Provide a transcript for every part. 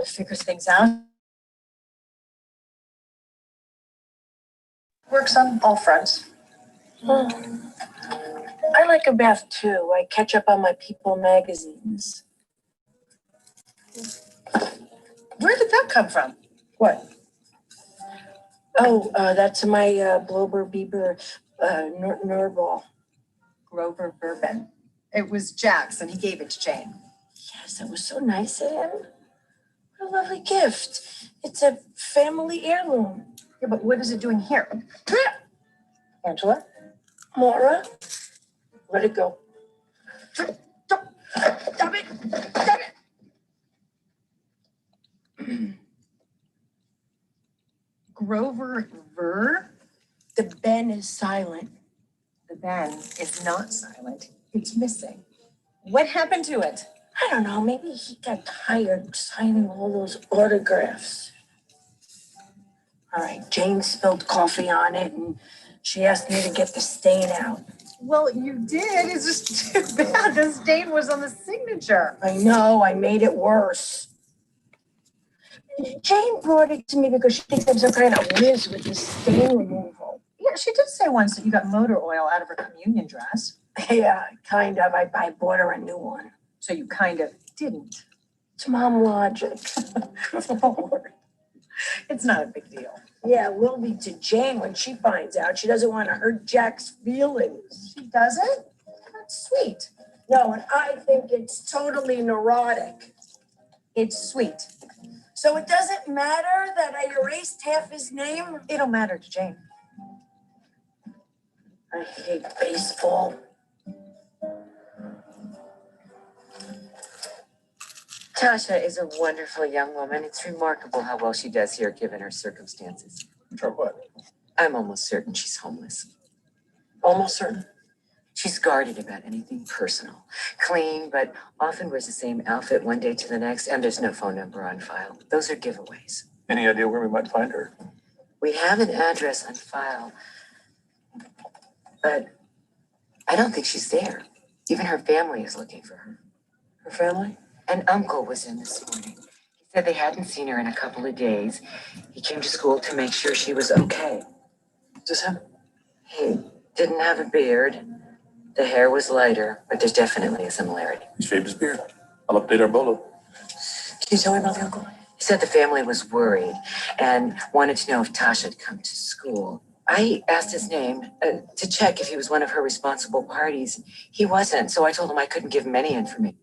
figures things out. Works on all fronts. I like a bath too. I catch up on my People magazines. Where did that come from? What? Oh, that's my Blober Bieber Nurball. Grover Bourbon. It was Jack's, and he gave it to Jane. Yes, that was so nice of him. What a lovely gift. It's a family heirloom. Yeah, but what is it doing here? Angela? Maura, let it go. Stop it! Stop it! Grover Ver? The Ben is silent. The Ben is not silent. It's missing. What happened to it? I don't know. Maybe he got tired signing all those autographs. All right, Jane spilled coffee on it, and she asked me to get the stain out. Well, you did. It's just too bad the stain was on the signature. I know. I made it worse. Jane brought it to me because she thinks I'm some kind of whiz with this stain removal. Yeah, she did say once that you got motor oil out of her communion dress. Yeah, kind of. I bought her a new one. So you kind of didn't. It's mom logic. It's not a big deal. Yeah, it will be to Jane when she finds out. She doesn't want to hurt Jack's feelings. She doesn't? That's sweet. No, and I think it's totally neurotic. It's sweet. So it doesn't matter that I erased half his name? It'll matter to Jane. I hate baseball. Tasha is a wonderful young woman. It's remarkable how well she does here, given her circumstances. For what? I'm almost certain she's homeless. Almost certain. She's guarded about anything personal. Clean, but often wears the same outfit one day to the next, and there's no phone number on file. Those are giveaways. Any idea where we might find her? We have an address on file, but I don't think she's there. Even her family is looking for her. Her family? An uncle was in this morning. He said they hadn't seen her in a couple of days. He came to school to make sure she was okay. Just him? He didn't have a beard. The hair was lighter, but there's definitely a similarity. He shaved his beard. I'll update our bolo. Can you tell me about the uncle? He said the family was worried and wanted to know if Tasha had come to school. I asked his name to check if he was one of her responsible parties. He wasn't, so I told him I couldn't give him any information.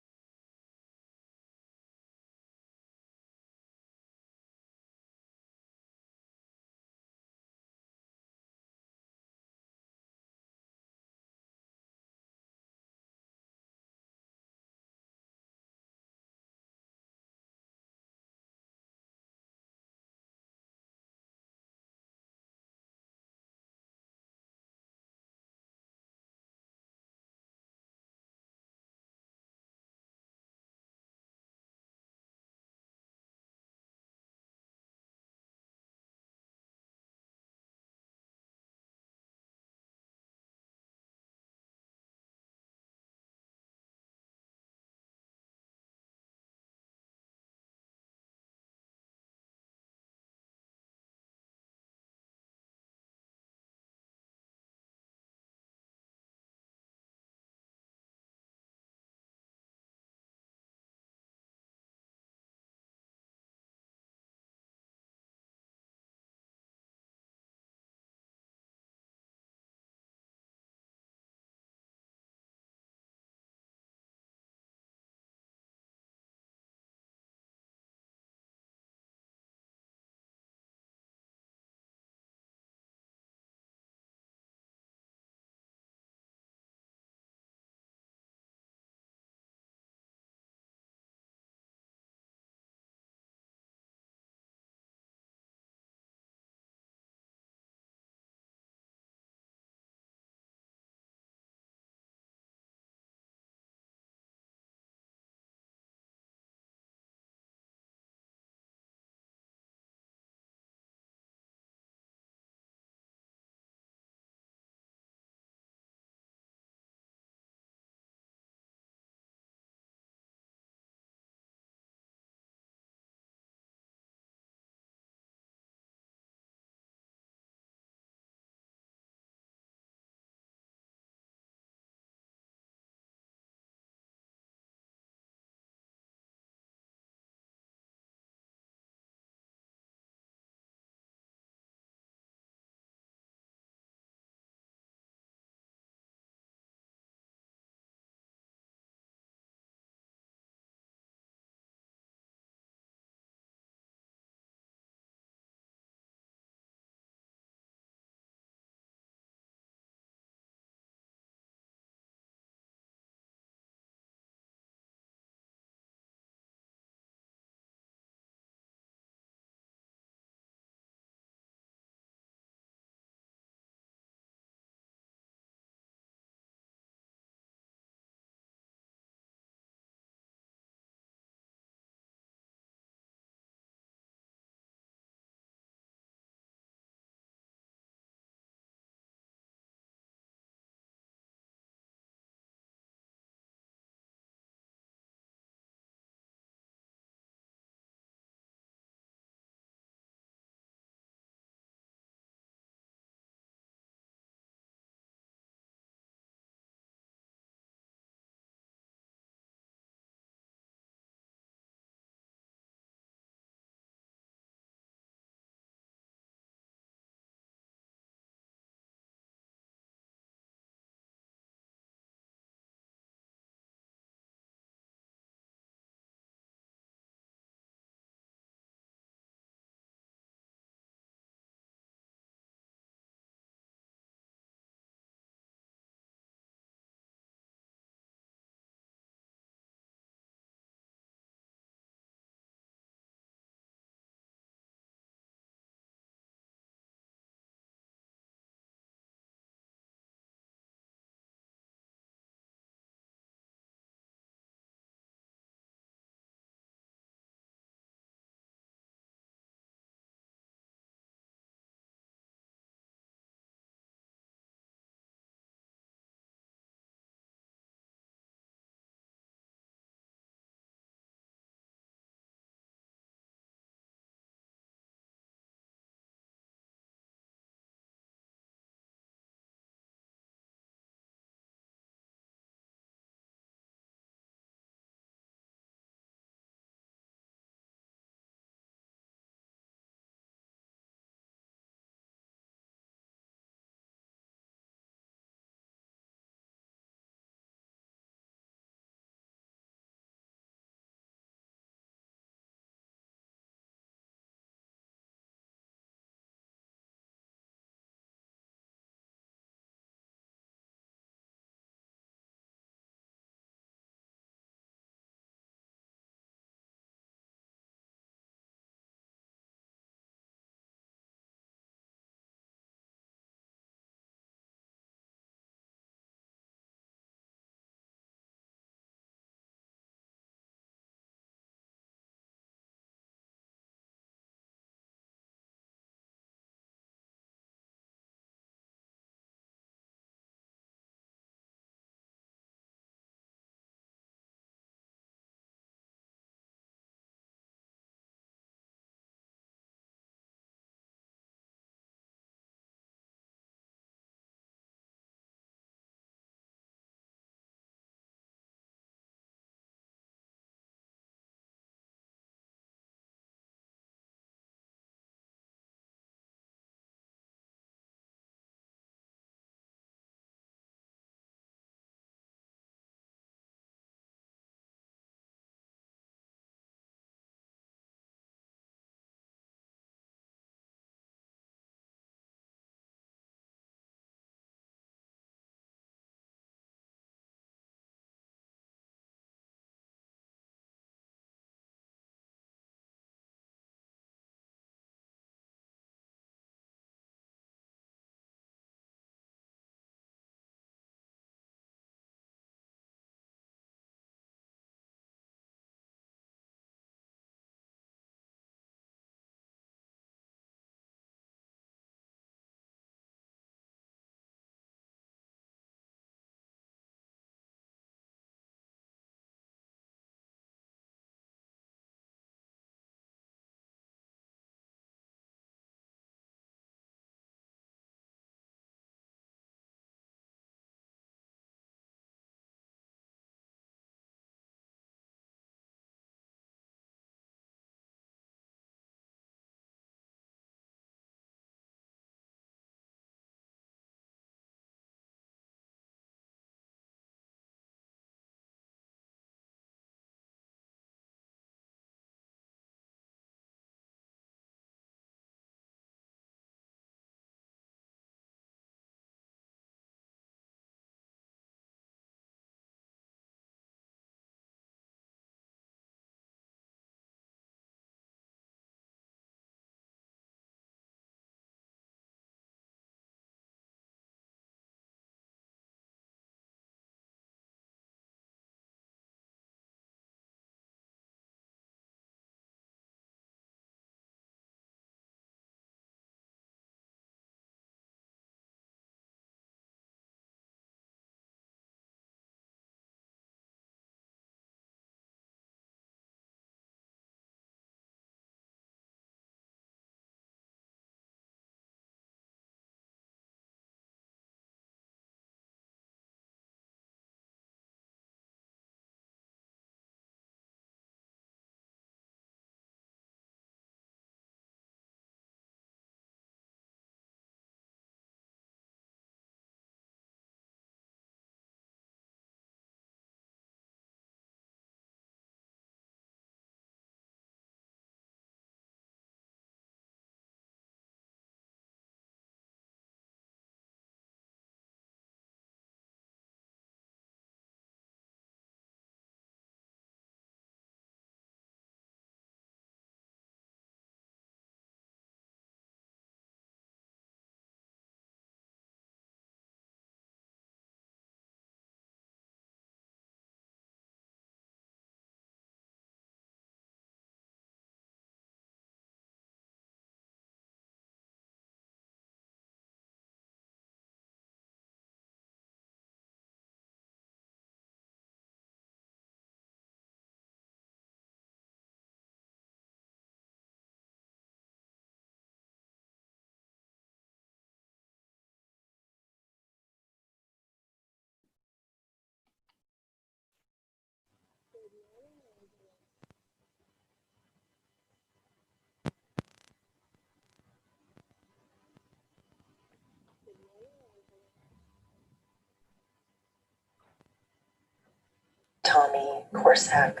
Tommy Corsack.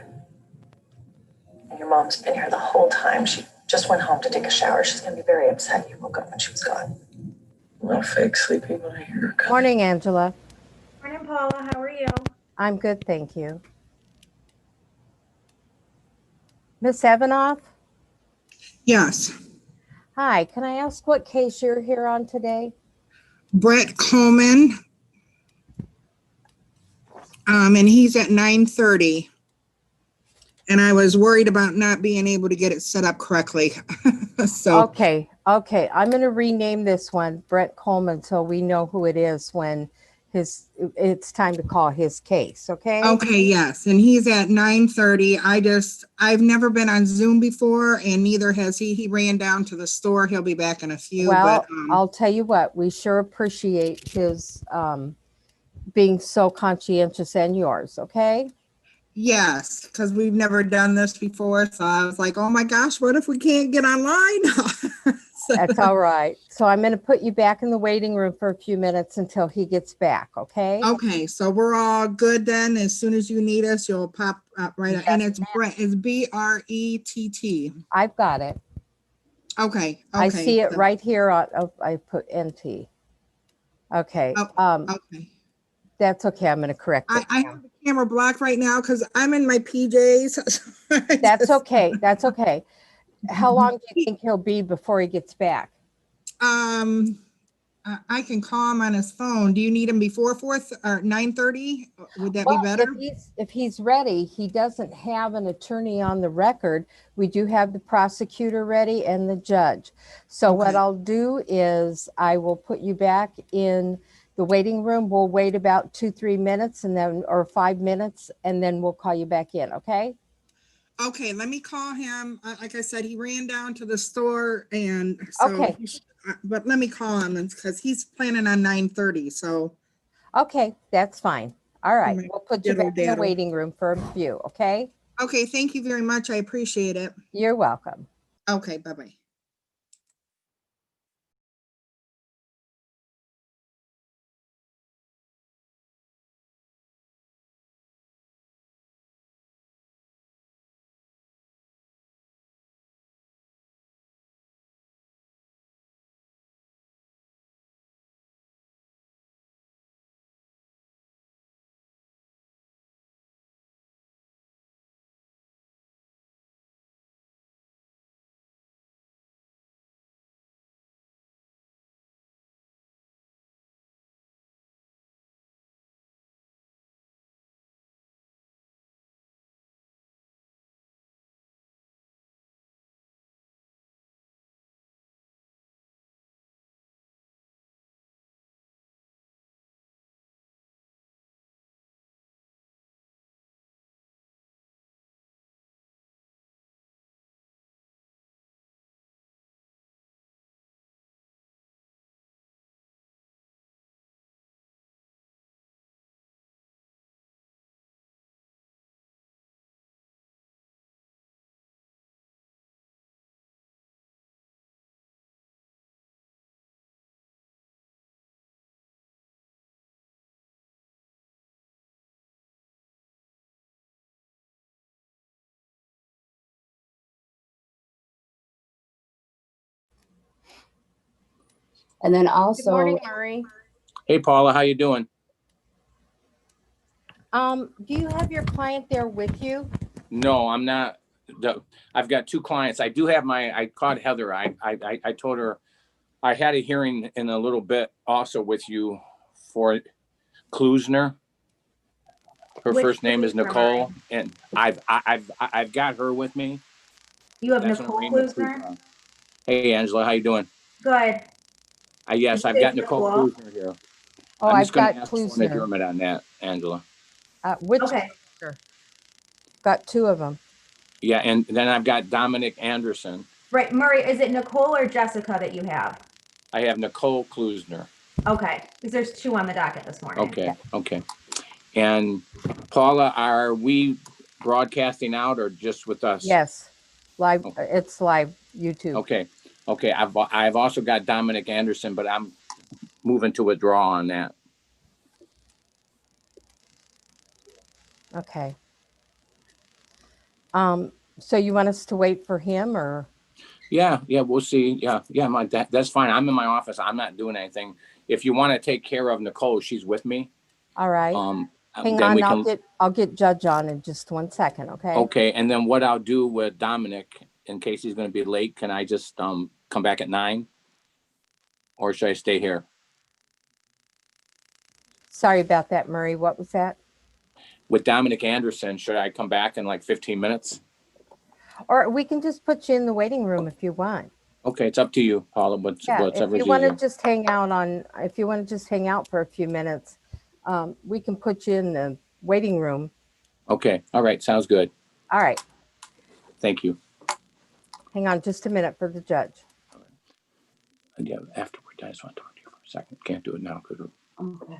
And your mom's been here the whole time. She just went home to take a shower. She's gonna be very upset you woke up when she was gone. A little fake sleepy when I hear her coming. Morning, Angela. Morning, Paula. How are you? I'm good, thank you. Miss Evanoff? Yes, Hi, can I ask what case you're here on today? Brett Coleman. And he's at 9:30. And I was worried about not being able to get it set up correctly. So, Okay. I'm going to rename this one Brett Coleman so we know who it is when it's time to call his case, okay? okay, yes, and he's at 9:30. I've never been on Zoom before, and neither has he. He ran down to the store. He'll be back in a few, Well, but I'll tell you what, we sure appreciate his being so conscientious and yours, okay? yes, because we've never done this before. So I was like, oh my gosh, what if we can't get online? That's all right. So I'm going to put you back in the waiting room for a few minutes until he gets back, okay? Okay, so we're all good then. As soon as you need us, you'll pop up right up. And Yes, it's Brett, it's Brett. I've got it. Okay. I Okay. see it so- right here on, oh, I put NT. Okay, Okay. that's okay. I'm going to correct it. I have the camera blocked right now because I'm in my PJs. That's okay. That's okay. How long do you think he'll be before he gets back? I can call him on his phone. Do you need him before 4th or 9:30? Would that be Well, better? if he's ready, he doesn't have an attorney on the record. We do have the prosecutor ready and the judge. So what Okay. I'll do is I will put you back in the waiting room. We'll wait about 2-3 minutes and then, or 5 minutes, and then we'll call you back in. Okay? Okay, let me call him. Like I said, he ran down to the store and so, Okay. But let me call him because he's planning on 9:30. So, Okay, that's fine. All right. might We'll put you back in the diddle-daddle. waiting room for a few. Okay? okay, thank you very much. I appreciate it. You're welcome. Okay, bye-bye. And then Good morning, also, Murray. Hey, Paula, how you doing? Do you have your client there with you? No, I'm not. I've got two clients. I do have I called Heather. I told her I had a hearing in a little bit also with you for Klusner. Her Which first name is Klusner, Nicole, Murray? and I've got her with me. You have That's an Nicole arraignment Klusner? pre-trial. Hey, Angela, how you doing? Good. Yes, Did you I've say got it's Nicole Nicole? Klusner here. Oh, I'm just I've going to got ask for an Klusner. adjournment on that, Angela. Which Okay. Klusner? Got two of them. Yeah, and then I've got Dominic Anderson. Right, Murray, is it Nicole or Jessica that you have? I have Nicole Klusner. Okay, because there's two on the docket this morning. Okay, okay. And Paula, are we broadcasting out or just with us? Yes, live. Okay. It's live YouTube. Okay, okay. I've also got Dominic Anderson, but I'm moving to withdraw on that. Okay. So you want us to wait for him or? Yeah, we'll see. Yeah, that's fine. I'm in my office. I'm not doing anything. If you want to take care of Nicole, she's with me. All right. Hang Then on, we can. I'll get Judge on in just 1 second, okay? Okay, and then what I'll do with Dominic, in case he's going to be late, can I just come back at 9, or should I stay here? Sorry about that, Murray. What was that? With Dominic Anderson, should I come back in like 15 minutes? Or we can just put you in the waiting room if you want. Okay, it's up to you, Paula. Yeah, if Whatever's you want to easier. just hang out for a few minutes, we can put you in the waiting room. Okay, all right, sounds good. All right, Thank you. hang on just a minute for the judge. Yeah, afterward, I just want to talk to you for a second. Can't do it now because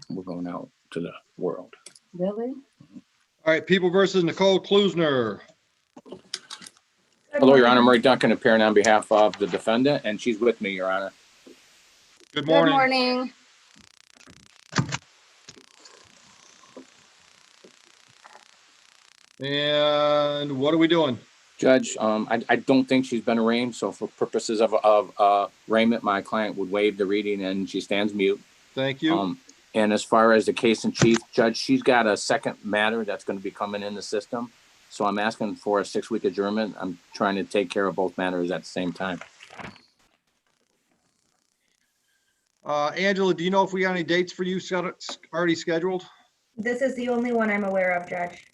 we're going out to the world. Really? All right, People versus Nicole Klusner. Good Hello, Your morning. Honor. Murray Duncan appearing on behalf of the defendant, and she's with me, Your Honor. Good Good morning. morning. And what are we doing? Judge, I don't think she's been arraigned, so for purposes of arraignment, my client would waive the reading and she stands mute. Thank you. And as far as the case in chief, Judge, she's got a second matter that's going to be coming in the system. So I'm asking for a 6-week adjournment. I'm trying to take care of both matters at the same time. Angela, do you know if we got any dates for you already scheduled? This is the only one I'm aware of, Judge.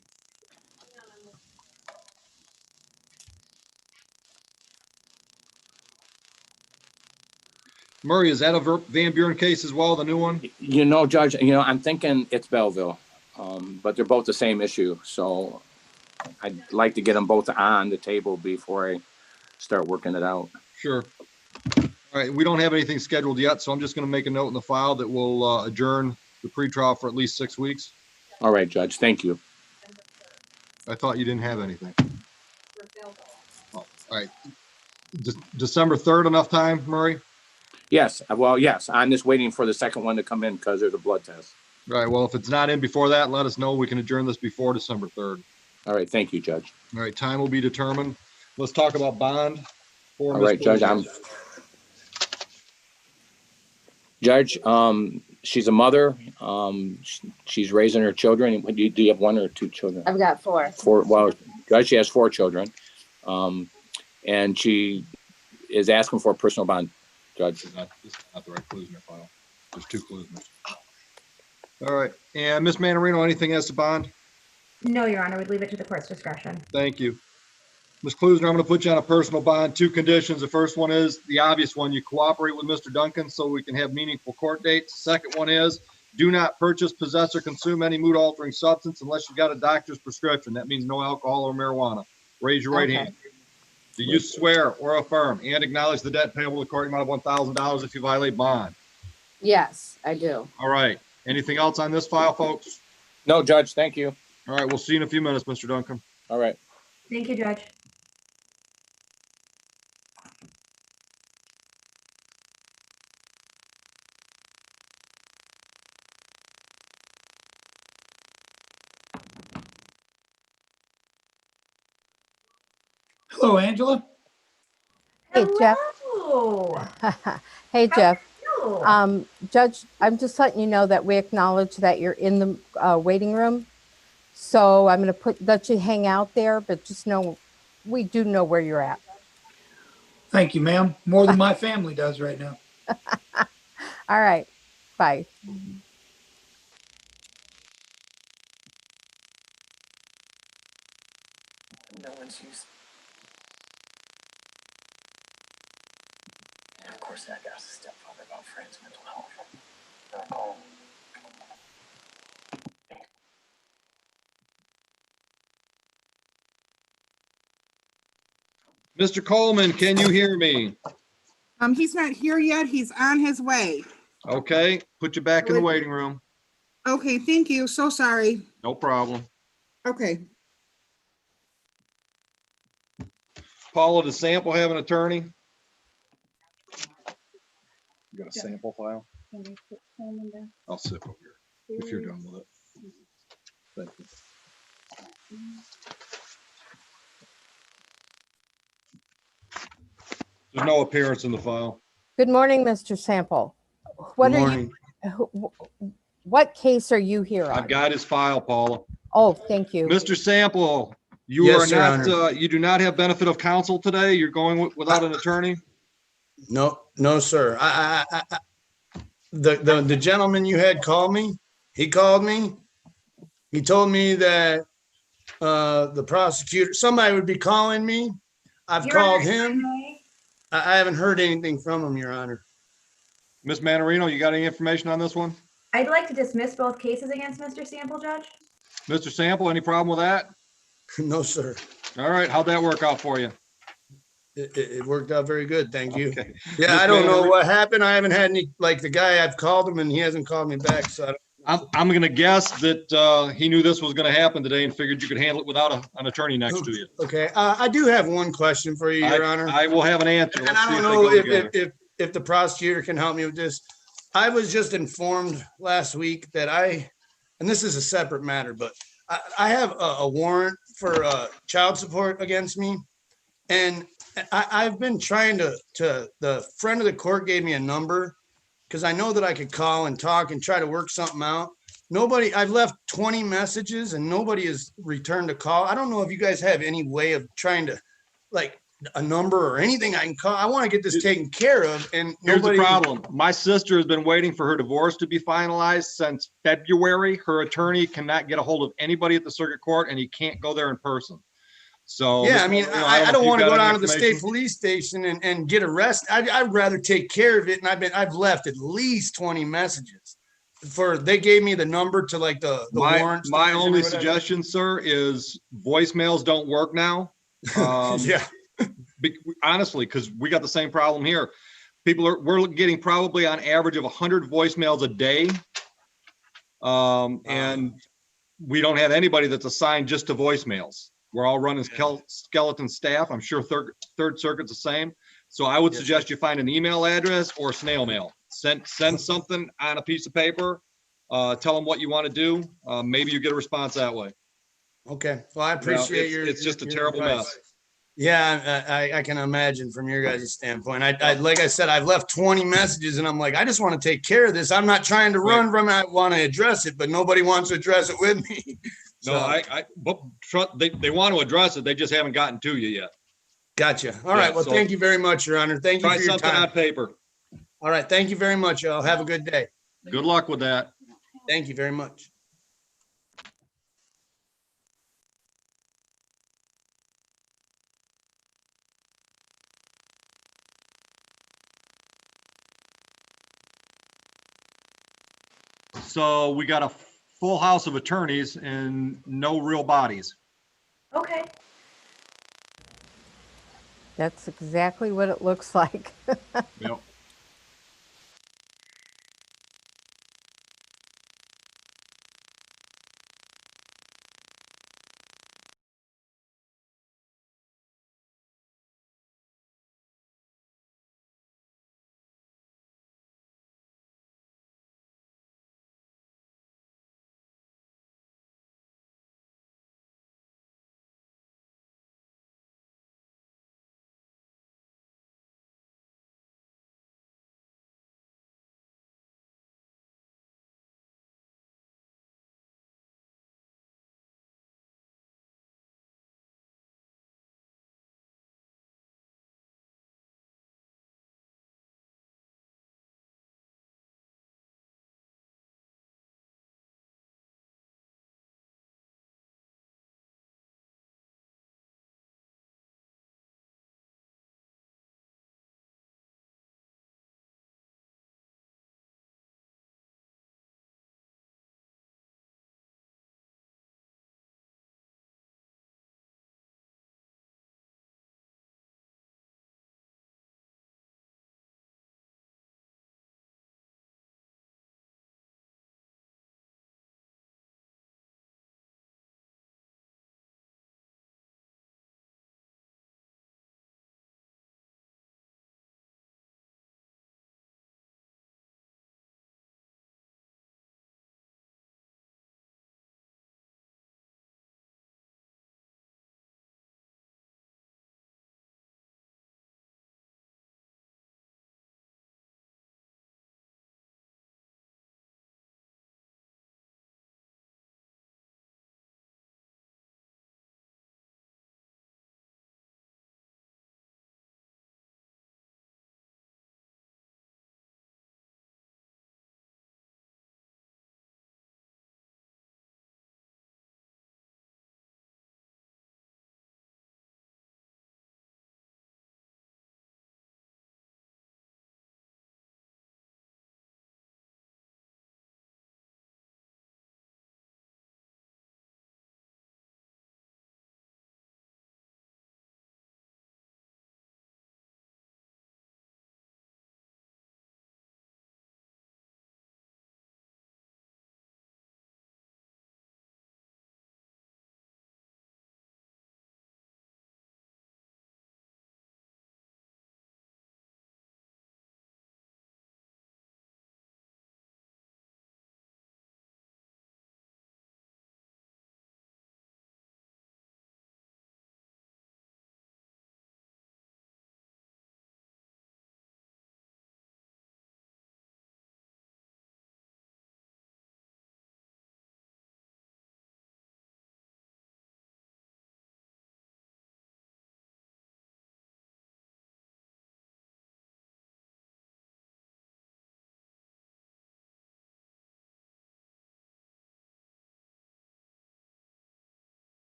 Murray, is that a Van Buren case as well, the new one? You know, Judge, I'm thinking it's Belleville, but they're both the same issue. So I'd like to get them both on the table before I start working it out. Sure. All right, we don't have anything scheduled yet, so I'm just going to make a note in the file that we'll adjourn the pretrial for at least 6 weeks. All right, Judge, thank you. I thought you didn't have anything. Oh, all right. December 3rd, enough time, Murray? Yes, well, yes, I'm just waiting for the second one to come in because there's a blood test. All right, well, if it's not in before that, let us know. We can adjourn this before December 3rd. All right, thank you, Judge. All right, time will be determined. Let's talk about bond. All right, Judge, Judge, she's a mother. She's raising her children. Do you have 1 or 2 children? I've got 4. 4. Well, Judge, she has 4 children. And she is asking for a personal bond, Judge. This is not the right Klusner file. There's 2 Klusners. All right, and Ms. Manarino, anything as to bond? No, Your Honor, we'd leave it to the court's discretion. Thank you. Ms. Klusner, I'm going to put you on a personal bond. 2 conditions. The first one is the obvious one. You cooperate with Mr. Duncan so we can have meaningful court dates. Second one is do not purchase, possess, or consume any mood-altering substance unless you got a doctor's prescription. That means no alcohol or marijuana. Raise your right hand. Do you swear or affirm and acknowledge the debt payable to the court amount of $1,000 if you violate bond? Yes, I do. All right. Anything else on this file, folks? No, Judge, thank you. All right, we'll see you in a few minutes, Mr. Duncan. All right. Thank you, Judge. Hello, Angela. Hey, Jeff. Hello. Hey, Jeff. Hello. Judge, I'm just letting you know that we acknowledge that you're in the waiting room. So I'm going to let you hang out there, but just know we do know where you're at. Thank you, ma'am. More than my family does right now. All right. Bye. No one's used. And of course, I asked the stepfather about Fred's mental health. Mr. Coleman, can you hear me? He's not here yet. He's on his way. Okay, put you back in the waiting room. Okay, thank you. So sorry. No problem. Okay. Paula, does Sample have an attorney? You got a sample file? I'll sit over here if you're done with it. Thank you. There's no appearance in the file. Good morning, Mr. Sample. What Good are morning. you, what case are you here I've on? got his file, Paula. Oh, thank you. Mr. Sample, you Yes, are Your not, Honor. you do not have benefit of counsel today. You're going without an attorney? No, no, sir. The gentleman you had call me, he called me. He told me that the prosecutor, somebody would be calling me. I've Your Honor, called if I him. may, I haven't heard anything from him, Your Honor. Ms. Manarino, you got any information on this one? I'd like to dismiss both cases against Mr. Sample, Judge. Mr. Sample, any problem with that? No, sir. All right, how'd that work out for you? It worked out very good. Thank you. Okay. Yeah, Ms. I don't know Manarino- what happened. I haven't had any, like the guy, I've called him and he hasn't called me back. So I'm gonna guess that he knew this was gonna happen today and figured you could handle it without an attorney next to you. okay. I do have one question for you, Your Honor. I will have an answer. And Let's I see don't if they know go together. if the prosecutor can help me with this. I was just informed last week that and this is a separate matter, but I have a warrant for child support against me. And I've been trying the friend of the court gave me a number because I know that I could call and talk and try to work something out. I've left 20 messages and nobody has returned a call. I don't know if you guys have any way of trying to, like, a number or anything I can call. I want to get this taken care of. And Here's the nobody. problem. My sister has been waiting for her divorce to be finalized since February. Her attorney cannot get a hold of anybody at the circuit court and he can't go there in person. So Yeah, I mean, I know don't if you've want to got go any down to the state information. police station and get arrested. I'd rather take care of it. And I've left at least 20 messages they gave me the number to like the warrants. My division or only whatever. suggestion, sir, is voicemails don't work now. Yeah. Honestly, because we got the same problem here. We're getting probably on average of 100 voicemails a day. And we don't have anybody that's assigned just to voicemails. We're all running skeleton staff. I'm sure third circuit's the same. So I would suggest you find an email address or snail mail. Send something on a piece of paper. Tell them what you want to do. Maybe you get a response that way. Okay. Well, I appreciate it's just a terrible mess. Yeah, I can imagine from your guys' standpoint. I like I said, I've left 20 messages and I'm like, I just want to take care of this. I'm not trying to run from it. I want to address it, but nobody wants to address it with me. No, but they want to address it. They just haven't gotten to you yet. Gotcha. All right. Well, thank you very much, Your Honor. Thank you for your time. Try something on paper. All right. Thank you very much, y'all. Have a good day. Good luck with that. Thank you very much. So we got a full house of attorneys and no real bodies. Okay. That's exactly what it looks like. Yep.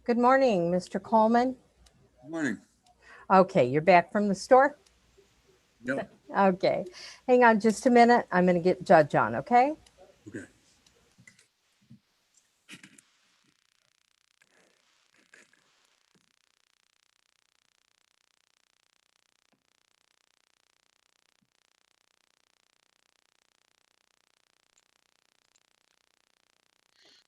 Good morning, Mr. Coleman. Good morning. Okay, you're back from the store? Yep. Okay, hang on just a minute. I'm going to get Judge on, okay? Okay.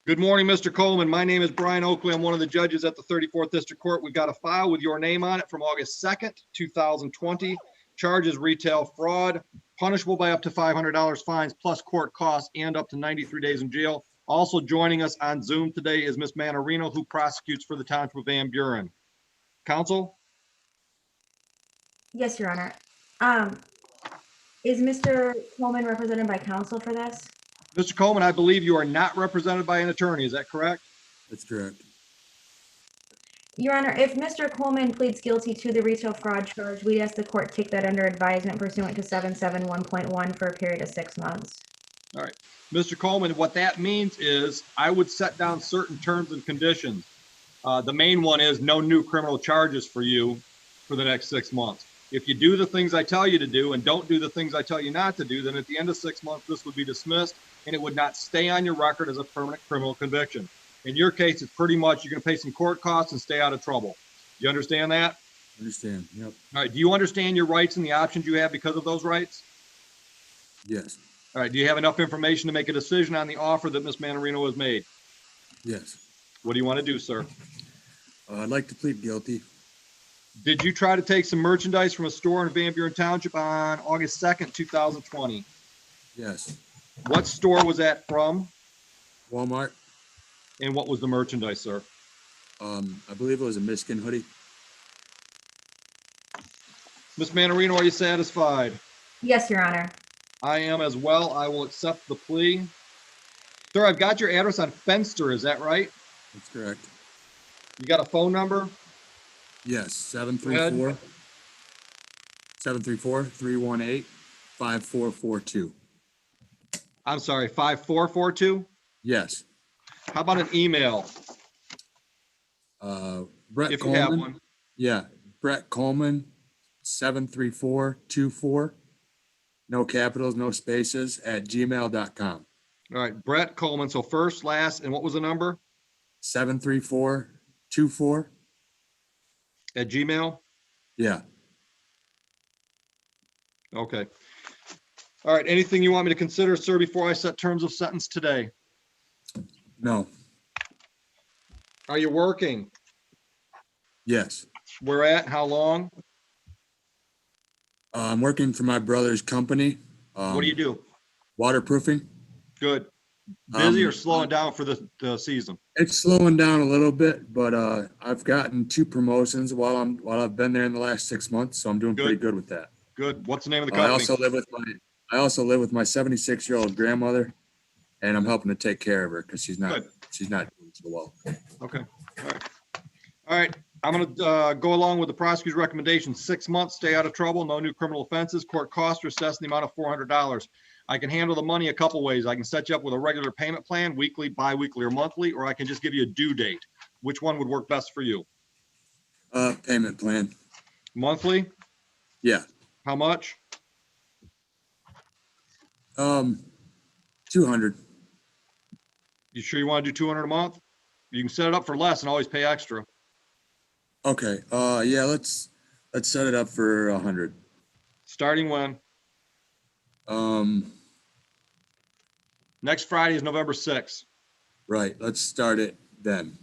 Good morning, Mr. Coleman. My name is Brian Oakley. I'm one of the judges at the 34th District Court. We've got a file with your name on it from August 2nd, 2020. Charges retail fraud, punishable by up to $500 fines plus court costs and up to 93 days in jail. Also joining us on Zoom today is Ms. Manarino, who prosecutes for the Township of Van Buren. Counsel? Yes, Your Honor. Is Mr. Coleman represented by counsel for this? Mr. Coleman, I believe you are not represented by an attorney. Is that correct? That's correct. Your Honor, if Mr. Coleman pleads guilty to the retail fraud charge, we ask the court take that under advisement pursuant to 771.1 for a period of 6 months. All right. Mr. Coleman, what that means is I would set down certain terms and conditions. The main one is no new criminal charges for you for the next 6 months. If you do the things I tell you to do and don't do the things I tell you not to do, then at the end of 6 months, this would be dismissed and it would not stay on your record as a permanent criminal conviction. In your case, it's pretty much you're going to pay some court costs and stay out of trouble. You understand that? Understand. Yep. All right. Do you understand your rights and the options you have because of those rights? Yes. All right. Do you have enough information to make a decision on the offer that Ms. Manarino has made? Yes. What do you want to do, sir? I'd like to plead guilty. Did you try to take some merchandise from a store in Van Buren Township on August 2nd, 2020? Yes. What store was that from? Walmart. And what was the merchandise, sir? I believe it was a Michigan hoodie. Ms. Manarino, are you satisfied? Yes, Your Honor. I am as well. I will accept the plea. Sir, I've got your address on Fenster. Is that right? That's correct. You got a phone number? Yes. 734-318-5442. I'm sorry, 5442? Yes. How about an email? Brett If you Coleman. have one. Yeah. Brett Coleman, 73424. No capitals, no spaces, at gmail.com. All right, Brett Coleman. So first, last, and what was the number? 73424. At Gmail? Yeah. Okay. All right, anything you want me to consider, sir, before I set terms of sentence today? No. Are you working? Yes. Where at? How long? I'm working for my brother's company. What do you do? Waterproofing. Good. Busy or slowing down for the season? It's slowing down a little bit, but I've gotten 2 promotions while I've been there in the last 6 months, so I'm doing pretty good with that. Good. What's the name of the company? I also live with my 76-year-old grandmother, and I'm helping to take care of her because she's not doing so well. Okay. All right. All right. I'm going to go along with the prosecutor's recommendation. 6 months, stay out of trouble, no new criminal offenses. Court costs are assessed in the amount of $400. I can handle the money a couple ways. I can set you up with a regular payment plan, weekly, bi-weekly, or monthly, or I can just give you a due date. Which one would work best for you? Payment plan. Monthly? Yeah. How much? 200. You sure you want to do 200 a month? You can set it up for less and always pay extra. Okay. Yeah, let's set it up for 100. Starting when? Next Friday is November 6th. Right. Let's start it then.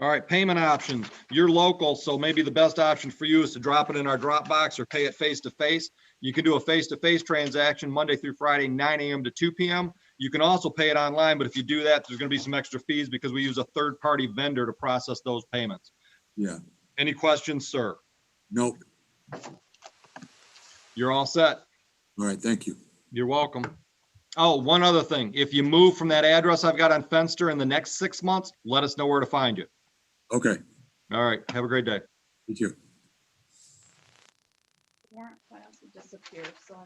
All right, payment options. You're local, so maybe the best option for you is to drop it in our Dropbox or pay it face-to-face. You can do a face-to-face transaction Monday through Friday, 9 a.m. to 2 p.m. You can also pay it online, but if you do that, there's going to be some extra fees because we use a third-party vendor to process those payments. Yeah. Any questions, sir? Nope. You're all set. All right, thank you. You're welcome. Oh, one other thing. If you move from that address I've got on Fenster in the next 6 months, let us know where to find you. Okay. All right. Have a great day. Thank you. Warrant files have disappeared, so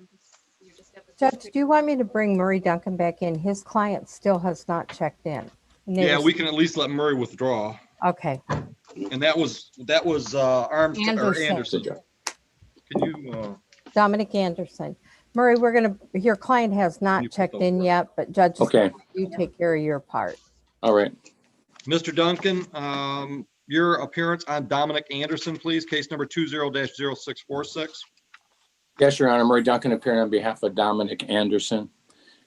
you just have the Judge, do you want me to bring Murray Duncan back in? His client still has not checked in. And they Yeah, were- we can at least let Murray withdraw. Okay, And that was Armstrong or Anderson. Anderson. Can you, Dominic Anderson. Murray, your client has you not put checked those in words? yet, but Judge, Okay, you take care of your part. all right. Mr. Duncan, your appearance on Dominic Anderson, please, case number 20-0646. Yes, Your Honor, Murray Duncan appearing on behalf of Dominic Anderson.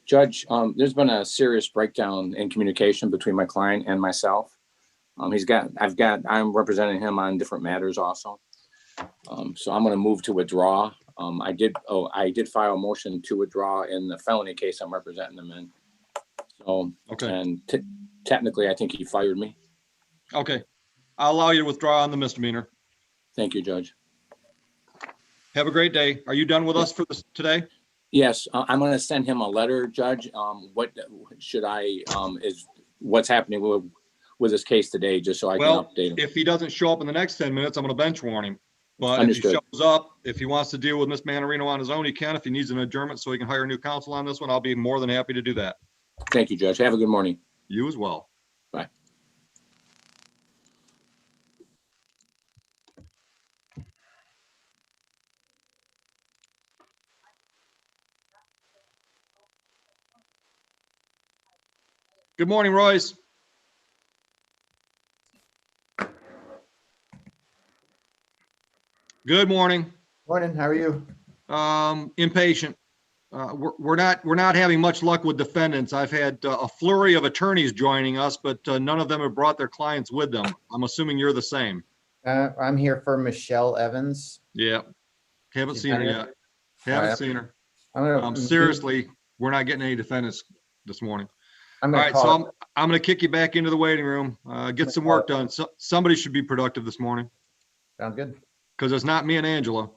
Judge, there's been a serious breakdown in communication between my client and myself. I'm representing him on different matters also. So I'm gonna move to withdraw. I did file a motion to withdraw in the felony case I'm representing him in. So, Okay, and technically, I think he fired me. okay. I'll allow you to withdraw on the misdemeanor. Thank you, Judge. Have a great day. Are you done with us for this today? Yes, I'm gonna send him a letter, Judge. What should what's happening with this case today, just so I can Well, update him. if he doesn't show up in the next 10 minutes, I'm going to bench warn him. But if he Understood. shows up, if he wants to deal with Miss Manarino on his own, he can. If he needs an adjournment so he can hire a new counsel on this one, I'll be more than happy to do that. Thank you, Judge. Have a good morning. You as well. Bye. Good morning, Royce. Good morning. Morning, how are you? Impatient. We're not having much luck with defendants. I've had a flurry of attorneys joining us, but none of them have brought their clients with them. I'm assuming you're the same. I'm here for Michelle Evans. Yeah. Haven't She's seen her not yet. here? Haven't Alright, seen her. I'm gonna Seriously, we're not getting any defendants this morning. I'm All gonna right, call so I'm going to kick you back into the waiting room. Get some work done. So, somebody should be productive this morning Sound good. because it's not me and Angela.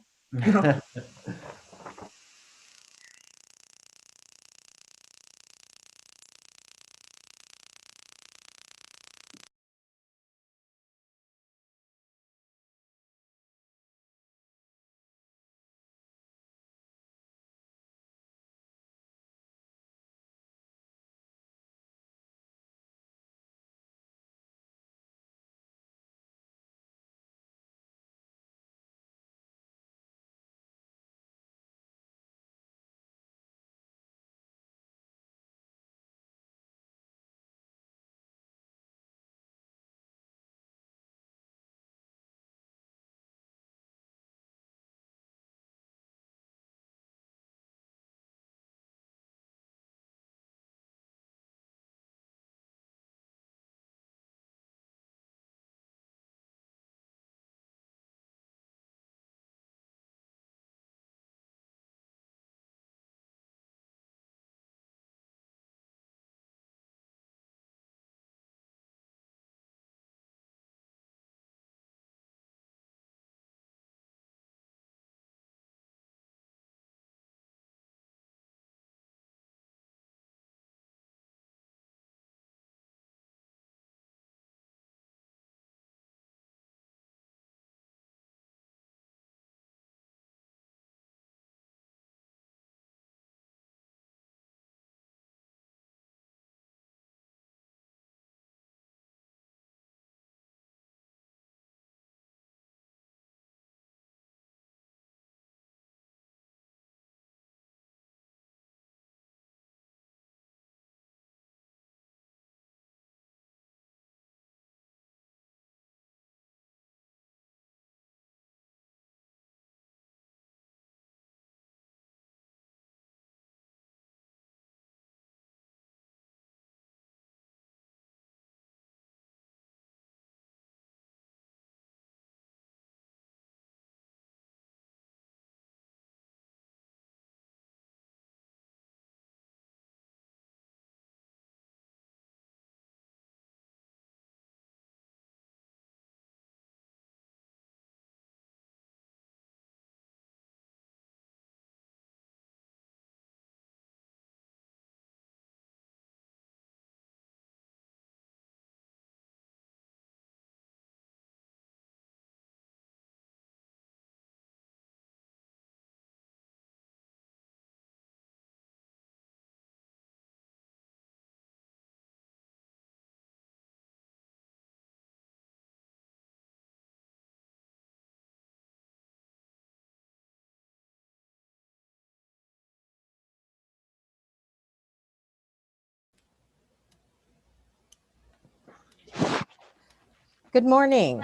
Good morning.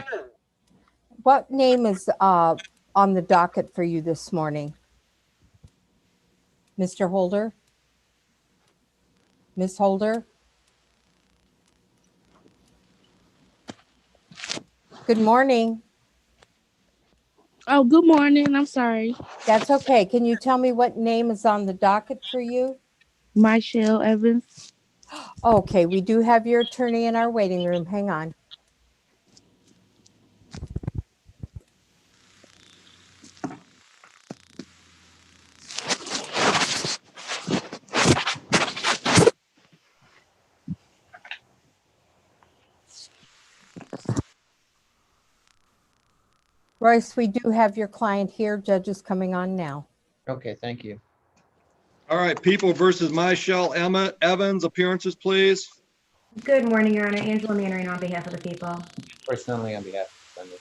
What name is on the docket for you this morning? Mr. Holder? Miss Holder? Good morning. Oh, good morning. I'm sorry. That's okay. Can you tell me what name is on the docket for you? Michelle Evans. Okay, we do have your attorney in our waiting room. Hang on. Royce, we do have your client here. Judge is coming on now. Okay, thank you. All right, People versus Michelle Evans, appearances, please. Good morning, Your Honor. Angela Mannering on behalf of the people. Personally, on behalf of the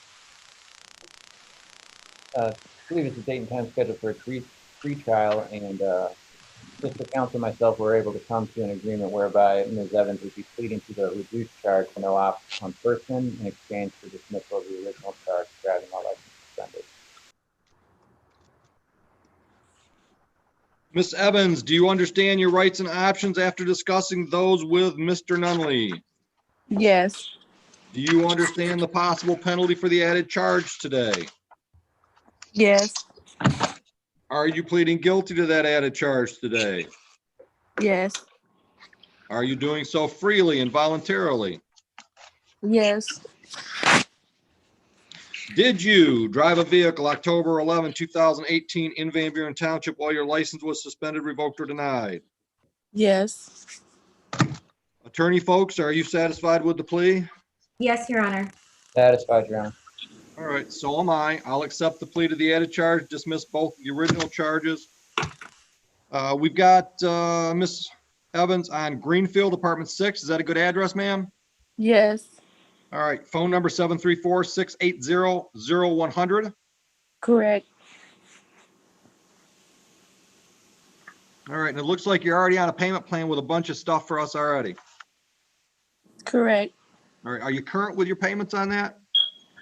defendant. I believe it's a date and time scheduled for a pre-trial, and just the counsel and myself were able to come to an agreement whereby Ms. Evans would be pleading to the reduced charge for no ops on person in exchange for dismissal of the original charge, driving while license suspended. Ms. Evans, do you understand your rights and options after discussing those with Mr. Nunley? Yes. Do you understand the possible penalty for the added charge today? Yes. Are you pleading guilty to that added charge today? Yes. Are you doing so freely and voluntarily? Yes. Did you drive a vehicle October 11, 2018 in Van Buren Township while your license was suspended, revoked, or denied? Yes. Attorney folks, are you satisfied with the plea? Yes, Your Honor. Satisfied, Your Honor. All right, so am I. I'll accept the plea to the added charge, dismiss both the original charges. We've got Miss Evans on Greenfield, Apartment 6. Is that a good address, ma'am? Yes. All right, phone number 734-680-0100. Correct. All right, and it looks like you're already on a payment plan with a bunch of stuff for us already. Correct. All right, are you current with your payments on that?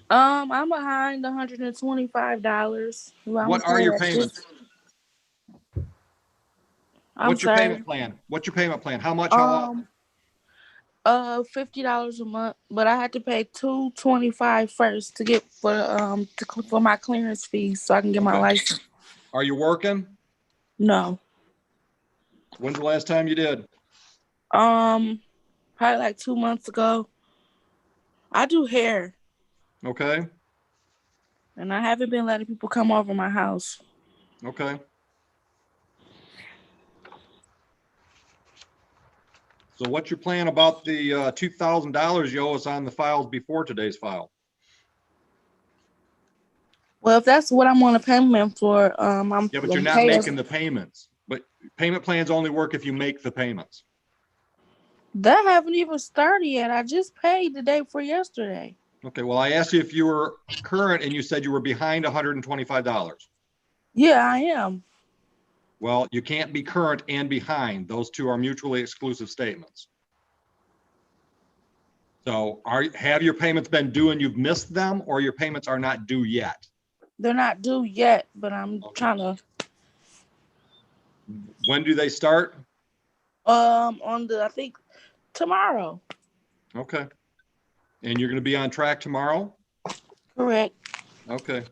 I'm behind $125. What are your payments? What's your payment plan? What's your payment plan? How much? How often? $50 a month, but I had to pay $225 first to get for my clearance fees so I can get my license. Are you working? No. When's the last time you did? Probably like 2 months ago. I do hair. Okay. And I haven't been letting people come over my house. Okay. So what's your plan about the $2,000 you owe us on the files before today's file? Well, if that's what I'm on a payment for, I'm Yeah, but you're not making the payments. But payment plans only work if you make the payments. That haven't even started yet. I just paid the day for yesterday. Okay, well, I asked you if you were current and you said you were behind $125. Yeah, I am. Well, you can't be current and behind. Those two are mutually exclusive statements. So have your payments been due and you've missed them, or your payments are not due yet? They're not due yet, but I'm trying to. When do they start? I think tomorrow. Okay. And you're going to be on track tomorrow? Correct. Okay.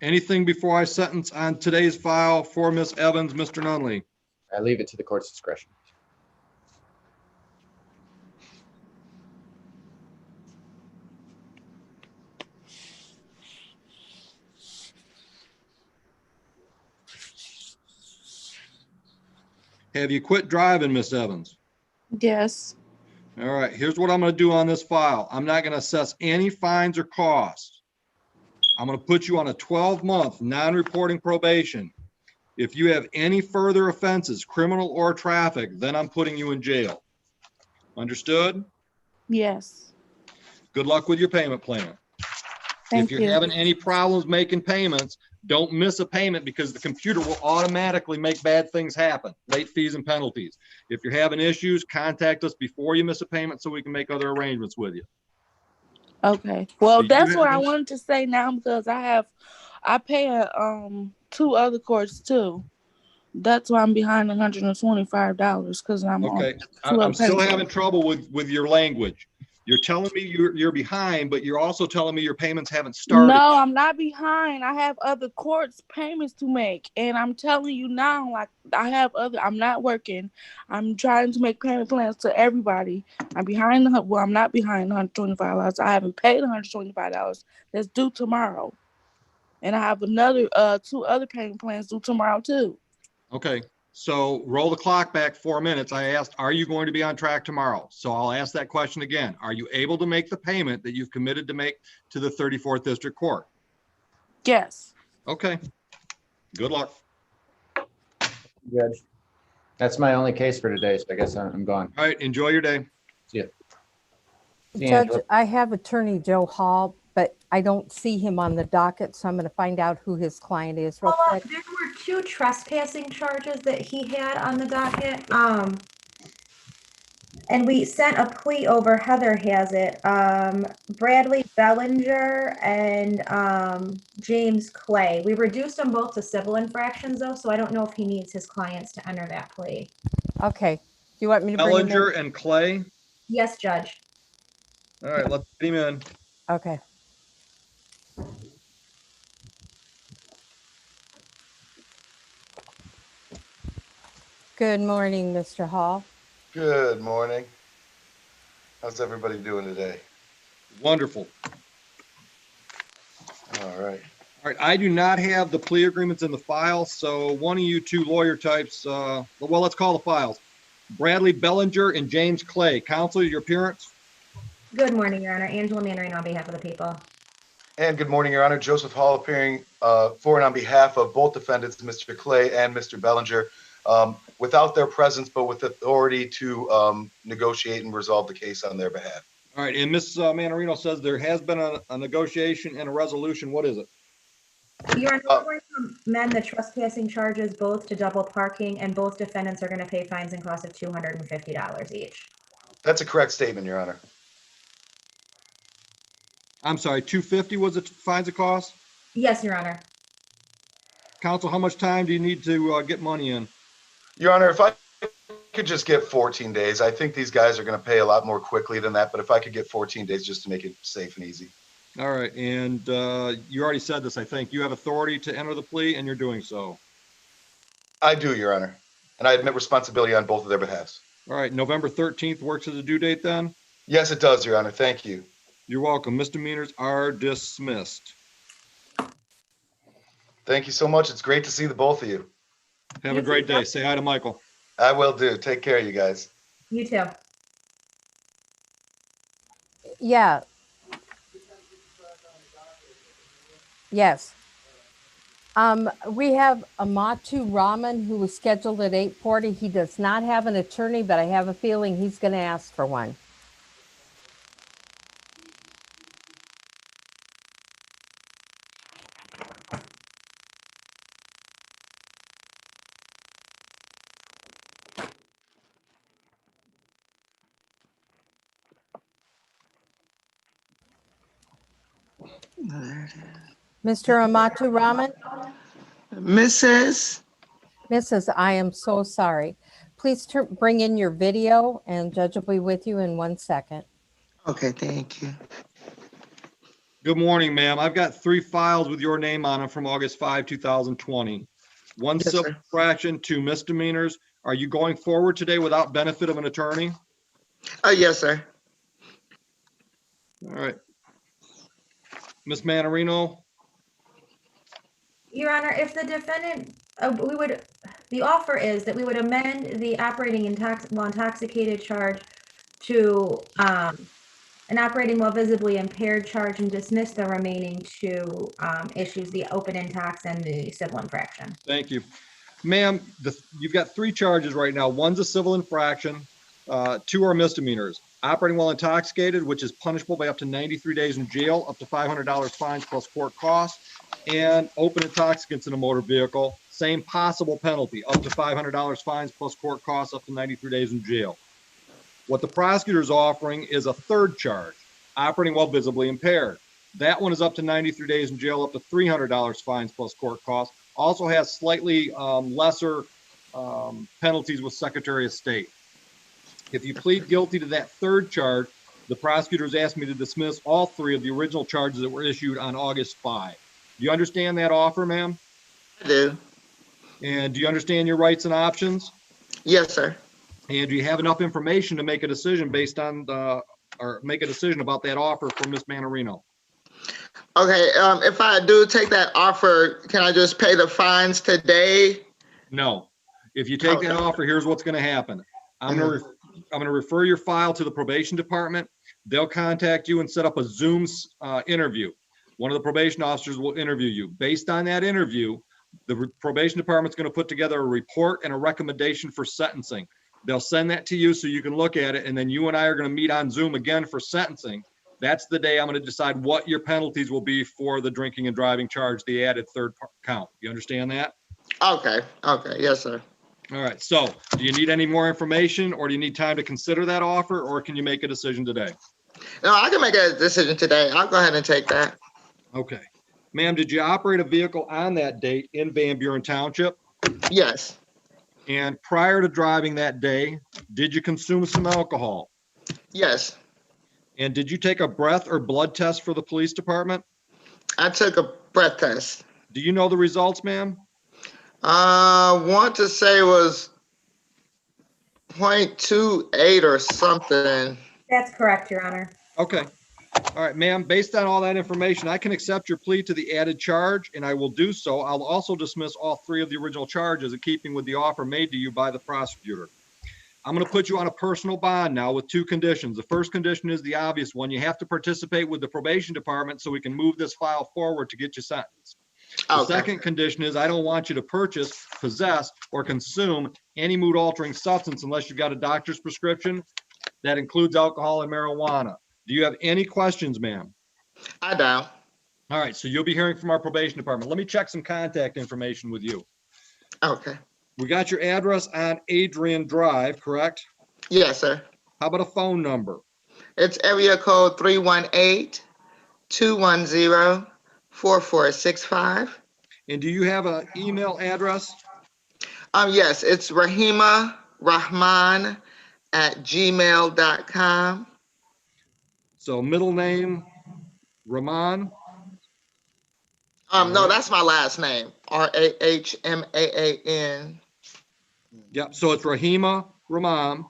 Anything before I sentence on today's file for Miss Evans, Mr. Nunley? I leave it to the court's discretion. Have you quit driving, Miss Evans? Yes. All right, here's what I'm going to do on this file. I'm not going to assess any fines or costs. I'm going to put you on a 12-month non-reporting probation. If you have any further offenses, criminal or traffic, then I'm putting you in jail. Understood? Yes. Good luck with your payment plan. Thank If you're you. having any problems making payments, Don't miss a payment because the computer will automatically make bad things happen, late fees and penalties. If you're having issues, contact us before you miss a payment so we can make other arrangements with you. Okay. Well, Do you that's have what I any- wanted to say now because I pay two other courts too. That's why I'm behind $125 because I'm Okay, on two I'm other still payments. having trouble with your language. You're telling me you're behind, but you're also telling me your payments haven't started. No, I'm not behind. I have other courts payments to make. And I'm telling you now, like I'm not working. I'm trying to make payment plans to everybody. I'm not behind $125. I haven't paid $125. That's due tomorrow. And I have another two other payment plans due tomorrow too. Okay, so roll the clock back 4 minutes. I asked, are you going to be on track tomorrow? So I'll ask that question again. Are you able to make the payment that you've committed to make to the 34th District Court? Yes. Okay, good luck. Judge. That's my only case for today, so I guess I'm gone. All right, enjoy your day. See ya. See you, Judge, Angela. I have Attorney Joe Hall, but I don't see him on the docket, so I'm going to find out who his client is real quick. There were 2 trespassing charges that he had on the docket. And we sent a plea over. Heather has it. Bradley Bellinger and James Clay. We reduced them both to civil infractions though, so I don't know if he needs his clients to enter that plea. Okay. Do you want me to bring him Bellinger in? and Clay. Yes, Judge. All right, let's get him in. Okay. Good morning, Mr. Hall. Good morning. How's everybody doing today? Wonderful. All right. All right, I do not have the plea agreements in the file, so one of you two lawyer types, well, let's call the files. Bradley Bellinger and James Clay. Counsel, your appearance. Good morning, Your Honor. Angela Mannerine on behalf of the people. And good morning, Your Honor. Joseph Hall appearing for and on behalf of both defendants, Mr. Clay and Mr. Bellinger, without their presence, but with authority to negotiate and resolve the case on their behalf. All right, and Ms. Manarino says there has been a negotiation and a resolution. What is it? Your Honor, we're going to amend the trespassing charges both to double parking, and both defendants are going to pay fines and costs of $250 each. That's a correct statement, Your Honor. I'm sorry, $250 was the fines and costs? Yes, Your Honor. Counsel, how much time do you need to get money in? Your Honor, if I could just get 14 days, I think these guys are going to pay a lot more quickly than that, but if I could get 14 days just to make it safe and easy. All right, and you already said this, I think. You have authority to enter the plea, and you're doing so. I do, Your Honor, and I admit responsibility on both of their behalves. All right, November 13th works as a due date then? Yes, it does, Your Honor. Thank you. You're welcome. Misdemeanors are dismissed. Thank you so much. It's great to see the both of you. Have a great day. Say hi to Michael. I will do. Take care, you guys. You too. Yeah. Yes. We have Amatu Rahman, who was scheduled at 8:40. He does not have an attorney, but I have a feeling he's going to ask for one. Mr. Amatu Rahman? Mrs. I am so sorry. Please bring in your video, and Judge will be with you in 1 second. Okay, thank you. Good morning, ma'am. I've got 3 files with your name on them from August 5, 2020. One Yes, civil sir. infraction, 2 misdemeanors. Are you going forward today without benefit of an attorney? Yes, sir. All right. Ms. Manarino? Your Honor, if the defendant, the offer is that we would amend the operating while intoxicated charge to an operating while visibly impaired charge and dismiss the remaining 2 issues, the open intox and the civil infraction. Thank you. Ma'am, you've got 3 charges right now. One's a civil infraction, 2 are misdemeanors. operating while intoxicated, which is punishable by up to 93 days in jail, up to $500 fines plus court costs, and open intoxicants in a motor vehicle, same possible penalty, up to $500 fines plus court costs, up to 93 days in jail. What the prosecutor is offering is a third charge, operating while visibly impaired. That one is up to 93 days in jail, up to $300 fines plus court costs. Also has slightly lesser penalties with Secretary of State. If you plead guilty to that third charge, the prosecutors asked me to dismiss all three of the original charges that were issued on August 5. Do you understand that offer, ma'am? I do. And do you understand your rights and options? Yes, sir. And do you have enough information to make a decision based on or make a decision about that offer from Ms. Manarino? Okay, if I do take that offer, can I just pay the fines today? No. If you take that offer, here's what's going to happen. I'm going to refer your file to the probation department. They'll contact you and set up a Zoom interview. One of the probation officers will interview you. Based on that interview, the probation department's going to put together a report and a recommendation for sentencing. They'll send that to you so you can look at it, and then you and I are going to meet on Zoom again for sentencing. That's the day I'm going to decide what your penalties will be for the drinking and driving charge, the added third count. You understand that? Okay, yes, sir. All right, so do you need any more information, or do you need time to consider that offer, or can you make a decision today? No, I can make a decision today. I'll go ahead and take that. Okay. Ma'am, did you operate a vehicle on that date in Van Buren Township? Yes. And prior to driving that day, did you consume some alcohol? Yes. And did you take a breath or blood test for the police department? I took a breath test. Do you know the results, ma'am? Want to say it was 0.28 or something. That's correct, Your Honor. Okay. All right, ma'am, based on all that information, I can accept your plea to the added charge, and I will do so. I'll also dismiss all three of the original charges in keeping with the offer made to you by the prosecutor. I'm going to put you on a personal bond now with two conditions. The first condition is the obvious one. You have to participate with the probation department so we can move this file forward to get you sentenced. The second condition is I don't want you to purchase, possess, or consume any mood-altering substance unless you've got a doctor's prescription. That includes alcohol and marijuana. Do you have any questions, ma'am? I don't. All right, so you'll be hearing from our probation department. Let me check some contact information with you. Okay. We got your address on Adrian Drive, correct? Yes, sir. How about a phone number? It's area code 318-210-4465. And do you have an email address? Yes, it's rahimahrahman@gmail.com. So middle name, Rahman? No, that's my last name. Rahmaan. Yep, so it's Rahima Rahman,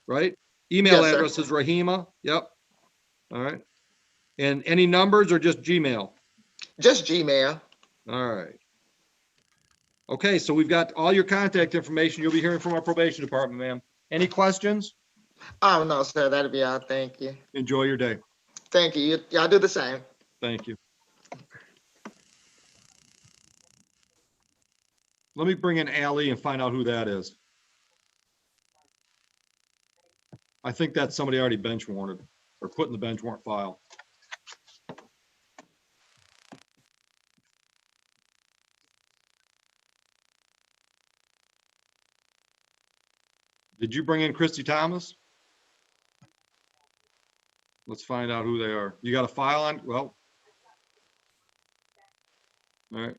right? Email Yes, sir. address is Rahima, yep. All right. And any numbers or just Gmail? Just Gmail. All right. Okay, so we've got all your contact information. You'll be hearing from our probation department, ma'am. Any questions? Oh, no, sir. That'll be all. Thank you. Enjoy your day. Thank you. Y'all do the same. Thank you. Let me bring in Allie and find out who that is. I think that's somebody already bench warranted or put in the bench warrant file. Did you bring in Christy Thomas? Let's find out who they are. You got a file on? Well. All right.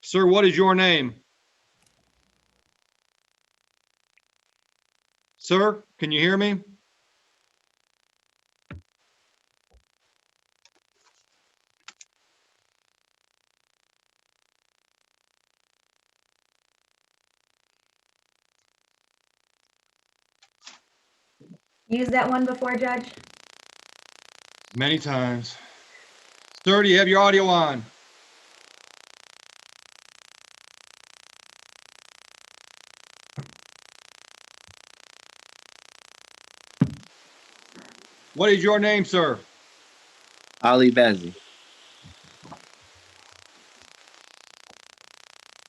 Sir, what is your name? Sir, can you hear me? Use that one before, Judge? Many times. Sir, do you have your audio on? What is your name, sir? Ali Bazzi.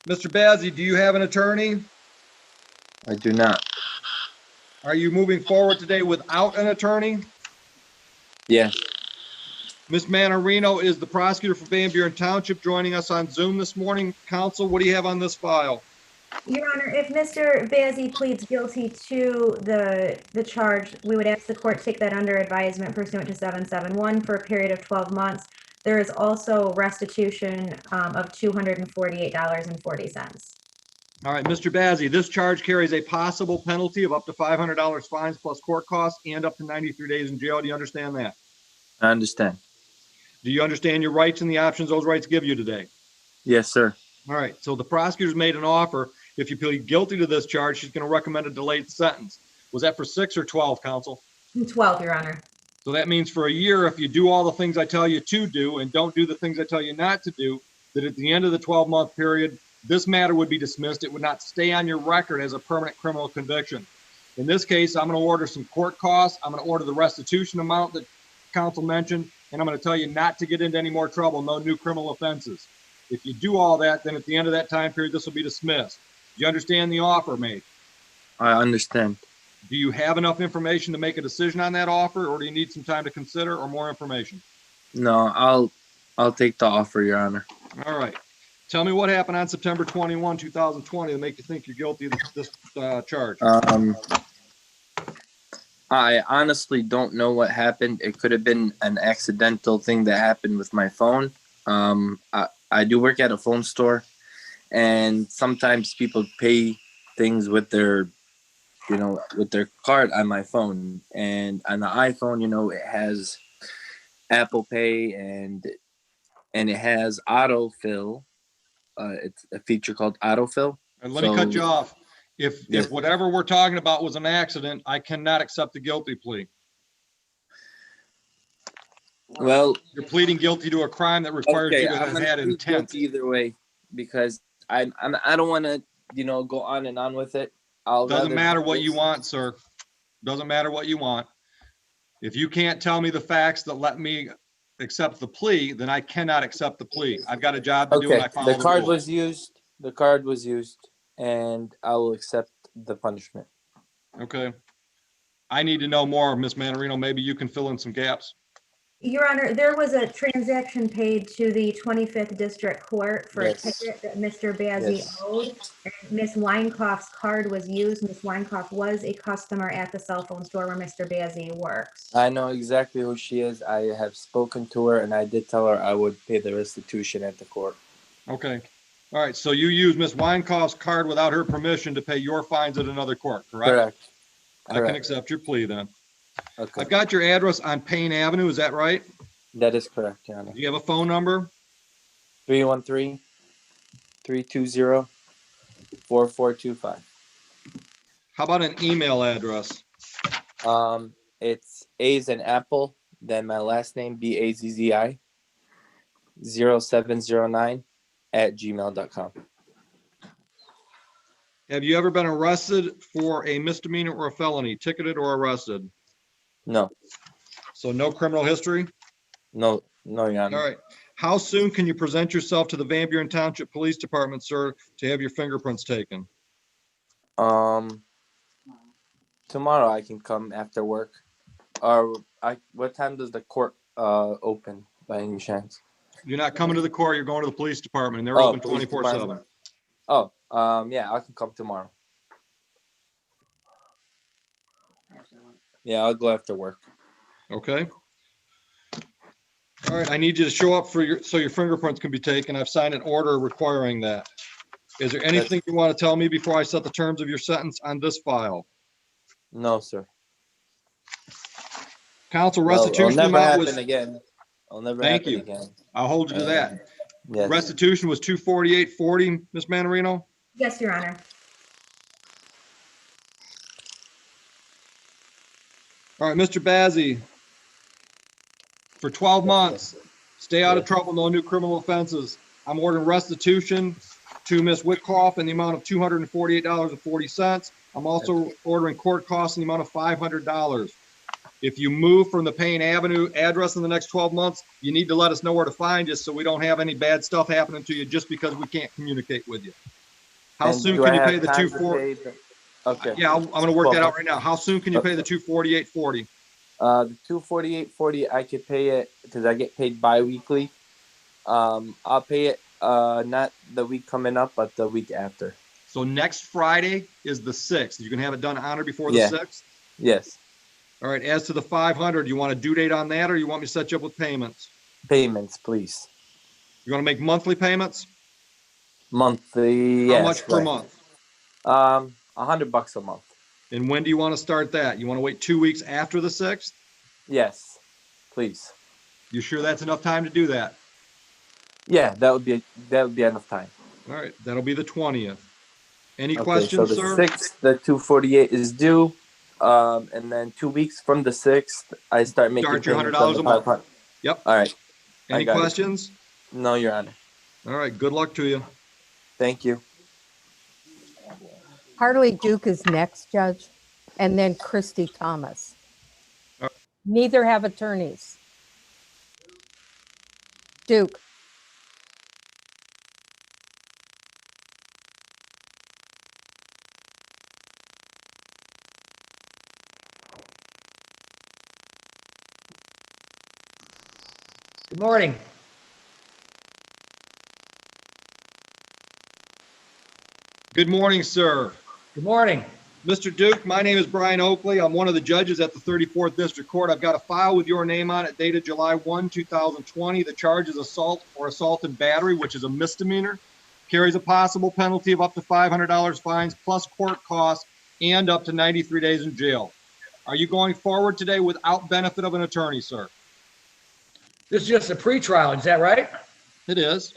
Mr. Bazzi, do you have an attorney? I do not. Are you moving forward today without an attorney? Yeah. Ms. Manarino is the prosecutor for Van Buren Township joining us on Zoom this morning. Counsel, what do you have on this file? Your Honor, if Mr. Bazey pleads guilty to the charge, we would ask the court to take that under advisement pursuant to 771 for a period of 12 months. There is also restitution of $248.40. All right, Mr. Bazey, this charge carries a possible penalty of up to $500 fines plus court costs and up to 93 days in jail. Do you understand that? I understand. Do you understand your rights and the options those rights give you today? Yes, sir. All right, so the prosecutor's made an offer. If you plead guilty to this charge, she's going to recommend a delayed sentence. Was that for 6 or 12, counsel? 12, Your Honor. So that means for a year, if you do all the things I tell you to do and don't do the things I tell you not to do, that at the end of the 12-month period, this matter would be dismissed. It would not stay on your record as a permanent criminal conviction. In this case, I'm going to order some court costs. I'm going to order the restitution amount that counsel mentioned, and I'm going to tell you not to get into any more trouble, no new criminal offenses. If you do all that, then at the end of that time period, this will be dismissed. Do you understand the offer made? I understand. Do you have enough information to make a decision on that offer, or do you need some time to consider or more information? No, I'll take the offer, Your Honor. All right. Tell me what happened on September 21, 2020 to make you think you're guilty of this charge. I honestly don't know what happened. It could have been an accidental thing that happened with my phone. I do work at a phone store, and sometimes people pay things with their, with their card on my phone. And on the iPhone, it has Apple Pay and it has autofill. It's a feature called autofill. And let me cut you off. If whatever we're talking about was an accident, I cannot accept the guilty plea. Well, you're pleading guilty to a crime that requires you to have had intent. Either way, because I don't want to, go on and on with it. Doesn't matter what you want, sir. Doesn't matter what you want. If you can't tell me the facts that let me accept the plea, then I cannot accept the plea. I've got a job to do, and I follow the card was used. The card was used, and I will accept the punishment. Okay. I need to know more, Ms. Manarino. Maybe you can fill in some gaps. Your Honor, there was a transaction paid to the 25th District Court for a ticket that Mr. Bazey owed. Ms. Weinkauf's card was used. Ms. Weinkauf was a customer at the cell phone store where Mr. Bazey works. I know exactly who she is. I have spoken to her, and I did tell her I would pay the restitution at the court. Okay. All right. So you used Ms. Weinkauf's card without her permission to pay your fines at another court, correct? Correct. I can accept your plea then. Okay. I've got your address on Payne Avenue. Is that right? That is correct, Your Honor. Do you have a phone number? 313-320-4425. How about an email address? It's A as in Apple, then my last name, BAZZI, 0709@gmail.com. Have you ever been arrested for a misdemeanor or a felony, ticketed or arrested? No. So no criminal history? No, Your Honor. All right. How soon can you present yourself to the Van Buren Township Police Department, sir, to have your fingerprints taken? Tomorrow I can come after work. What time does the court open by any chance? You're not coming to the court, you're going to the police department, and they're open 24/7. Oh, yeah, I can come tomorrow. Yeah, I'll go after work. Okay. All right, I need you to show up so your fingerprints can be taken. I've signed an order requiring that. Is there anything you want to tell me before I set the terms of your sentence on this file? No, sir. Counsel, restitution I'll never amount was. Happen again. I'll never Thank happen you. again. I'll hold you to that. Yes. Restitution was $248.40, Ms. Manarino? Yes, Your Honor. All right, Mr. Bazey, for 12 months, stay out of trouble, no new criminal offenses. I'm ordering restitution to Ms. Witkoff in the amount of $248.40. I'm also ordering court costs in the amount of $500. If you move from the Payne Avenue address in the next 12 months, you need to let us know where to find you so we don't have any bad stuff happening to you just because we can't communicate with you. How soon can you pay the $248? Okay. Yeah, I'm gonna work that out right now. How soon can you pay the 248.40? The 248.40, I could pay it because I get paid bi-weekly. I'll pay it not the week coming up, but the week after. So next Friday is the 6th. You can have it done on or before the Yeah. 6th? Yes. All right, as to the 500, you want a due date on that, or you want me to set you up with payments? Payments, please. You want to make monthly payments? Monthly. How Yes, much per right. month? $100 a month. And when do you want to start that? You want to wait 2 weeks after the 6th? Yes, please. You sure that's enough time to do that? Yeah, that would be enough time. All right, that'll be the 20th. Any Okay, questions, so the sir? 6th, the 248 is due. And then 2 weeks from the 6th, I start making Start your payments on $100 the a month. 500. Yep. All right. Any questions? No, Your Honor. All right, good luck to you. Thank you. Harley Duke is next, Judge, and then Christy Thomas. Neither have attorneys. Duke. Good morning. Good morning, sir. Good morning. Mr. Duke, my name is Brian Oakley. I'm one of the judges at the 34th District Court. I've got a file with your name on it dated July 1, 2020. The charge is assault or assault and battery, which is a misdemeanor. Carries a possible penalty of up to $500 fines plus court costs and up to 93 days in jail. Are you going forward today without benefit of an attorney, sir? This is just a pretrial, is that right? It is.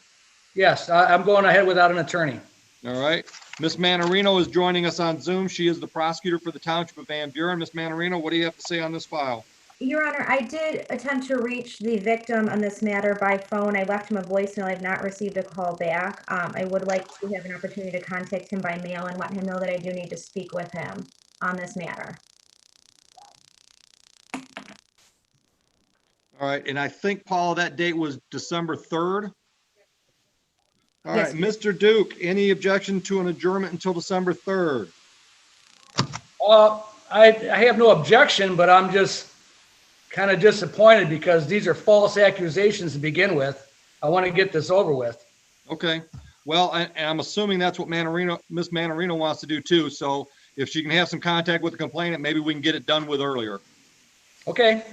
Yes, I'm going ahead without an attorney. All right. Ms. Manarino is joining us on Zoom. She is the prosecutor for the Township of Van Buren. Ms. Manarino, what do you have to say on this file? Your Honor, I did attempt to reach the victim on this matter by phone. I left him a voicemail. I've not received a call back. I would like to have an opportunity to contact him by mail and let him know that I do need to speak with him on this matter. All right. And I think, Paul, that date was December 3rd. All Yes. right. Mr. Duke, any objection to an adjournment until December 3rd? I have no objection, but I'm just kind of disappointed because these are false accusations to begin with. I want to get this over with. Okay. Well, and I'm assuming that's what Ms. Manarino wants to do too. So if she can have some contact with the complainant, maybe we can get it done with earlier. Okay.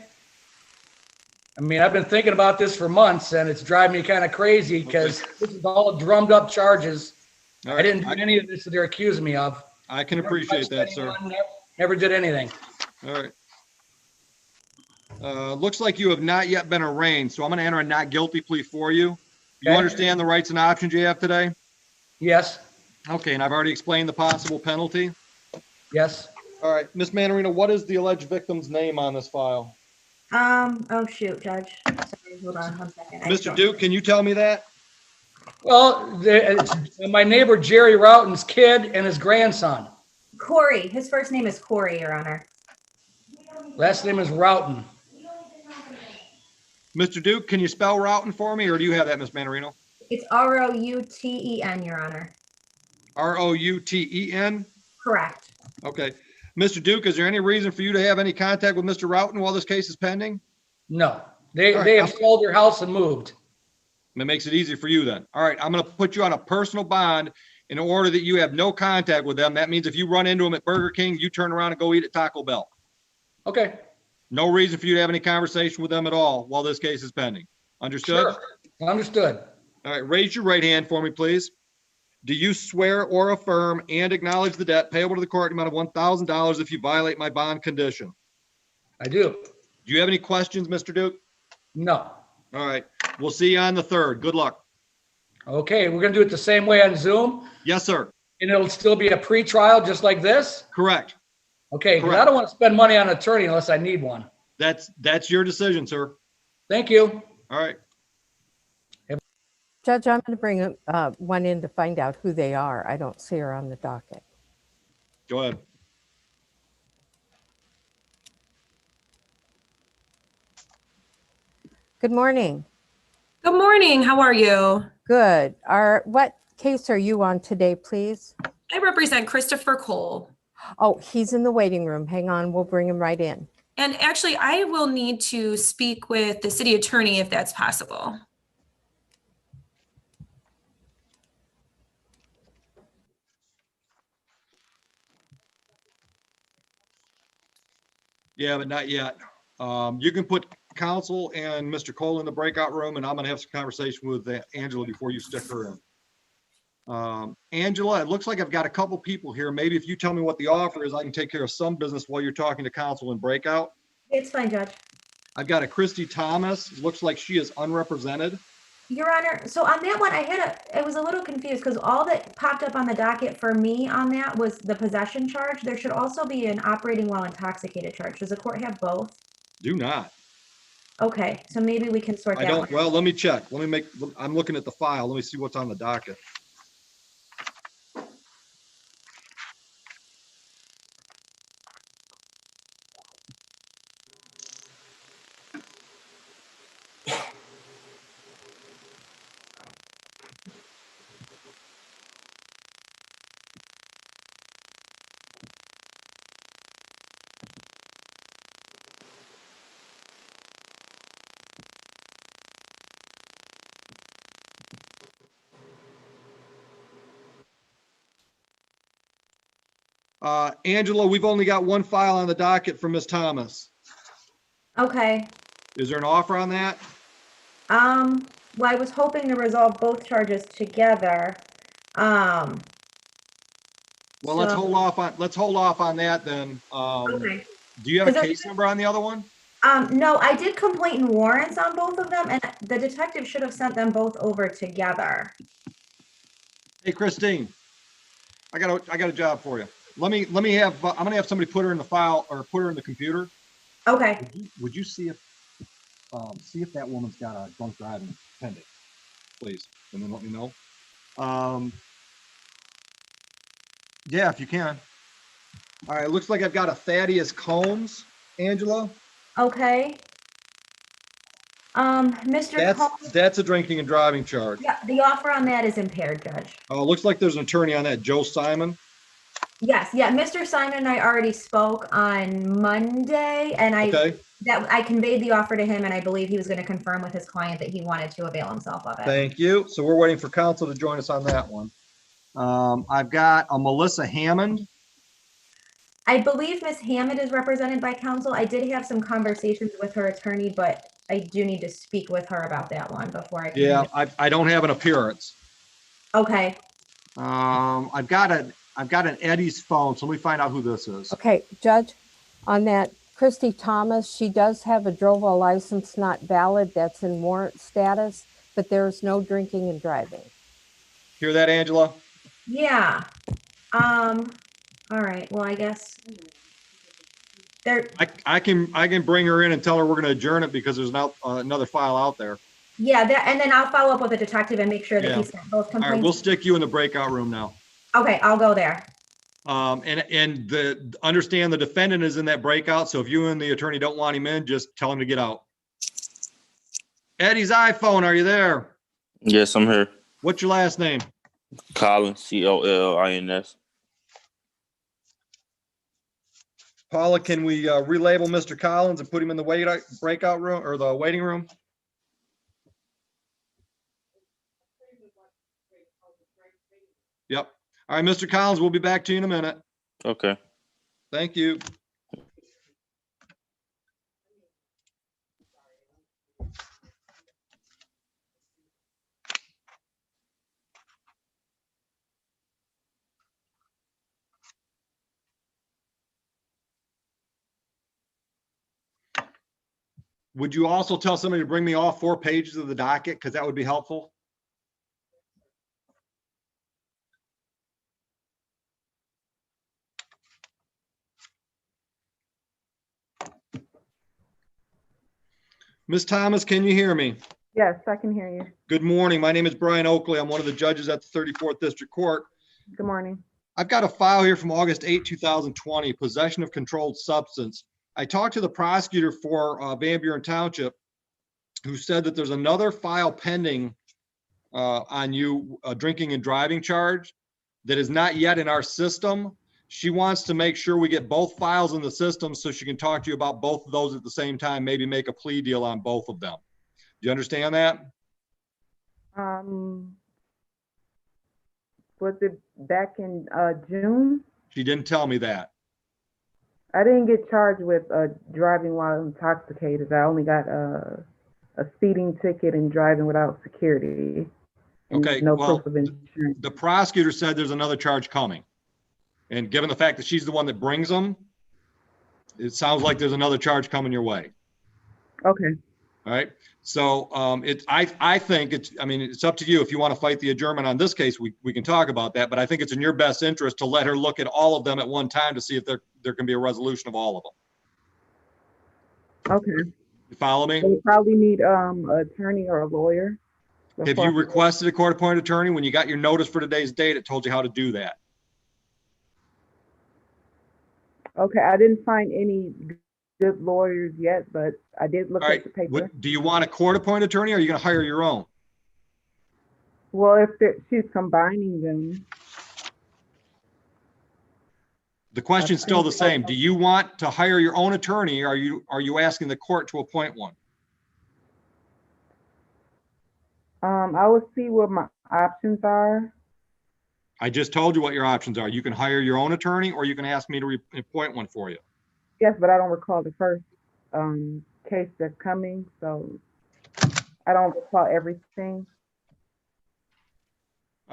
I mean, I've been thinking about this for months and it's driving me kind of crazy because this is all drummed up charges. All right. I didn't do any of this that they're accusing me of. I can appreciate that, sir. Never did anything. All right. Looks like you have not yet been arraigned, so I'm going to enter a not guilty plea for you. You Okay. understand the rights and options you have today? Yes. Okay, and I've already explained the possible penalty. Yes. All right, Ms. Manarino, what is the alleged victim's name on this file? Oh shoot, Judge. Sorry, hold on one second. Mr. Duke, can you tell me that? Well, it's my neighbor Jerry Routen's kid and his grandson. Corey. His first name is Corey, Your Honor. Last name is Routen. Mr. Duke, can you spell Routen for me, or do you have that, Ms. Manarino? It's Routen, Your Honor. Routen? Correct. Okay. Mr. Duke, is there any reason for you to have any contact with Mr. Routen while this case is pending? No. They have sold their house and moved. That makes it easy for you then. All right, I'm going to put you on a personal bond in order that you have no contact with them. That means if you run into them at Burger King, you turn around and go eat at Taco Bell. Okay. No reason for you to have any conversation with them at all while this case is pending. Understood? Sure. Understood. All right, raise your right hand for me, please. Do you swear or affirm and acknowledge the debt payable to the court in the amount of $1,000 if you violate my bond condition? I do. Do you have any questions, Mr. Duke? No. All right. We'll see you on the 3rd. Good luck. Okay, we're going to do it the same way on Zoom? Yes, sir. And it'll still be a pre-trial just like this? Correct. Okay, because Correct. I don't want to spend money on an attorney unless I need one. That's your decision, sir. Thank you. All right. Judge, I'm going to bring one in to find out who they are. I don't see her on the docket. Go ahead. Good morning. Good morning. How are you? Good. What case are you on today, please? I represent Christopher Cole. Oh, he's in the waiting room. Hang on, we'll bring him right in. And actually, I will need to speak with the city attorney if that's possible. Yeah, but not yet. You can put counsel and Mr. Cole in the breakout room, and I'm gonna have some conversation with Angela before you stick her in. Angela, it looks like I've got a couple people here. Maybe if you tell me what the offer is, I can take care of some business while you're talking to counsel and breakout. It's fine, Judge. I've got a Christy Thomas. It looks like she is unrepresented. Your Honor, so on that one, I was a little confused because all that popped up on the docket for me on that was the possession charge. There should also be an operating while intoxicated charge. Does the court have both? Do not. Okay, so maybe we can sort I that don't, one. well, let me check. I'm looking at the file. Let me see what's on the docket. Angela, we've only got one file on the docket from Ms. Thomas. Okay. Is there an offer on that? Well, I was hoping to resolve both charges together. Well, let's So- hold off on that then. Okay. Do you have a 'Cause case number on the other one? No, I did complaint and warrants on both of them, and the detective should have sent them both over together. Hey, Christine, I got a job for you. I'm gonna have somebody put her in the file or put her in the computer. Okay. Would you see if that woman's got a drunk driving pending, please, and then let me know. Yeah, if you can. All right, looks like I've got a Thaddeus Combs, Angela. Okay. Mr. Combs, That's a drinking and driving charge. yeah, the offer on that is impaired, Judge. Looks like there's an attorney on that, Joe Simon. Yes, yeah, Mr. Simon and I already spoke on Monday, and Okay. I conveyed the offer to him, and I believe he was going to confirm with his client that he wanted to avail himself of it. Thank you. So we're waiting for counsel to join us on that one. I've got a Melissa Hammond. I believe Ms. Hammond is represented by counsel. I did have some conversations with her attorney, but I do need to speak with her about that one before I can. Yeah, I don't have an appearance. Okay. I've got an Eddie's phone, so let me find out who this is. Okay, Judge, on that Christy Thomas, she does have a DROVA license not valid. That's in warrant status, but there's no drinking and driving. Hear that, Angela? Yeah. All right. Well, I guess there. I can bring her in and tell her we're going to adjourn it because there's another file out there. Yeah, and then I'll follow up with the detective and make sure that Yeah. he sent both All complaints. right, we'll stick you in the breakout room now. Okay, I'll go there. And understand the defendant is in that breakout. So if you and the attorney don't want him in, just tell him to get out. Eddie's iPhone, are you there? Yes, I'm here. What's your last name? Collins, Collins. Paula, can we relabel Mr. Collins and put him in the breakout room or the waiting room? Yep. All right, Mr. Collins, we'll be back to you in a minute. Okay. Thank you. Would you also tell somebody to bring me all 4 pages of the docket? Because that would be helpful. Ms. Thomas, can you hear me? Yes, I can hear you. Good morning. My name is Brian Oakley. I'm one of the judges at the 34th District Court. Good morning. I've got a file here from August 8, 2020, possession of controlled substance. I talked to the prosecutor for Van Buren Township, who said that there's another file pending on you, a drinking and driving charge that is not yet in our system. She wants to make sure we get both files in the system so she can talk to you about both of those at the same time, maybe make a plea deal on both of them. Do you understand that? Was it back in June? She didn't tell me that. I didn't get charged with driving while intoxicated. I only got a speeding ticket and driving without security. And Okay, no well, proof of insurance. the prosecutor said there's another charge coming. And given the fact that she's the one that brings them, it sounds like there's another charge coming your way. Okay. All right. So I think it's up to you. If you want to fight the adjournment on this case, we can talk about that. But I think it's in your best interest to let her look at all of them at one time to see if there can be a resolution of all of them. Okay. You follow me? We probably need an attorney or a lawyer. Have you requested a court-appointed attorney? When you got your notice for today's date, it told you how to do that. Okay, I didn't find any good lawyers yet, but I did look at the paper. Do you want a court-appointed attorney, or are you going to hire your own? Well, if she's combining them. The question's still the same. Do you want to hire your own attorney, or are you asking the court to appoint one? I will see what my options are. I just told you what your options are. You can hire your own attorney, or you can ask me to appoint one for you. Yes, but I don't recall the first case that's coming, so I don't recall everything.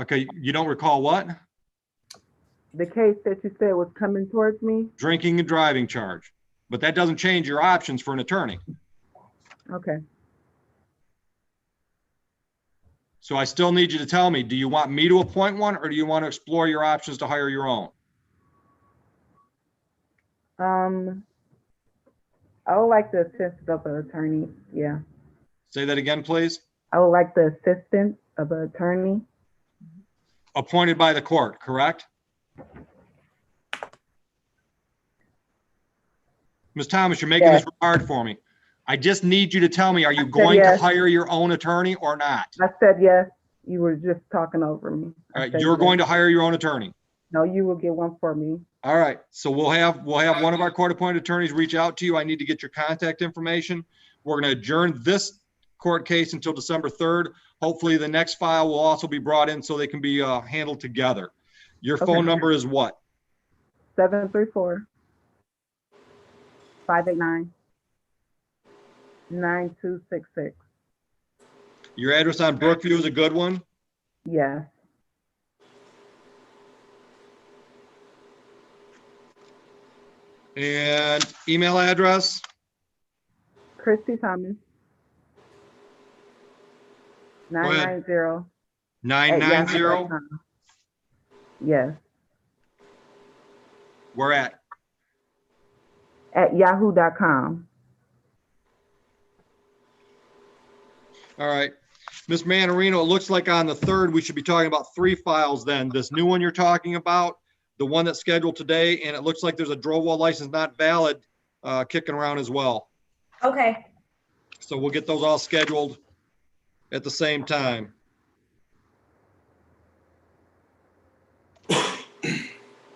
Okay, you don't recall what? The case that you said was coming towards me? Drinking and driving charge. But that doesn't change your options for an attorney. Okay. So I still need you to tell me, do you want me to appoint one, or do you want to explore your options to hire your own? I would like the assistance of an attorney, yeah. Say that again, please. I would like the assistance of an attorney. Appointed by the court, correct? Ms. Thomas, you're making this hard for me. I just need you to tell me, are you going to hire your own attorney or not? I said yes. You were just talking over me. All right, you're going to hire your own attorney. No, you will get one for me. All right, so we'll have one of our court-appointed attorneys reach out to you. I need to get your contact information. We're going to adjourn this court case until December 3rd. Hopefully, the next file will also be brought in so they can be handled together. Your phone number is what? 734-589-9266. Your address on Brookview is a good one? Yes. And email address? Christy Thomas. 990. 990? Yes. Where at? At yahoo.com. All right. Ms. Manarino, it looks like on the 3rd, we should be talking about 3 files then. This new one you're talking about, the one that's scheduled today, and it looks like there's a drove-while license not valid kicking around as well. Okay. So we'll get those all scheduled at the same time.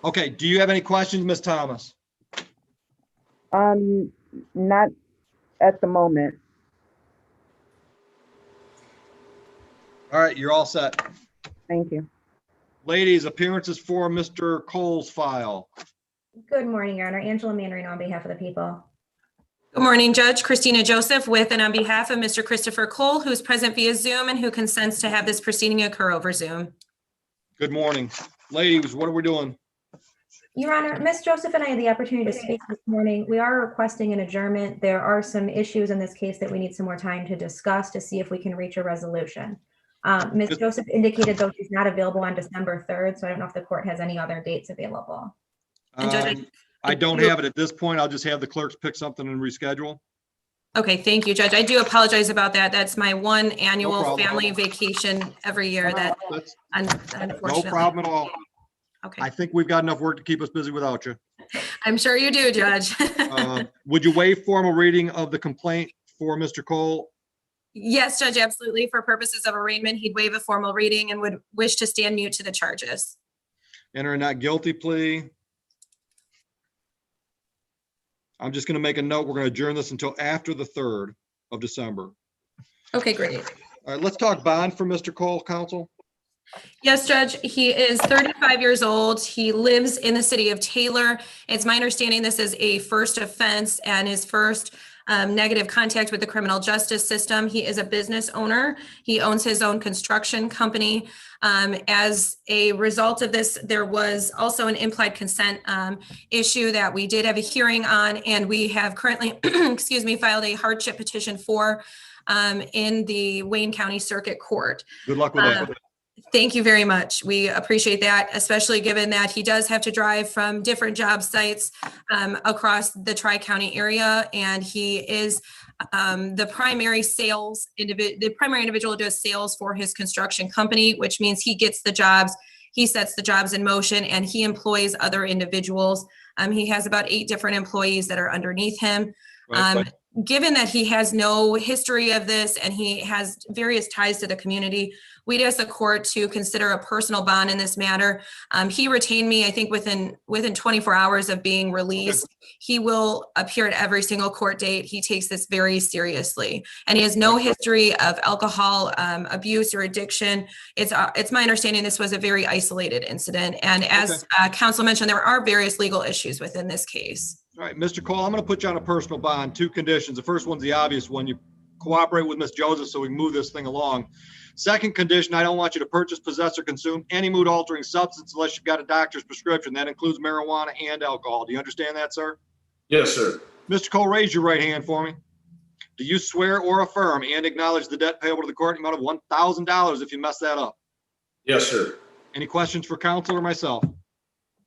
Okay, do you have any questions, Ms. Thomas? Not at the moment. All right, you're all set. Thank you. Ladies, appearances for Mr. Cole's file. Good morning, Your Honor. Angela Manarino on behalf of the people. Good morning, Judge Christina Joseph with and on behalf of Mr. Christopher Cole, who's present via Zoom and who consents to have this proceeding occur over Zoom. Good morning. Ladies, what are we doing? Your Honor, Ms. Joseph and I had the opportunity to speak this morning. We are requesting an adjournment. There are some issues in this case that we need some more time to discuss to see if we can reach a resolution. Ms. Joseph indicated though she's not available on December 3rd, so I don't know if the court has any other dates available. I don't have it at this point. I'll just have the clerks pick something and reschedule. Okay, thank you, Judge. I do apologize about that. That's my one annual problem. family vacation every year that unfortunately. No problem at all. Okay. I think we've got enough work to keep us busy without you. I'm sure you do, Judge. Would you waive formal reading of the complaint for Mr. Cole? Yes, Judge, absolutely. For purposes of arraignment, he'd waive a formal reading and would wish to stand mute to the charges. Enter a not guilty plea. I'm just going to make a note. We're going to adjourn this until after the 3rd of December. Okay, great. All right, let's talk bond for Mr. Cole, counsel. Yes, Judge, he is 35 years old. He lives in the city of Taylor. It's my understanding this is a first offense and his first negative contact with the criminal justice system. He is a business owner. He owns his own construction company. As a result of this, there was also an implied consent issue that we did have a hearing on, and we have currently, excuse me, filed a hardship petition for in the Wayne County Circuit Court. Good luck with that. Thank you very much. We appreciate that, especially given that he does have to drive from different job sites across the Tri-County area, and he is the primary individual who does sales for his construction company, which means he gets the jobs, he sets the jobs in motion, and he employs other individuals. He has about 8 different employees that are underneath him. Given that he has no history of this and he has various ties to the community, we'd ask the court to consider a personal bond in this matter. He retained me, I think, within 24 hours of being released. He will appear at every single court date. He takes this very seriously, and he has no history of alcohol abuse or addiction. It's my understanding this was a very isolated incident, and as counsel mentioned, there are various legal issues within this case. All right, Mr. Cole, I'm going to put you on a personal bond. 2 conditions. The first one's the obvious one. You cooperate with Ms. Joseph so we can move this thing along. Second condition, I don't want you to purchase, possess, or consume any mood-altering substance unless you've got a doctor's prescription. That includes marijuana and alcohol. Do you understand that, sir? Yes, sir. Mr. Cole, raise your right hand for me. Do you swear or affirm and acknowledge the debt payable to the court in the amount of $1,000 if you mess that up? Yes, sir. Any questions for counsel or myself?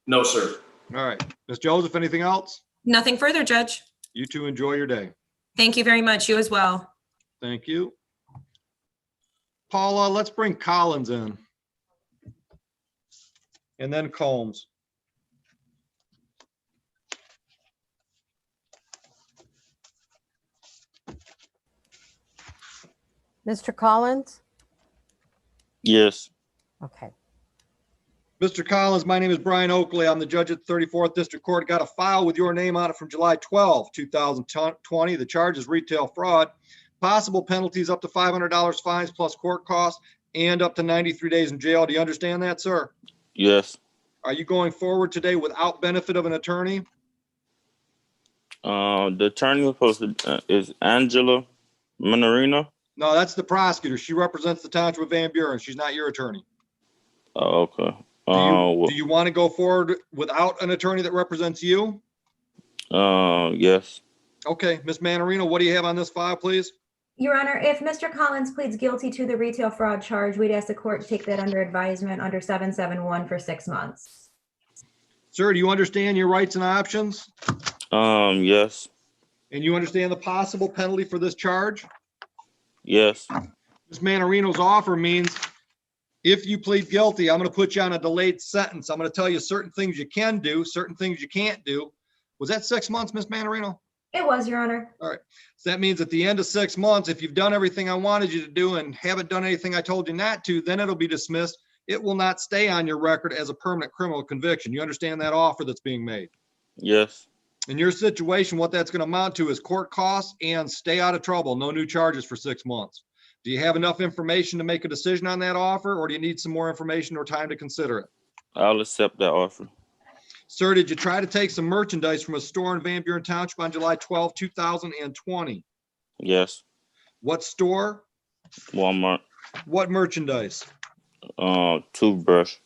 No, sir. All right. Ms. Joseph, anything else? Nothing further, Judge. You two enjoy your day. Thank you very much. You as well. Thank you. Paula, let's bring Collins in. And then Combs. Mr. Collins? Yes. Okay. Mr. Collins, my name is Brian Oakley. I'm the judge at the 34th District Court. Got a file with your name on it from July 12, 2020. The charge is retail fraud. Possible penalties up to $500 fines plus court costs and up to 93 days in jail. Do you understand that, sir? Yes. Are you going forward today without benefit of an attorney? The attorney was supposed to, is Angela Minorino? No, that's the prosecutor. She represents the Township of Van Buren. She's not your attorney. Oh, okay. Do you want to go forward without an attorney that represents you? Yes. Okay, Ms. Manorino, what do you have on this file, please? Your Honor, if Mr. Collins pleads guilty to the retail fraud charge, we'd ask the court to take that under advisement under 771 for 6 months. Sir, do you understand your rights and options? Yes. And you understand the possible penalty for this charge? Yes. Ms. Manorino's offer means if you plead guilty, I'm going to put you on a delayed sentence. I'm going to tell you certain things you can do, certain things you can't do. Was that 6 months, Ms. Manorino? It was, Your Honor. All right. So that means at the end of 6 months, if you've done everything I wanted you to do and haven't done anything I told you not to, then it'll be dismissed. It will not stay on your record as a permanent criminal conviction. You understand that offer that's being made? Yes. In your situation, what that's going to amount to is court costs and stay out of trouble. No new charges for 6 months. Do you have enough information to make a decision on that offer, or do you need some more information or time to consider it? I'll accept that offer. Sir, did you try to take some merchandise from a store in Van Buren Township on July 12, 2020? Yes. What store? Walmart. What merchandise? Toothbrush.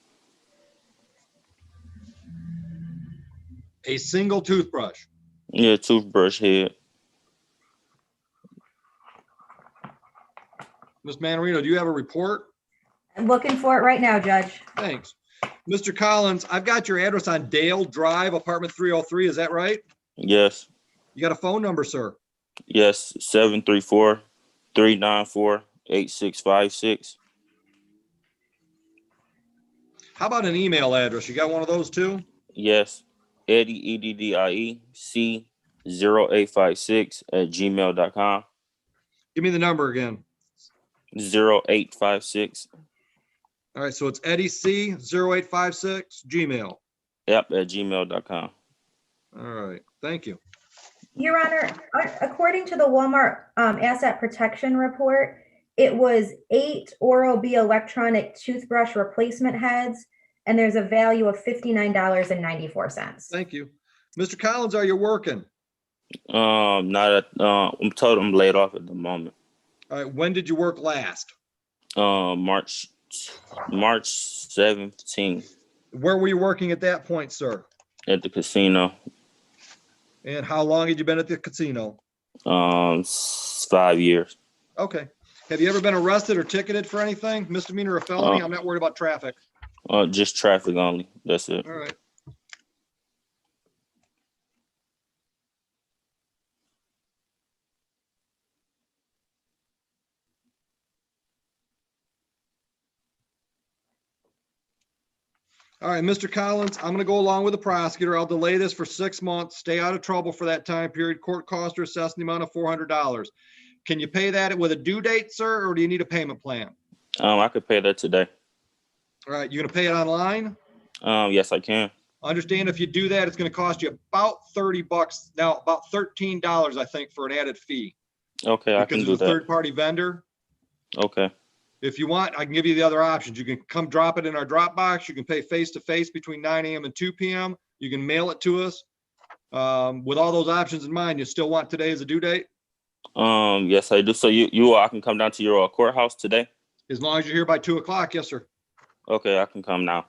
A single toothbrush. Yeah, toothbrush head. Ms. Manorino, do you have a report? I'm looking for it right now, Judge. Thanks. Mr. Collins, I've got your address on Dale Drive, apartment 303. Is that right? Yes. You got a phone number, sir? Yes. 734-394-8656. How about an email address? You got one of those too? Yes. Eddie, EDDIEC 0856@gmail.com. Give me the number again. 0856. All right, so it's Eddie C 0856 Gmail. Yep, at gmail.com. All right, thank you. Your Honor, according to the Walmart asset protection report, it was 8 Oral-B electronic toothbrush replacement heads, and there's a value of $59.94. Thank you. Mr. Collins, are you working? Not at, I'm told I'm laid off at the moment. All right, when did you work last? March 17th Where were you working at that point, sir? at the casino. And how long had you been at the casino? 5 years. Okay. Have you ever been arrested or ticketed for anything? Misdemeanor or felony? I'm not worried about traffic. Just traffic only. That's it. All right. All right, Mr. Collins, I'm going to go along with the prosecutor. I'll delay this for 6 months. Stay out of trouble for that time period. Court costs are assessed in the amount of $400. Can you pay that with a due date, sir, or do you need a payment plan? I could pay that today. All right, you're going to pay it online? Yes, I can. Understand if you do that, it's going to cost you about $30 now, about $13, I think, for an added fee. Okay, I can do Because it's a that. third-party vendor. Okay. If you want, I can give you the other options. You can come drop it in our Dropbox. You can pay face-to-face between 9 a.m. and 2 p.m. You can mail it to us. With all those options in mind, you still want today as a due date? Yes, I do. So I can come down to your courthouse today? As long as you're here by 2 o'clock, yes, sir. Okay, I can come now.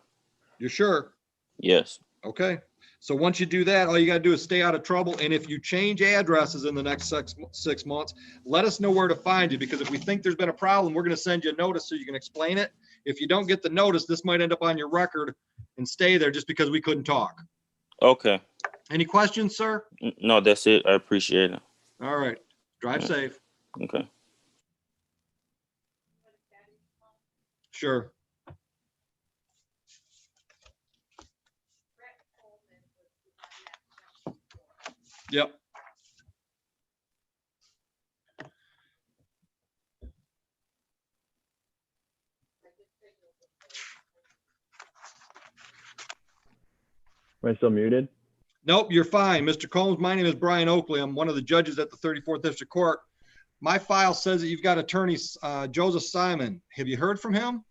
You're sure? Yes. Okay. So once you do that, all you got to do is stay out of trouble. And if you change addresses in the next 6 months, let us know where to find you, because if we think there's been a problem, we're going to send you a notice so you can explain it. If you don't get the notice, this might end up on your record and stay there just because we couldn't talk. Okay. Any questions, sir? No, that's it. I appreciate it. All right. Drive safe. Okay. Sure. Yep. Am I still muted? Nope, you're fine. Mr. Combs, my name is Brian Oakley. I'm one of the judges at the 34th District Court. My file says that you've got attorney Joseph Simon. Have you heard from him?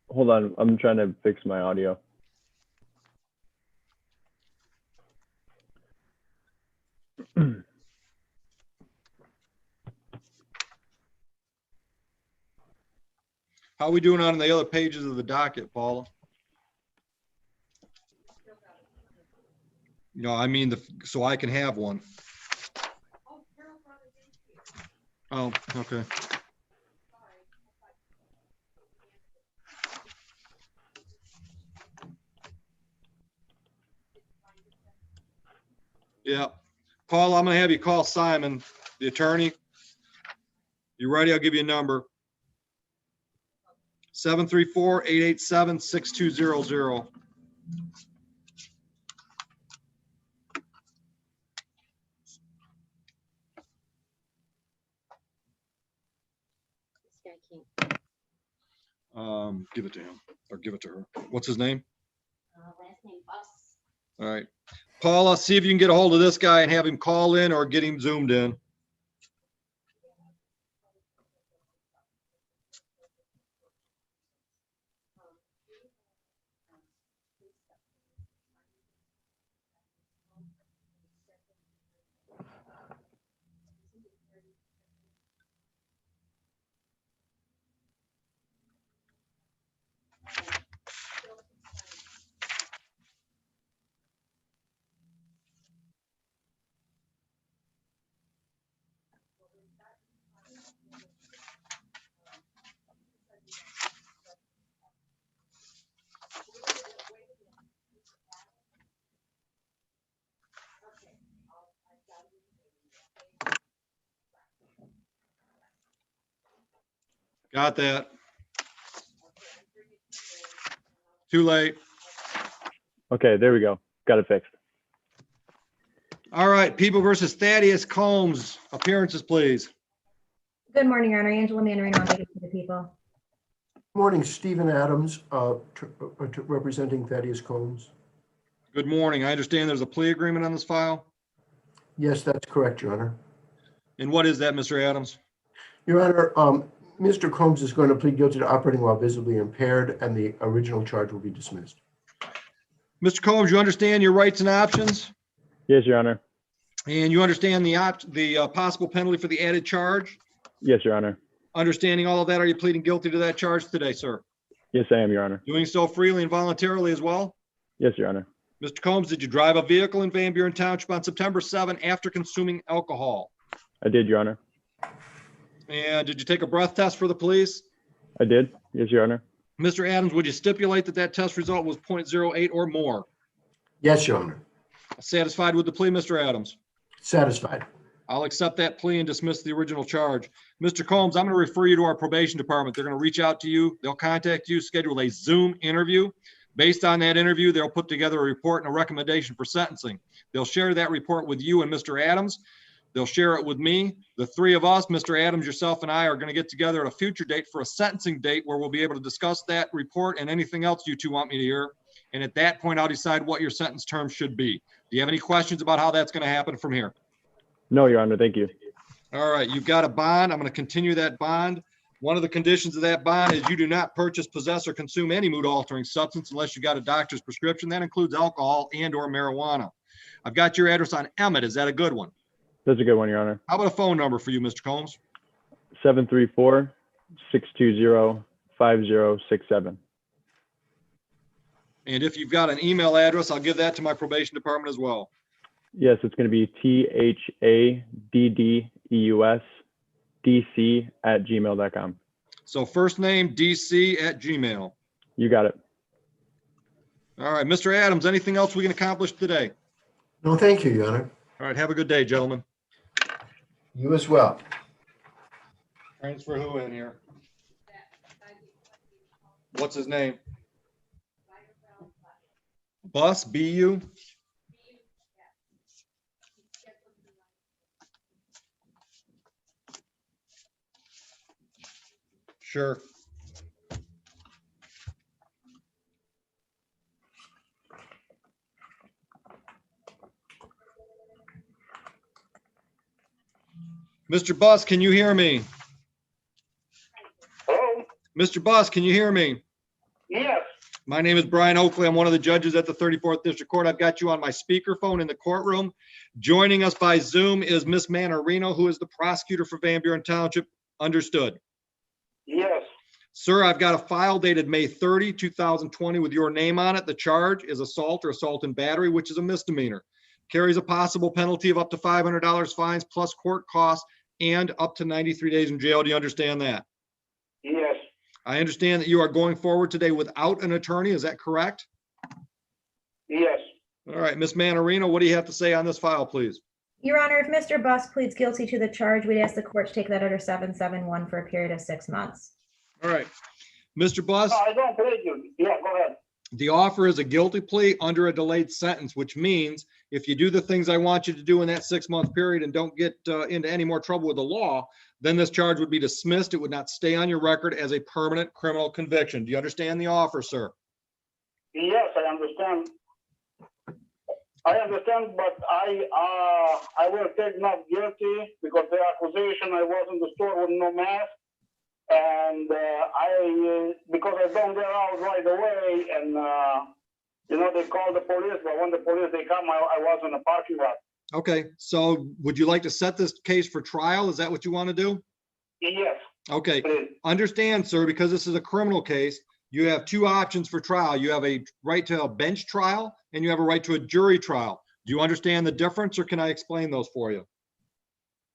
Hold on, I'm trying to fix my audio. How are we doing on the other pages of the docket, Paula? No, I mean, so I can have one. Oh, okay. Yeah. Paul, I'm gonna have you call Simon, the attorney. You ready? I'll give you a number. 734-887-6200. Give it to him or give it to her. What's his name? Last name Buss. All right. Paula, see if you can get a hold of this guy and have him call in or get him zoomed in. Got that. Too late. Okay, there we go. Got it fixed. All right, People versus Thaddeus Combs. Appearances, please. Good morning, Your Honor. Angela Manarino on behalf of the people. Morning, Stephen Adams, representing Thaddeus Combs. Good morning. I understand there's a plea agreement on this file. Yes, that's correct, Your Honor. And what is that, Mr. Adams? Your Honor, Mr. Combs is going to plead guilty to operating while visibly impaired, and the original charge will be dismissed. Mr. Combs, you understand your rights and options? Yes, Your Honor. And you understand the possible penalty for the added charge? Yes, Your Honor. Understanding all of that, are you pleading guilty to that charge today, sir? Yes, I am, Your Honor. Doing so freely and voluntarily as well? Yes, Your Honor. Mr. Combs, did you drive a vehicle in Van Buren Township on September 7 after consuming alcohol? I did, Your Honor. And did you take a breath test for the police? I did. Yes, Your Honor. Mr. Adams, would you stipulate that that test result was 0.08 or more? Yes, Your Honor. Satisfied with the plea, Mr. Adams? Satisfied. I'll accept that plea and dismiss the original charge. Mr. Combs, I'm going to refer you to our probation department. They're going to reach out to you. They'll contact you, schedule a Zoom interview. Based on that interview, they'll put together a report and a recommendation for sentencing. They'll share that report with you and Mr. Adams. They'll share it with me. The three of us, Mr. Adams, yourself, and I, are going to get together at a future date for a sentencing date where we'll be able to discuss that report and anything else you two want me to hear. And at that point, I'll decide what your sentence term should be. Do you have any questions about how that's going to happen from here? No, Your Honor. Thank you. All right, you've got a bond. I'm going to continue that bond. One of the conditions of that bond is you do not purchase, possess, or consume any mood-altering substance unless you got a doctor's prescription. That includes alcohol and/or marijuana. I've got your address on Emmett. Is that a good one? That's a good one, Your Honor. How about a phone number for you, Mr. Combs? 734-620-5067. And if you've got an email address, I'll give that to my probation department as well. Yes, it's going to be THADDEUSDC@gmail.com. So first name, DC@gmail. You got it. All right, Mr. Adams, anything else we can accomplish today? No, thank you, Your Honor. All right, have a good day, gentlemen. You as well. Transfer who in here? What's his name? Bus, BU? Sure. Mr. Bus, can you hear me? Hello? Mr. Bus, can you hear me? Yes. My name is Brian Oakley. I'm one of the judges at the 34th District Court. I've got you on my speakerphone in the courtroom. Joining us by Zoom is Miss Manarino, who is the prosecutor for Van Buren Township. Understood. Yes. Sir, I've got a file dated May 30, 2020 with your name on it. The charge is assault or assault and battery, which is a misdemeanor. Carries a possible penalty of up to $500 fines plus court costs and up to 93 days in jail. Do you understand that? Yes. I understand that you are going forward today without an attorney. Is that correct? Yes. All right, Miss Manarino, what do you have to say on this file, please? Your Honor, if Mr. Buss pleads guilty to the charge, we'd ask the court to take that under 771 for a period of 6 months. All right. Mr. Buss? No, I don't plead guilty. Yeah, go ahead. The offer is a guilty plea under a delayed sentence, which means if you do the things I want you to do in that 6-month period and don't get into any more trouble with the law, then this charge would be dismissed. It would not stay on your record as a permanent criminal conviction. Do you understand the offer, sir? Yes, I understand. I understand, but I will take not guilty because the accusation I was in the store with no mask, and because I don't get out right away, and they call the police, but when the police they come, I was in the parking lot. Okay, so would you like to set this case for trial? Is that what you want to do? Yes. Okay, please. understand, sir, because this is a criminal case, you have two options for trial. You have a right to a bench trial and you have a right to a jury trial. Do you understand the difference, or can I explain those for you?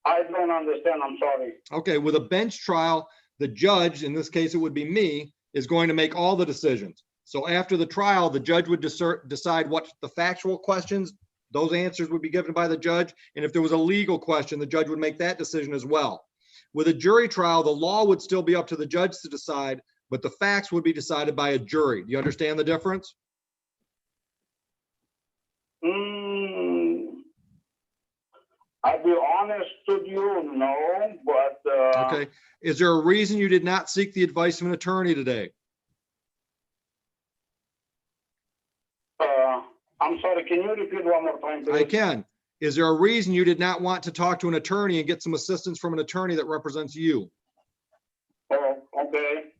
I don't understand, I'm sorry. Okay, with a bench trial, the judge, in this case it would be me, is going to make all the decisions. So after the trial, the judge would decide what the factual questions, those answers would be given by the judge. And if there was a legal question, the judge would make that decision as well. With a jury trial, the law would still be up to the judge to decide, but the facts would be decided by a jury. Do you understand the difference? I'll be honest with you, no, but, Okay. Is there a reason you did not seek the advice of an attorney today? I'm sorry, can you repeat one more time, please? I can. Is there a reason you did not want to talk to an attorney and get some assistance from an attorney that represents you? Oh, okay.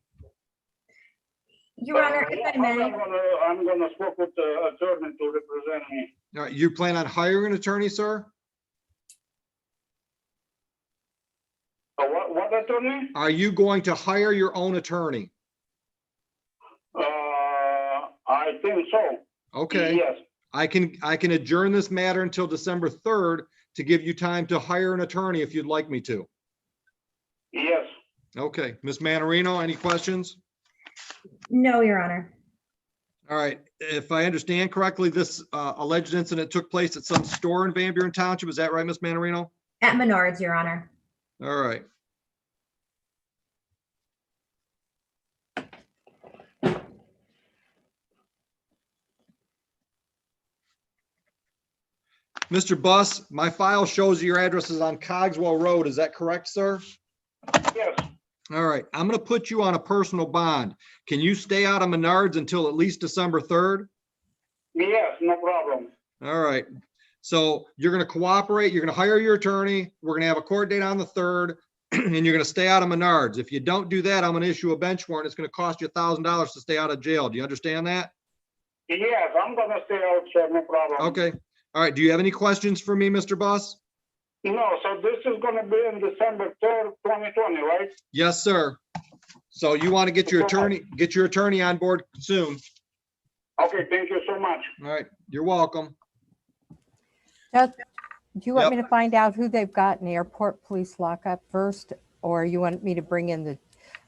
Your Honor, if I may. I'm gonna speak with the attorney to represent me. All right, you plan on hiring an attorney, sir? What attorney? Are you going to hire your own attorney? I think so. Okay. Yes. I can adjourn this matter until December 3rd to give you time to hire an attorney if you'd like me to. Yes. Okay, Ms. Manarino, any questions? No, Your Honor. All right, if I understand correctly, this alleged incident took place at some store in Van Buren Township. Is that right, Ms. Manarino? At Menards, Your Honor. All right. Mr. Buss, my file shows your address is on Cogswell Road. Is that correct, sir? Yes. All right, I'm going to put you on a personal bond. Can you stay out of Menards until at least December 3rd? Yes, no problem. All right. So you're going to cooperate. You're going to hire your attorney. We're going to have a court date on the 3rd, and you're going to stay out of Menards. If you don't do that, I'm going to issue a bench warrant. It's going to cost you $1,000 to stay out of jail. Do you understand that? Yes, I'm gonna stay out, sir, no problem. Okay. All right. Do you have any questions for me, Mr. Buss? No, so this is gonna be in December 3rd, 2020, right? Yes, sir. So you want to get your attorney on board soon. Okay, thank you so much. All right. You're welcome. Do you want me to find out who they've got in the airport police lockup first, or you want me to bring in the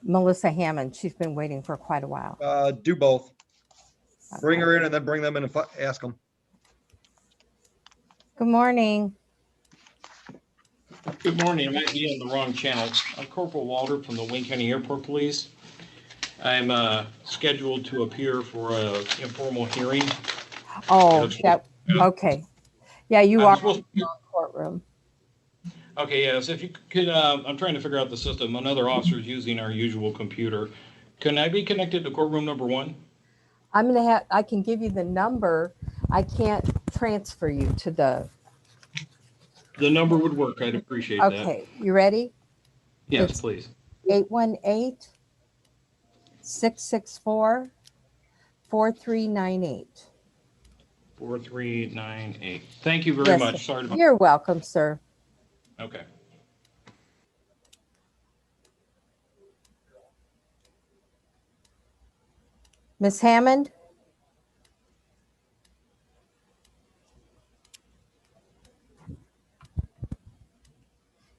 Melissa Hammond? She's been waiting for quite a while. Do both. Bring her in and then bring them in and ask them. Good morning. Good morning. I might be on the wrong channel. I'm Corporal Walter from the Wayne County Airport Police. I'm scheduled to appear for an informal hearing. Oh, okay. Yeah, you are in the courtroom. Okay, yes. If you could, I'm trying to figure out the system. Another officer is using our usual computer. Can I be connected to courtroom number 1? I can give you the number. I can't transfer you to the. The number would work. I'd appreciate that. Okay, you ready? Yes, It's please. 818-664-4398. 4398. Thank you very Yes, much. Sorry about. You're welcome, sir. Okay. Miss Hammond?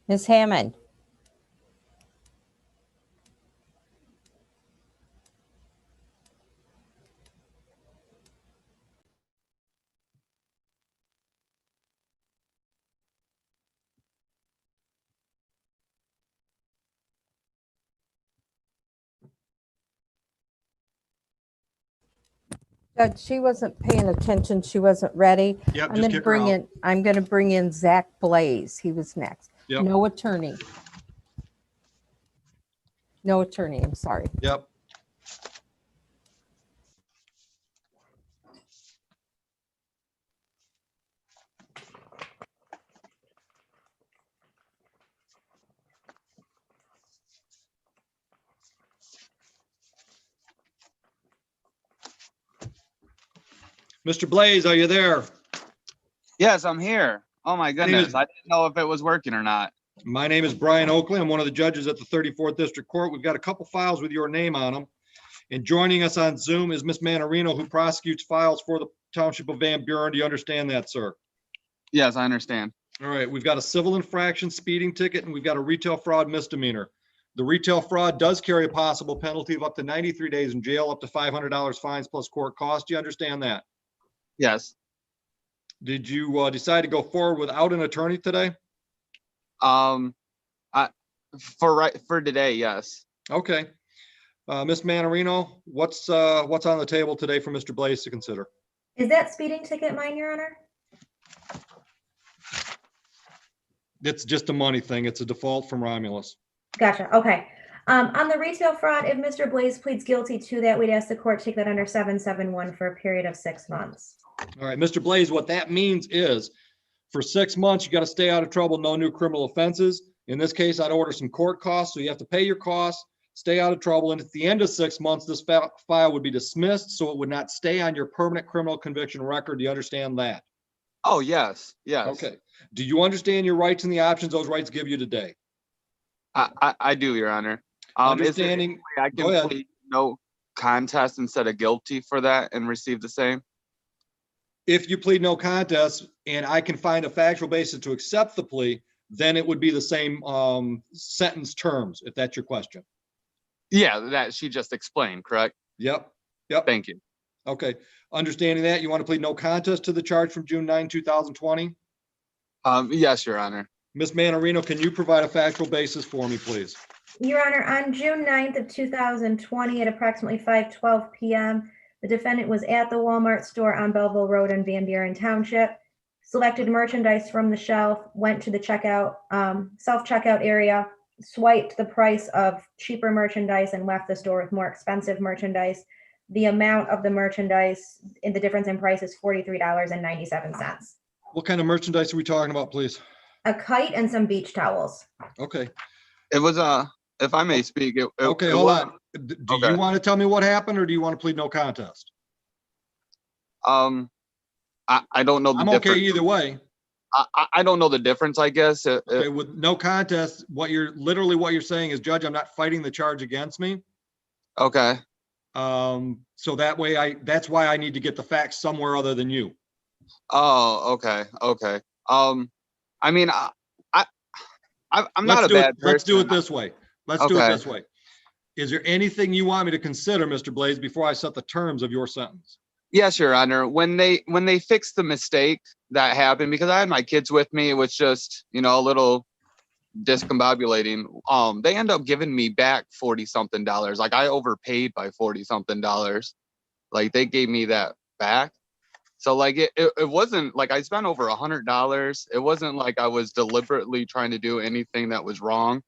Miss Hammond? Judge, she wasn't paying attention. She wasn't ready. Yep, I'm just going to kick her out. I'm going to bring in Zach Blaze. He was next. Yep. No attorney. No attorney. I'm sorry. Yep. Mr. Blaze, are you there? Yes, I'm here. Oh my goodness. I didn't know if it was working or not. My name is Brian Oakley. I'm one of the judges at the 34th District Court. We've got a couple files with your name on them. And joining us on Zoom is Miss Manarino, who prosecutes files for the Township of Van Buren. Do you understand that, sir? Yes, I understand. All right, we've got a civil infraction speeding ticket and we've got a retail fraud misdemeanor. The retail fraud does carry a possible penalty of up to 93 days in jail, up to $500 fines plus court costs. Do you understand that? Yes. Did you decide to go forward without an attorney today? For today, yes. Okay. Miss Manarino, what's on the table today for Mr. Blaze to consider? Is that speeding ticket mine, Your Honor? It's just a money thing. It's a default from Romulus. Gotcha. Okay. On the retail fraud, if Mr. Blaze pleads guilty to that, we'd ask the court to take that under 771 for a period of 6 months. All right, Mr. Blaze, what that means is for 6 months, you got to stay out of trouble, no new criminal offenses. In this case, I'd order some court costs. So you have to pay your costs, stay out of trouble. And at the end of 6 months, this file would be dismissed. So it would not stay on your permanent criminal conviction record. Do you understand that? Oh, yes, yes. Okay. Do you understand your rights and the options those rights give you today? I do, Your Honor. Understanding. Is there any way I Go can ahead. plead no contest instead of guilty for that and receive the same? If you plead no contest and I can find a factual basis to accept the plea, then it would be the same sentence terms, if that's your question. Yeah, that she just explained, correct? Yep. Yep. Thank you. Okay. Understanding that, you want to plead no contest to the charge from June 9, 2020? Yes, Your Honor. Ms. Manarino, can you provide a factual basis for me, please? Your Honor, on June 9th of 2020 at approximately 5:12 p.m., the defendant was at the Walmart store on Belleville Road in Van Buren Township, selected merchandise from the shelf, went to the checkout, self-checkout area, swiped the price of cheaper merchandise and left the store with more expensive merchandise. The amount of the merchandise in the difference in price is $43.97. What kind of merchandise are we talking about, please? A kite and some beach towels. Okay. It was if I may speak. Okay, hold on. Do you want to tell me what happened, or do you want to plead no contest? I don't know the I'm difference. okay either way. I don't know the difference, I guess. Okay, with no contest, what you're saying is, Judge, I'm not fighting the charge against me. Okay. So that way that's why I need to get the facts somewhere other than you. Oh, okay. Okay. I mean, I'm not a bad person. Let's do it this way. Let's do it Okay. this way. Is there anything you want me to consider, Mr. Blaze, before I set the terms of your sentence? Yes, Your Honor. When they fixed the mistake that happened, because I had my kids with me, it was just, a little discombobulating. They end up giving me back $40-something. Like I overpaid by $40-something. Like they gave me that back. So like it wasn't like I spent over $100. It wasn't like I was deliberately trying to do anything that was wrong.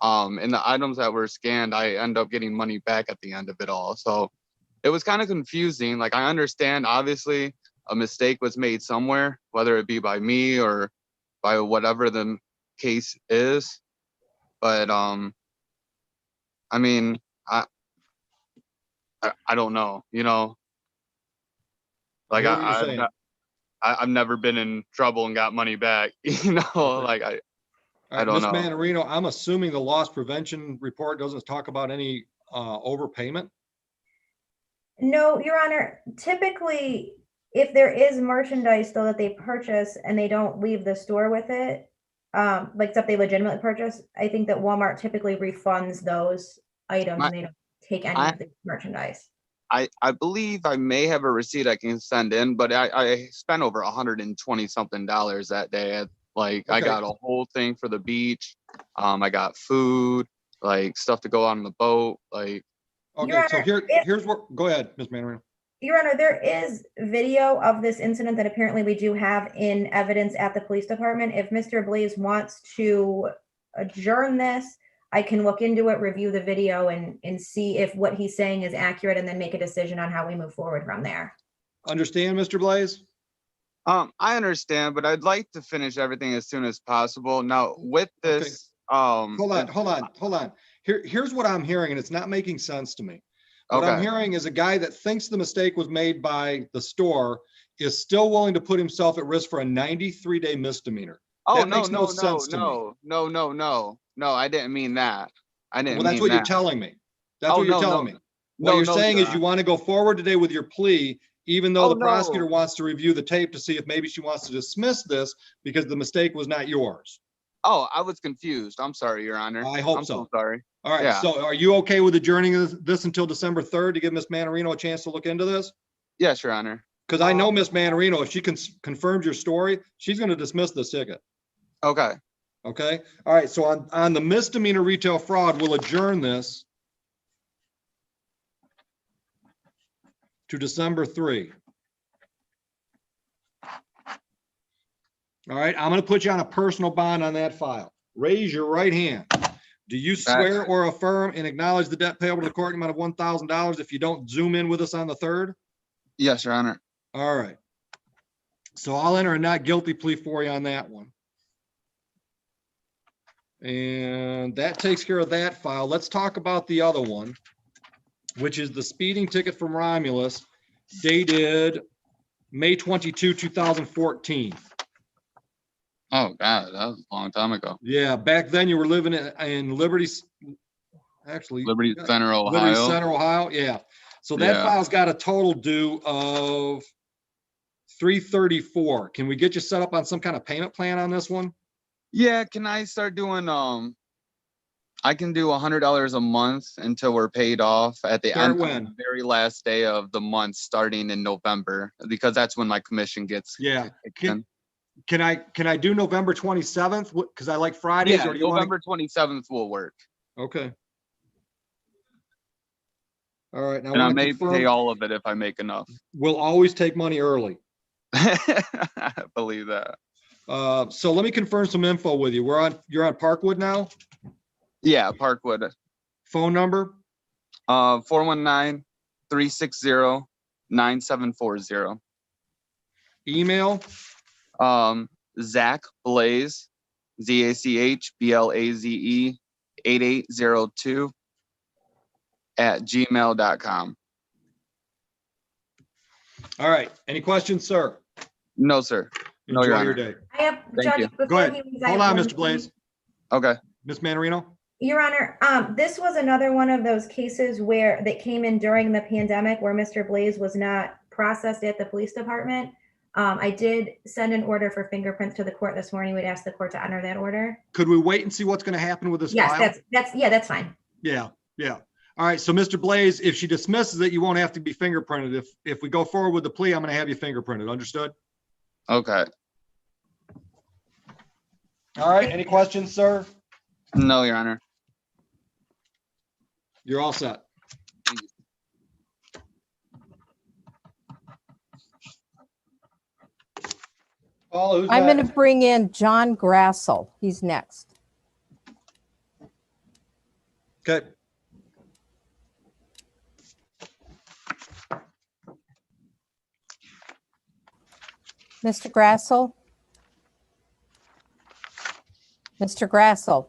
And the items that were scanned, I end up getting money back at the end of it all. So it was kind of confusing. Like I understand, obviously, a mistake was made somewhere, whether it be by me or by whatever the case is. But I mean, I don't know, like I've never been in trouble and got money back, like I don't Ms. know. Manarino, I'm assuming the loss prevention report doesn't talk about any overpayment. No, Your Honor, typically, if there is merchandise though that they purchase and they don't leave the store with it, like stuff they legitimately purchase, I think that Walmart typically refunds those items and they don't take any of the merchandise. I believe I may have a receipt I can send in, but I spent over $120-something that day. Like I got a whole thing for the beach. I got food, like stuff to go on the boat. Like, okay, so here's what. Go ahead, Ms. Manarino. Your Honor, there is video of this incident that apparently we do have in evidence at the police department. If Mr. Blaze wants to adjourn this, I can look into it, review the video, and see if what he's saying is accurate, and then make a decision on how we move forward from there. Understand, Mr. Blaze? I understand, but I'd like to finish everything as soon as possible. Now, with this, Hold on. Here's what I'm hearing, and it's not making sense to me. What I'm hearing is a guy that thinks the mistake was made by the store is still willing to put himself at risk for a 93-day misdemeanor. Oh, that makes no sense to me. No, I didn't mean that. I didn't Well, that's mean what that. you're telling me. That's what you're telling me. What you're saying is you want to go forward today with your plea, even though the prosecutor wants to review the tape to see if maybe she wants to dismiss this because the mistake was not yours. Oh, I was confused. I'm sorry, Your Honor. I hope I'm so. sorry. All right. Yeah. So are you okay with adjourning this until December 3rd to give Ms. Manarino a chance to look into this? Yes, Your Honor. Because I know Ms. Manarino, if she confirms your story, she's going to dismiss this ticket. Okay. Okay. All right. So on the misdemeanor retail fraud, we'll adjourn this to December 3. All right, I'm gonna put you on a personal bond on that file. Raise your right hand. Do you swear or affirm and acknowledge the debt payable to the court in the amount of $1,000 if you don't zoom in with us on the 3rd? Yes, Your Honor. All right. So I'll enter a not guilty plea for you on that one. And that takes care of that file. Let's talk about the other one, which is the speeding ticket from Romulus dated May 22, 2014. Oh God, that was a long time ago. Yeah, back then you were living in Liberty, actually. Liberty Center, Liberty Ohio. Center, Ohio, yeah. So that file's got a total due of $334. Can we get you set up on some kind of payment plan on this one? Yeah, can I start doing I can do $100 a month until we're paid off at the Start end, when? the very last day of the month, starting in November, because that's when my commission gets. Yeah. Can I do November 27th? Because I like Fridays. Yeah, Or do you want November 27th will work. Okay. All right. Now And I want to may confirm, pay all of it if I make enough. we'll always take money early. I believe that. So let me confirm some info with you. You're on Parkwood now? Yeah, Parkwood. Phone number? 419-360-9740. Email? Zach Blaze, ZACHBLAZE 8802 @gmail.com. All right. Any questions, sir? No, sir. No, Enjoy Your your Honor. day. I have, Thank you. Judge, before Go ahead. he leaves, I Hold have on, one Mr. Blaze. Okay. Ms. Manarino? Your Honor, this was another one of those cases that came in during the pandemic where Mr. Blaze was not processed at the police department. I did send an order for fingerprints to the court this morning. We'd ask the court to honor that order. Could we wait and see what's going to happen with this file? Yes, that's fine. Yeah. All right. So Mr. Blaze, if she dismisses it, you won't have to be fingerprinted. If we go forward with the plea, I'm going to have you fingerprinted. Understood? Okay. All right. Any questions, sir? No, Your Honor. You're all set. Paula, who's I'm going next? to bring in John Grassel. He's next. Okay. Mr. Grassel? Mr. Grassel?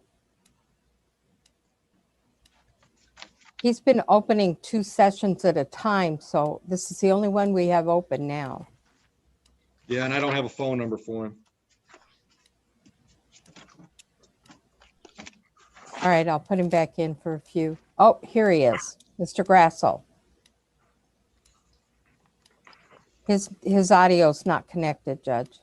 He's been opening 2 sessions at a time, so this is the only one we have open now. Yeah, and I don't have a phone number for him. All right, I'll put him back in for a few. Oh, here he is, Mr. Grassel. His audio's not connected, Judge.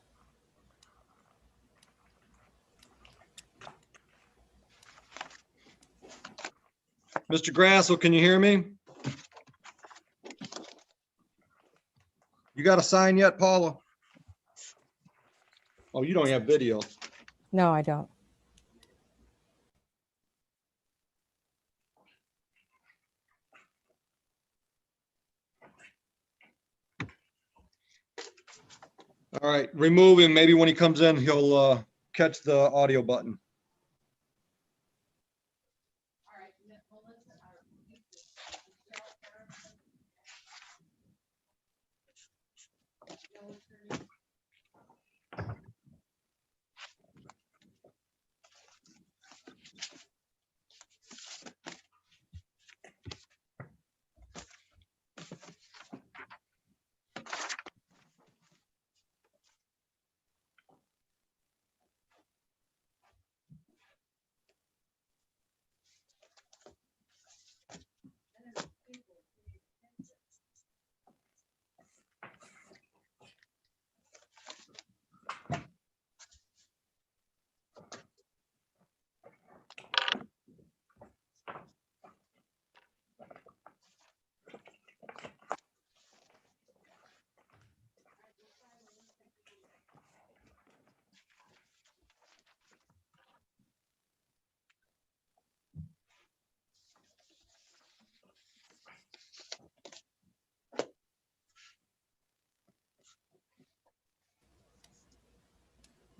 Mr. Grassel, can you hear me? You got a sign yet, Paula? Oh, you don't have video. No, I don't. All right, remove him. Maybe when he comes in, he'll catch the audio button.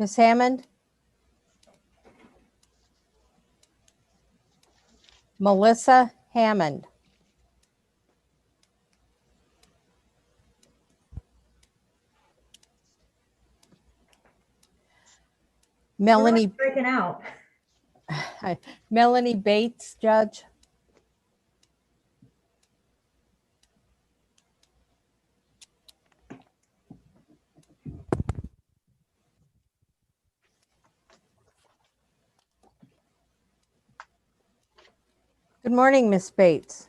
Ms. Hammond? Melissa Hammond. Melanie. Breaking out. Melanie Bates, Judge. Good morning, Miss Bates.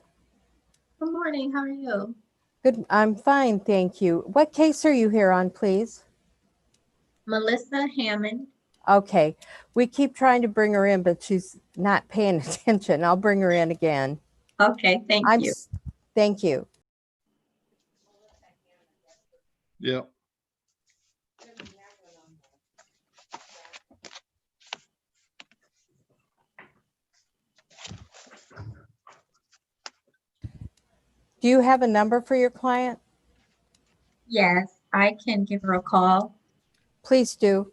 Good morning. How are you? Good. I'm fine, thank you. What case are you here on, please? Melissa Hammond. Okay. We keep trying to bring her in, but she's not paying attention. I'll bring her in again. Okay, thank you. Thank you. Yeah. Do you have a number for your client? Yes, I can give her a call. Please do.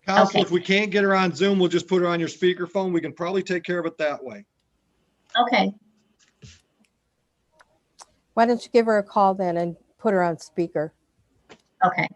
Counsel, Okay. if we can't get her on Zoom, we'll just put her on your speakerphone. We can probably take care of it that way. Okay. Why don't you give her a call then and put her on speaker? Okay.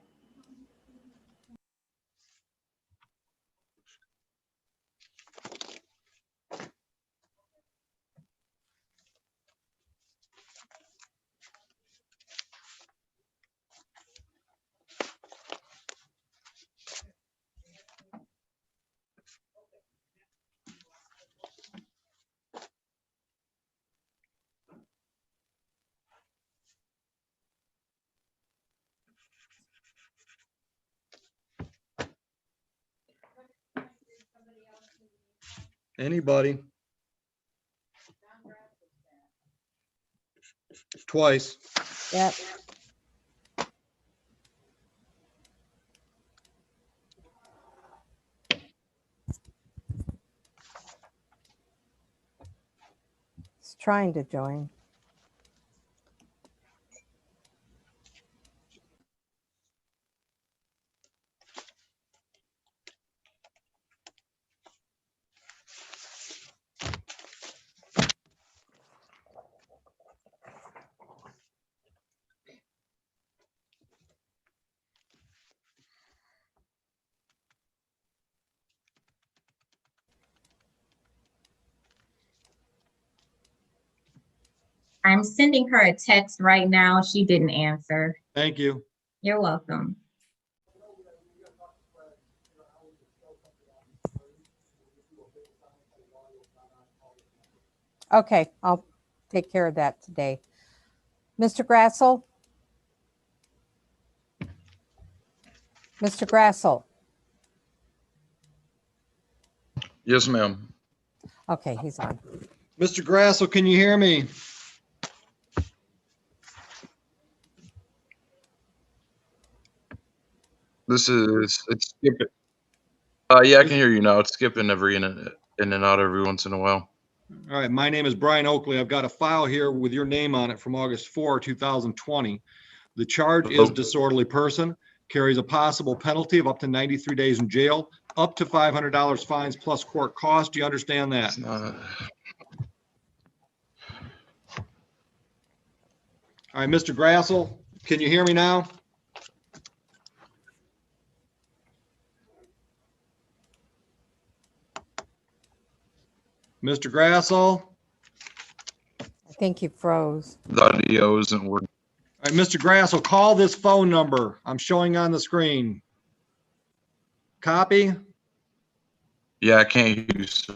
Anybody? Twice. Yep. He's trying to join. I'm sending her a text right now. She didn't answer. Thank you. You're welcome. Okay, I'll take care of that today. Mr. Grassel? Mr. Grassel? Yes, ma'am. Okay, he's on. Mr. Grassel, can you hear me? It's skipping. Yeah, I can hear you now. It's skipping in and out every once in a while. All right, my name is Brian Oakley. I've got a file here with your name on it from August 4, 2020. The charge is disorderly person, carries a possible penalty of up to 93 days in jail, up to $500 fines plus court costs. Do you understand that? All right, Mr. Grassel, can you hear me now? Mr. Grassel? I think he froze. The audio isn't working. All right, Mr. Grassel, call this phone number I'm showing on the screen. Copy? Yeah, I can't hear you. Sir.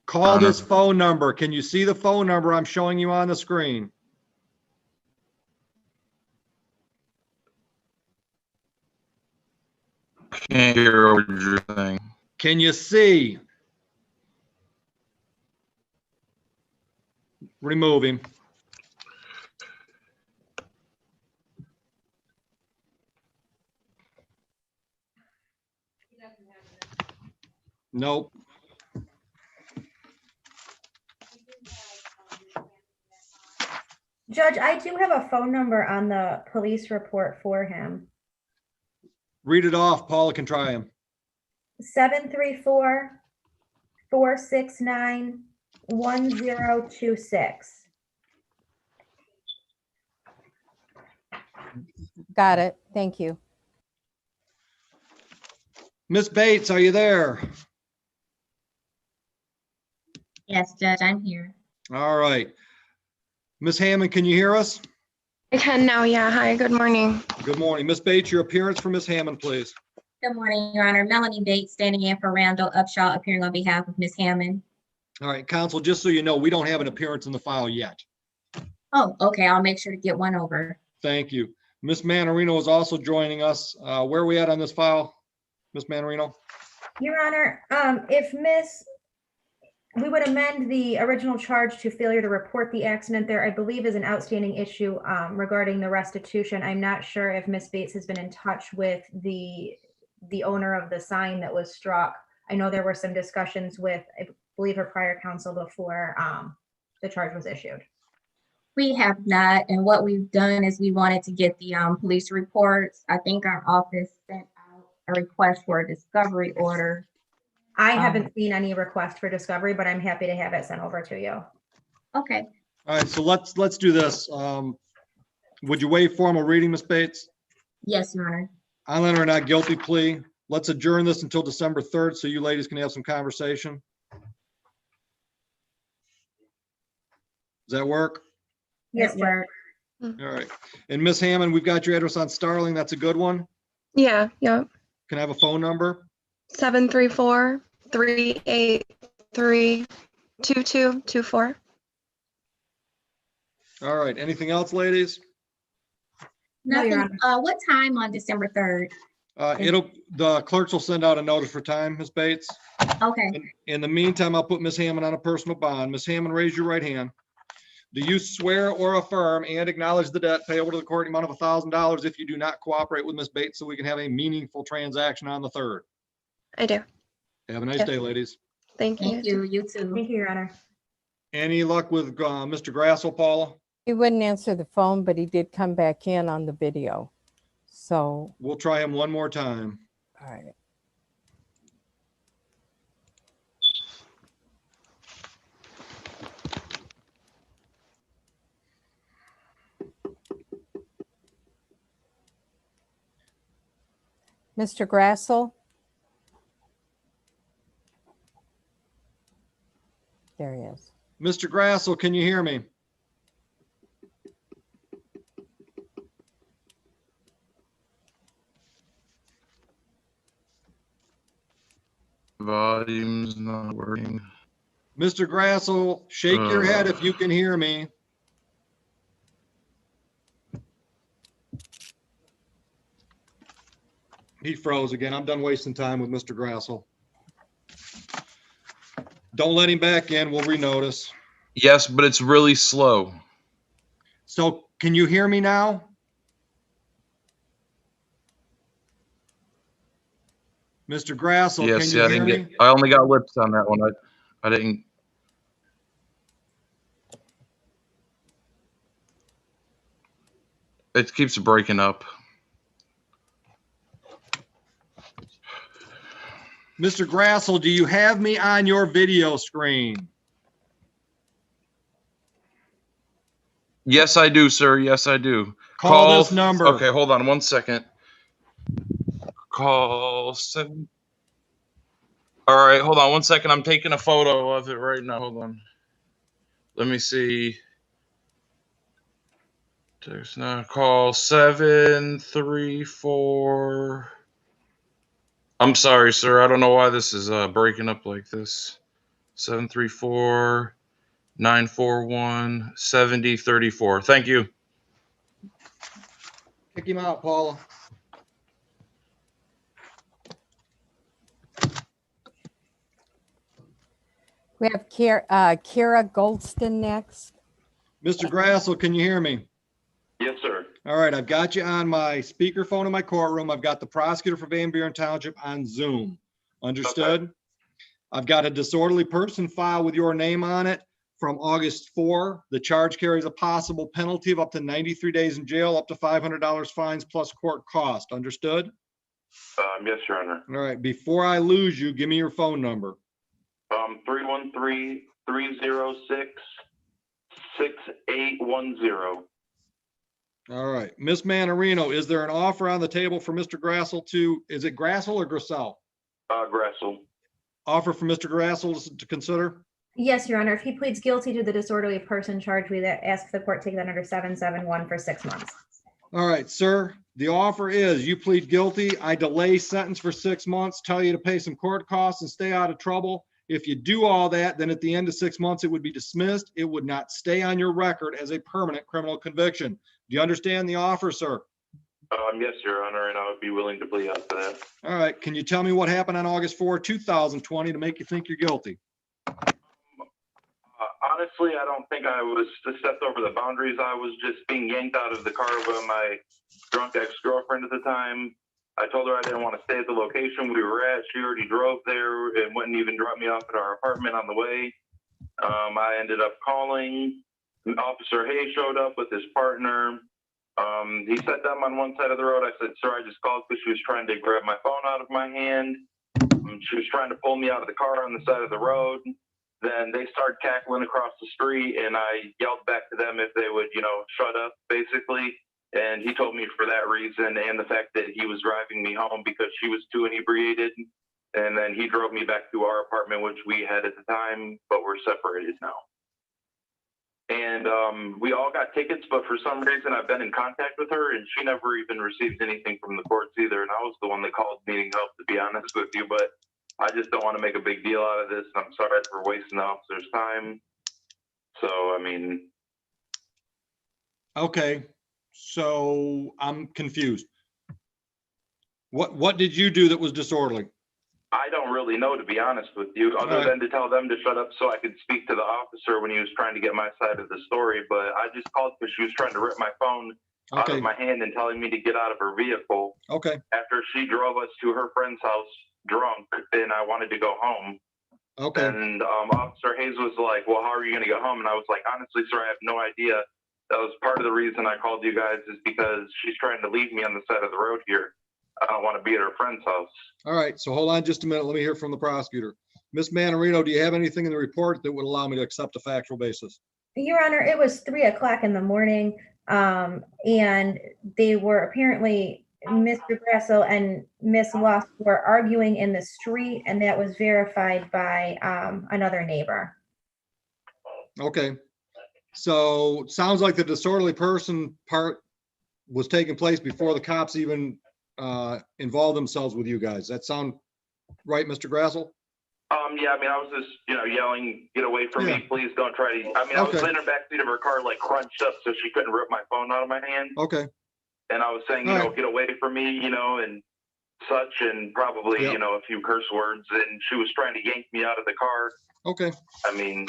Call this phone number. Can you see the phone number I'm showing you on the screen? Can't hear what you're saying. Can you see? Remove him. Nope. Judge, I do have a phone number on the police report for him. Read it off. Paula can try him. 734-469-1026. Got it. Thank you. Miss Bates, are you there? Yes, Judge, I'm here. All right. Miss Hammond, can you hear us? I can now, yeah. Hi, good morning. Good morning. Miss Bates, your appearance for Miss Hammond, please. Good morning, Your Honor. Melanie Bates, standing in for Randall Upshaw, appearing on behalf of Ms. Hammond. All right, counsel, just so you know, we don't have an appearance in the file yet. Oh, okay. I'll make sure to get one over. Thank you. Miss Manorino is also joining us. Where are we at on this file, Miss Manorino? Your Honor, we would amend the original charge to failure to report the accident. There, I believe, is an outstanding issue regarding the restitution. I'm not sure if Miss Bates has been in touch with the owner of the sign that was struck. I know there were some discussions with, I believe, her prior counsel before the charge was issued. We have not, and what we've done is we wanted to get the police reports. I think our office sent out a request for a discovery order. I haven't seen any request for discovery, but I'm happy to have it sent over to you. Okay. All right, so let's do this. Would you waive formal reading, Miss Bates? Yes, Your Honor. I'll enter a not guilty plea. Let's adjourn this until December 3rd so you ladies can have some conversation. Does that work? Yes, sir. All right. And Miss Hammond, we've got your address on Starling. That's a good one. Yeah, yep. Can I have a phone number? 734-383-2224. All right. Anything else, ladies? Nothing. What time on December 3rd? The clerks will send out a notice for time, Miss Bates. Okay. In the meantime, I'll put Miss Hammond on a personal bond. Miss Hammond, raise your right hand. Do you swear or affirm and acknowledge the debt payable to the court in the amount of $1,000 if you do not cooperate with Miss Bates so we can have a meaningful transaction on the 3rd? I do. Have a nice Yep. day, ladies. Thank you. Thank you. You too. Thank you, Your Honor. Any luck with Mr. Grassel, Paula? He wouldn't answer the phone, but he did come back in on the video. So, We'll try him one more time. all right. Mr. Grassel? There he is. Mr. Grassel, can you hear me? Volume's not working. Mr. Grassel, shake your head if you can hear me. He froze again. I'm done wasting time with Mr. Grassel. Don't let him back in. We'll renotice. Yes, but it's really slow. So can you hear me now? Mr. Grassel, Yes, can yeah, you I hear didn't me? get. I only got lips on that one. I didn't. It keeps breaking up. Mr. Grassel, do you have me on your video screen? Yes, I do, sir. Yes, I do. Call this number. Okay, hold on 1 second. Call 7. All right, hold on 1 second. I'm taking a photo of it right now. Hold on. Let me see. Text now. Call 734. I'm sorry, sir. I don't know why this is breaking up like this. 734-941-7034. Thank you. Kick him out, Paula. We have Kira Goldston next. Mr. Grassel, can you hear me? Yes, sir. All right, I've got you on my speakerphone in my courtroom. I've got the prosecutor for Van Buren Township on Zoom. Understood? Okay. I've got a disorderly person file with your name on it from August 4. The charge carries a possible penalty of up to 93 days in jail, up to $500 fines plus court cost. Understood? Yes, Your Honor. All right, before I lose you, give me your phone number. 313-306-6810. All right, Miss Manarino, is there an offer on the table for Mr. Grassel to, is it Grassel or Grassel? Grassel. Offer for Mr. Grassel to consider? Yes, Your Honor. If he pleads guilty to the disorderly person charge, we ask the court take that under 771 for 6 months. All right, sir, the offer is you plead guilty, I delay sentence for 6 months, tell you to pay some court costs and stay out of trouble. If you do all that, then at the end of 6 months, it would be dismissed. It would not stay on your record as a permanent criminal conviction. Do you understand the offer, sir? Yes, Your Honor, and I would be willing to plea out to that. All right, can you tell me what happened on August 4, 2020 to make you think you're guilty? Honestly, I don't think I was stepped over the boundaries. I was just being yanked out of the car by my drunk ex-girlfriend at the time. I told her I didn't want to stay at the location we were at. She already drove there and wouldn't even drop me off at our apartment on the way. I ended up calling. Officer Hayes showed up with his partner. He sat down on one side of the road. I said, sir, I just called because she was trying to grab my phone out of my hand. She was trying to pull me out of the car on the side of the road. Then they started cackling across the street, and I yelled back to them if they would, shut up, basically. And he told me for that reason and the fact that he was driving me home because she was too inebriated. And then he drove me back to our apartment, which we had at the time, but we're separated now. And we all got tickets, but for some reason I've been in contact with her, and she never even received anything from the courts either. And I was the one that called needing help, to be honest with you. But I just don't want to make a big deal out of this. I'm sorry for wasting the officer's time. So, I mean. Okay, so I'm confused. What did you do that was disorderly? I don't really know, to be honest with you, other than to tell them to shut up so I could speak to the officer when he was trying to get my side of the story. But I just called because she was trying to rip my phone out of my hand and telling me to get out of her vehicle. Okay. After she drove us to her friend's house drunk, and I wanted to go home. Okay. And Officer Hayes was like, well, how are you going to go home? And I was like, honestly, sir, I have no idea. That was part of the reason I called you guys, is because she's trying to leave me on the side of the road here. I don't want to be at her friend's house. All right, so hold on just a minute. Let me hear from the prosecutor. Miss Manarino, do you have anything in the report that would allow me to accept a factual basis? Your Honor, it was 3 o'clock in the morning, and they were apparently, Mr. Grasso and Miss Wasp were arguing in the street, and that was verified by another neighbor. Okay, so it sounds like the disorderly person part was taking place before the cops even involved themselves with you guys. That sound right, Mr. Grassel? Yeah, I mean, I was just, yelling, get away from me, please don't try to, I was in the backseat of her car, like crunched up so she couldn't rip my phone out of my hand. Okay. And I was saying, get away from me, and such, and probably, a few curse words, and she was trying to yank me out of the car. Okay. I mean.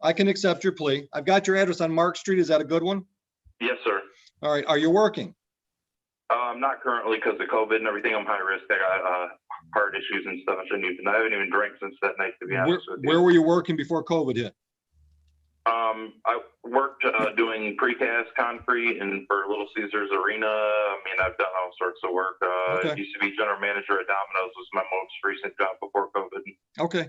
I can accept your plea. I've got your address on Mark Street. Is that a good one? Yes, sir. All right. Are you working? Not currently because of COVID and everything. I'm high risk. I got heart issues and stuff. I haven't even drank since that night, to be honest with you. Where were you working before COVID hit? I worked doing precast concrete and for Little Caesars Arena. I mean, I've done all sorts of work. Used to be general manager at Domino's, was my most recent job before COVID. Okay.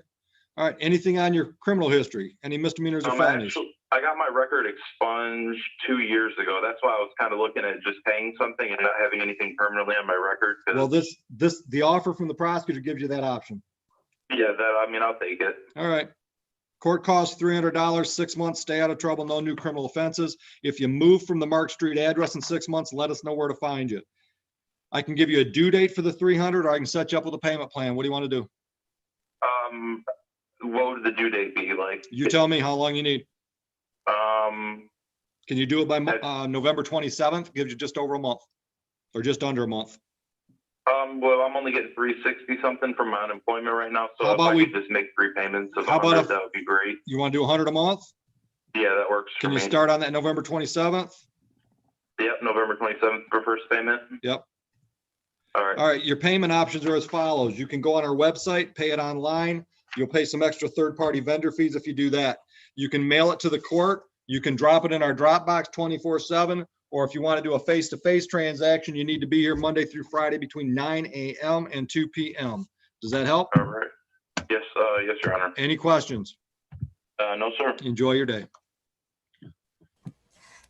All right. Anything on your criminal history? Any misdemeanors or felonies? I got my record expunged 2 years ago. That's why I was kind of looking at just paying something and not having anything permanently on my record. Well, the offer from the prosecutor gives you that option. Yeah, I'll take it. All right. Court costs $300, 6 months, stay out of trouble, no new criminal offenses. If you move from the Mark Street address in 6 months, let us know where to find you. I can give you a due date for the $300, or I can set you up with a payment plan. What do you want to do? What would the due date be like? You tell me how long you need. Can you do it by November 27th? Gives you just over a month, or just under a month. Well, I'm only getting $360 something from my unemployment right now, so how about we just make 3 payments of how about 100, that would be great. You want to do 100 a month? Yeah, that works. Can you start on that November 27th? Yep, November 27th for first payment. Yep. All right. All right, your payment options are as follows. You can go on our website, pay it online. You'll pay some extra third-party vendor fees if you do that. You can mail it to the court. You can drop it in our Dropbox 24/7, or if you want to do a face-to-face transaction, you need to be here Monday through Friday between 9 a.m. and 2 p.m. Does that help? All right. Yes, yes, Your Honor. Any questions? No, sir. Enjoy your day.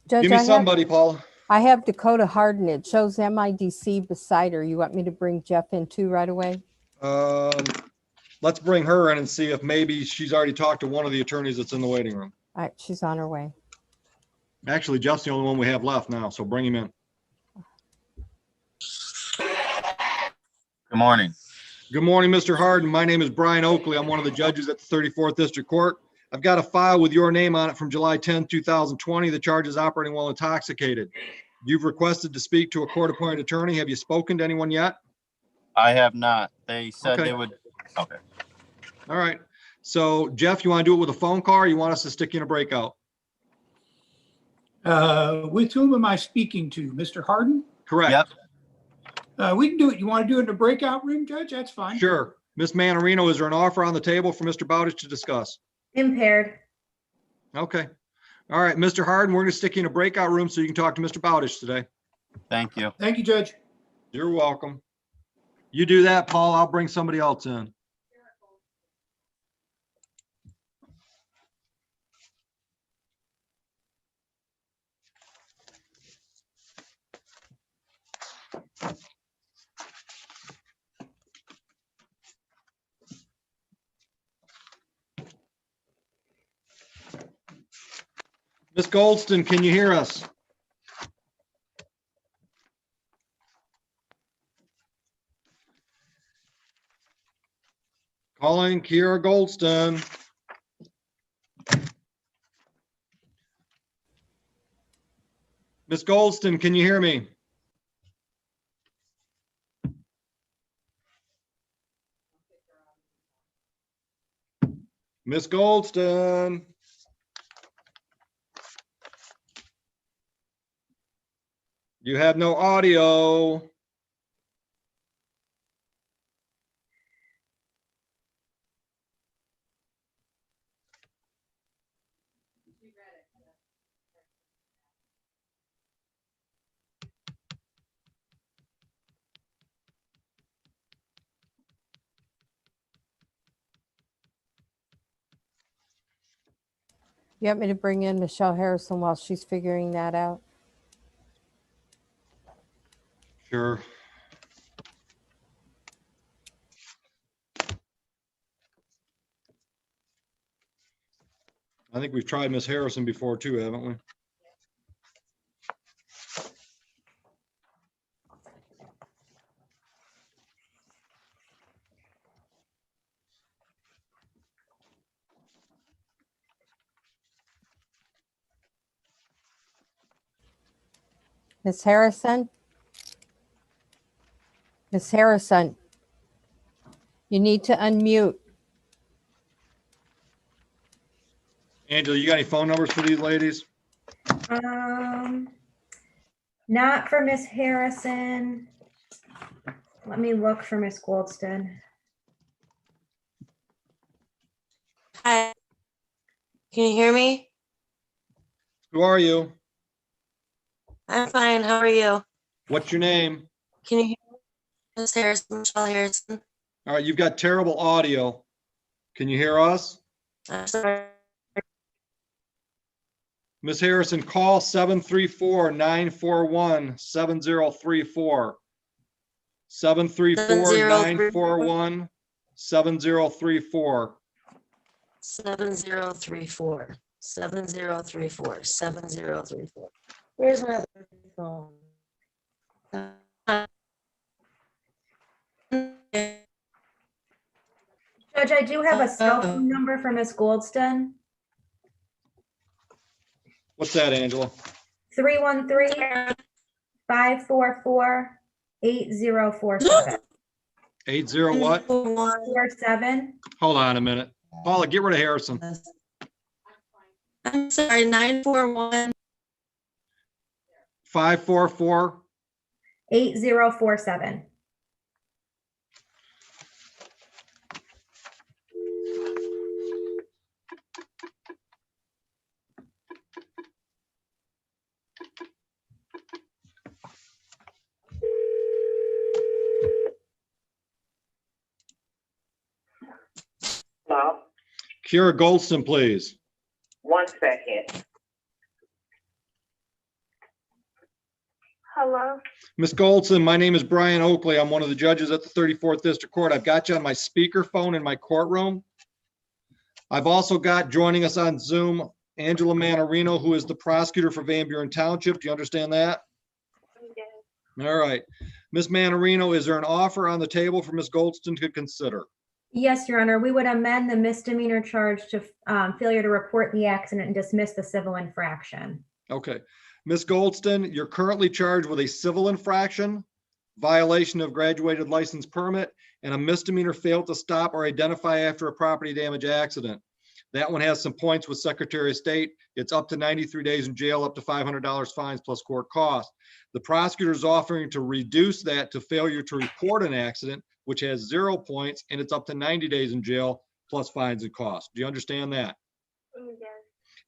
Judge, Give me somebody, Paula. I have Dakota Harden. It shows MIDC beside her. You want me to bring Jeff in too right away? Let's bring her in and see if maybe she's already talked to one of the attorneys that's in the waiting room. All right, she's on her way. Actually, Jeff's the only one we have left now, so bring him in. Good morning. Good morning, Mr. Harden. My name is Brian Oakley. I'm one of the judges at the 34th District Court. I've got a file with your name on it from July 10, 2020. The charge is operating while intoxicated. You've requested to speak to a court-appointed attorney. Have you spoken to anyone yet? I have not. They said Okay. they would. Okay. All right. So, Jeff, you want to do it with a phone call, or you want us to stick you in a breakout? With whom am I speaking to? Mr. Harden? Correct. Yep. We can do it. You want to do it in a breakout room, Judge? That's fine. Sure. Ms. Manarino, is there an offer on the table for Mr. Bowditch to discuss? Impaired. Okay. All right, Mr. Harden, we're going to stick you in a breakout room so you can talk to Mr. Bowditch today. Thank you. Thank you, Judge. You're welcome. You do that, Paul. I'll bring somebody else in. Ms. Goldston, can you hear us? Calling Kiera Goldston. Ms. Goldston, can you hear me? Ms. Goldston. You have no audio. You want me to bring in Michelle Harrison while she's figuring that out? Sure. I think we've tried Miss Harrison before too, haven't we? Miss Harrison? Miss Harrison, you need to unmute. Angela, you got any phone numbers for these ladies? Not for Miss Harrison. Let me look for Miss Goldston. Hi. Can you hear me? Who are you? I'm fine. How are you? What's your name? Can you hear me? Miss Harrison, Michelle Harrison. All right, you've got terrible audio. Can you hear us? I'm sorry. Ms. Harrison, call 734-941-7034. 734-941-7034. 7034. 7034. 7034. Where's my other phone? Judge, I do have a cell phone number for Miss Goldston. What's that, Angela? 313-544-8047. 80 what? 47. Hold on a minute. Paula, get rid of Harrison. I'm sorry, 941. 544. 8047. Kira Goldston, please. 1 second. Hello? Ms. Goldston, my name is Brian Oakley. I'm one of the judges at the 34th District Court. I've got you on my speakerphone in my courtroom. I've also got joining us on Zoom, Angela Manarino, who is the prosecutor for Van Buren Township. Do you understand that? Yes. All right. Ms. Manarino, is there an offer on the table for Ms. Goldston to consider? Yes, Your Honor, we would amend the misdemeanor charge to failure to report the accident and dismiss the civil infraction. Okay. Ms. Goldston, you're currently charged with a civil infraction, violation of graduated license permit, and a misdemeanor failed to stop or identify after a property damage accident. That one has some points with Secretary of State. It's up to 93 days in jail, up to $500 fines plus court costs. The prosecutor is offering to reduce that to failure to report an accident, which has 0 points, and it's up to 90 days in jail plus fines and costs. Do you understand that? Yes.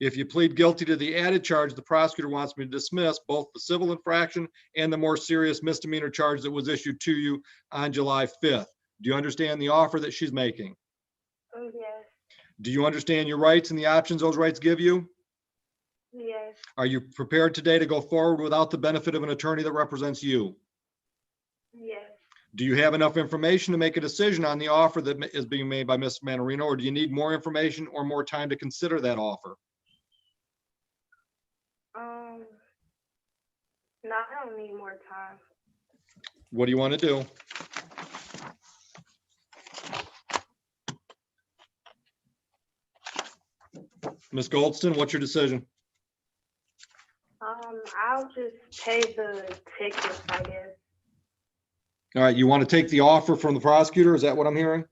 If you plead guilty to the added charge, the prosecutor wants me to dismiss both the civil infraction and the more serious misdemeanor charge that was issued to you on July 5th. Do you understand the offer that she's making? Yes. Do you understand your rights and the options those rights give you? Yes. Are you prepared today to go forward without the benefit of an attorney that represents you? Yes. Do you have enough information to make a decision on the offer that is being made by Ms. Manarino, or do you need more information or more time to consider that offer? No, I don't need more time. What do you want to do? Ms. Goldston, what's your decision? I'll just pay the tickets, I guess. All right, you want to take the offer from the prosecutor? Is that what I'm hearing?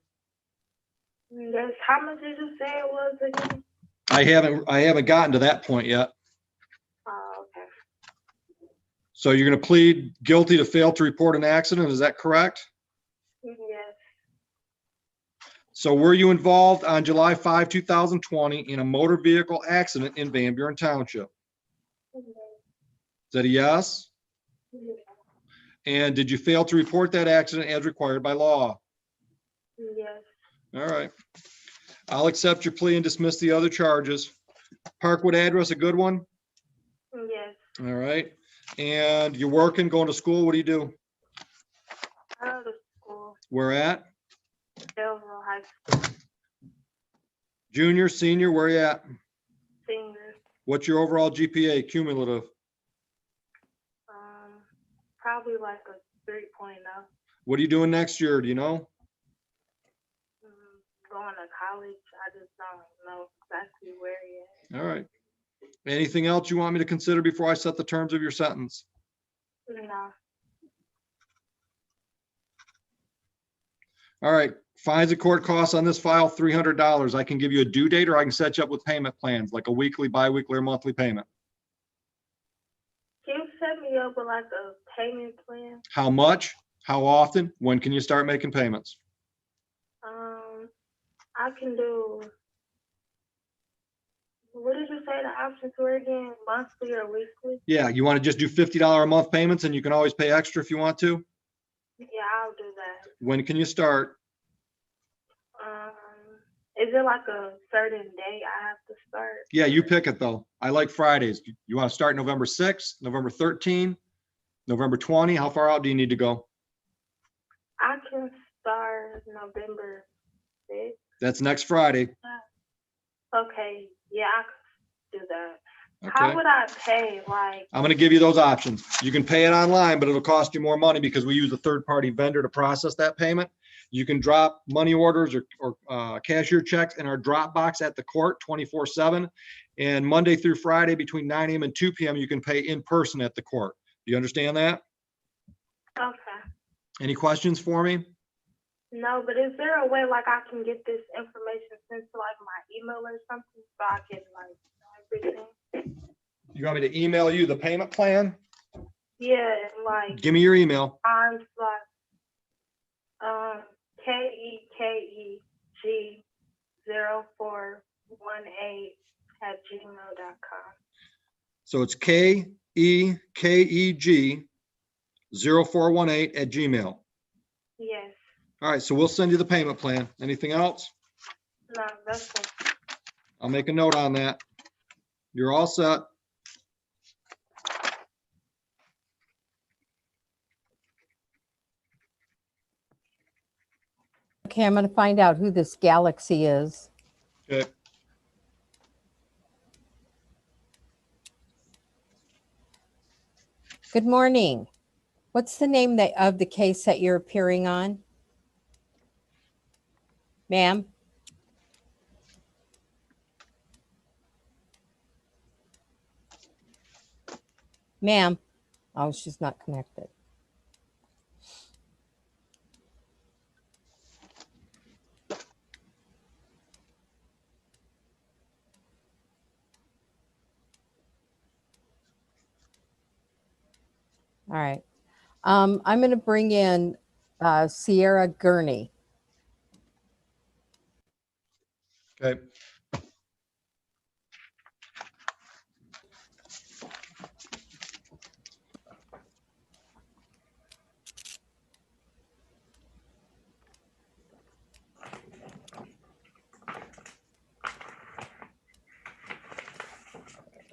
Yes. How much did you say it was again? I haven't gotten to that point yet. Oh, okay. So you're going to plead guilty to fail to report an accident, is that correct? Yes. So were you involved on July 5, 2020 in a motor vehicle accident in Van Buren Township? Is that a yes? Yes. And did you fail to report that accident as required by law? Yes. All right. I'll accept your plea and dismiss the other charges. Parkwood address, a good one? Yes. All right. And you're working, going to school, what do you do? I go to school. Where at? Delville High School. Junior, senior, where you at? Senior. What's your overall GPA, cumulative? Probably like a 3.0. What are you doing next year, do you know? Going to college. I just don't know exactly where yet. All right. Anything else you want me to consider before I set the terms of your sentence? No. All right. Fines and court costs on this file, $300. I can give you a due date, or I can set you up with payment plans, like a weekly, bi-weekly, or monthly payment. Can you set me up with like a payment plan? How much? How often? When can you start making payments? I can do, what did you say the options were again? Monthly or weekly? Yeah, you want to just do $50 a month payments, and you can always pay extra if you want to? Yeah, I'll do that. When can you start? Is it like a certain day I have to start? Yeah, you pick it though. I like Fridays. You want to start November 6th, November 13, November 20? How far out do you need to go? I can start November 6th. That's next Friday. Okay, yeah, I could do that. Okay. How would I pay? Like, I'm going to give you those options. You can pay it online, but it'll cost you more money because we use a third-party vendor to process that payment. You can drop money orders or cashier checks in our drop box at the court 24/7. And Monday through Friday between 9 a.m. and 2 p.m. you can pay in person at the court. Do you understand that? okay. Any questions for me? No, but is there a way like I can get this information sent to like my email or something so I can like know everything? You want me to email you the payment plan? Yeah, and like Give me your email. times like KEKEG0418@gmail.com. So it's KEKEG0418@gmail. Yes. All right, so we'll send you the payment plan. Anything else? No, that's it. I'll make a note on that. You're all set. Okay, I'm going to find out who this Galaxy is. Okay. Good morning. What's the name of the case that you're appearing on? Ma'am? Ma'am? Oh, she's not connected. All right. I'm going to bring in Sierra Gurney. Okay.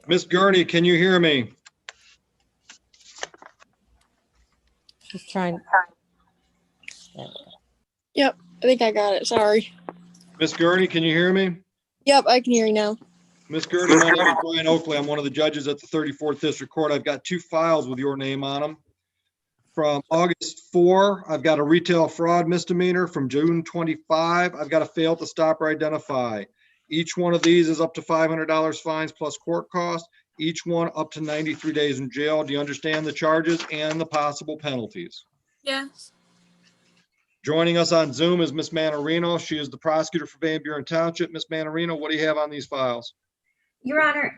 Miss Gurney, can you hear me? She's trying. Yep, I think I got it. Sorry. Miss Gurney, can you hear me? Yep, I can hear you now. Miss Gurney, my name is Brian Oakley. I'm one of the judges at the 34th District Court. I've got 2 files with your name on them. From August 4, I've got a retail fraud misdemeanor. From June 25, I've got a fail to stop or identify. Each one of these is up to $500 fines plus court costs. Each one up to 93 days in jail. Do you understand the charges and the possible penalties? Yes. Joining us on Zoom is Miss Manarino. She is the prosecutor for Van Buren Township. Miss Manarino, what do you have on these files? Your Honor,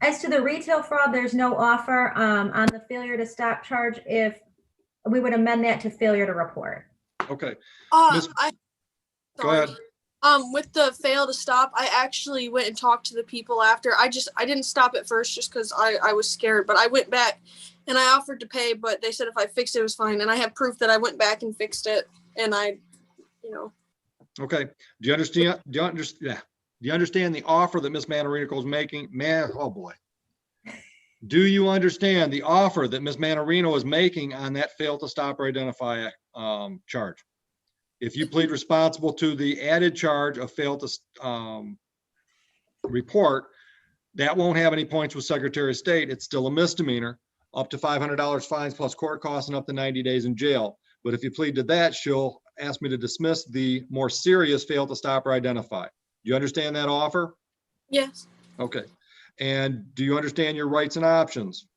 as to the retail fraud, there's no offer on the failure to stop charge. If we would amend that to failure to report. Okay. Go ahead. With the fail to stop, I actually went and talked to the people after. I didn't stop at first just because I was scared, but I went back and I offered to pay, but they said if I fixed it, it was fine. And I have proof that I went back and fixed it. And Okay. Do you understand? Do you understand the offer that Miss Manarino is making? Oh boy. Do you understand the offer that Ms. Manarino is making on that fail to stop or identify charge? If you plead responsible to the added charge of fail to report, that won't have any points with Secretary of State. It's still a misdemeanor, up to $500 fines plus court costs and up to 90 days in jail. But if you plead to that, she'll ask me to dismiss the more serious fail to stop or identify. Do you understand that offer? yes, Okay. And do you understand your rights and options?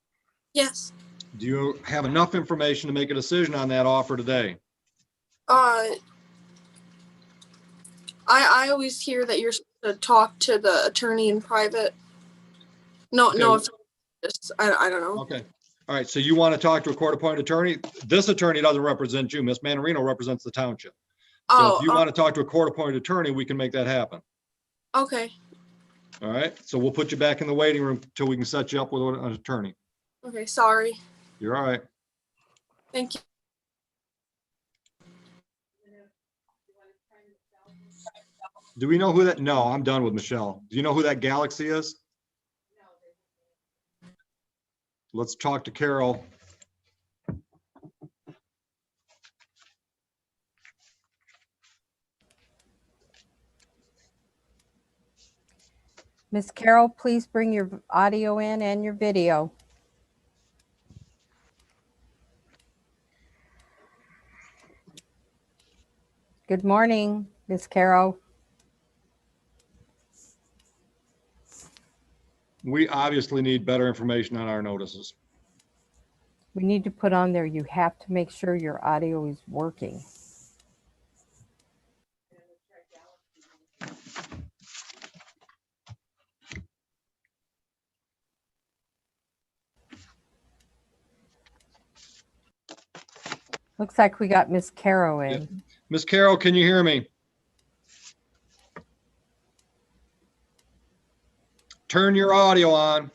yes. Do you have enough information to make a decision on that offer today? I always hear that you're supposed to talk to the attorney in private. No, Okay. no, I don't know. Okay. All right. So you want to talk to a court-appointed attorney? This attorney doesn't represent you. Ms. Manarino represents the township. So if you want to talk to a court-appointed attorney, we can make that happen. Okay. All right. So we'll put you back in the waiting room till we can set you up with an attorney. Okay. Sorry. You're all right. Thank you. Do we know who that? No, I'm done with Michelle. Do you know who that Galaxy is? Let's talk to Carol. Miss Carol, please bring your audio in and your video. Good morning, Miss Carol. We obviously need better information on our notices. We need to put on there, you have to make sure your audio is working. Looks like we got Miss Carol in. Yeah. Miss Carol, can you hear me? Turn your audio on.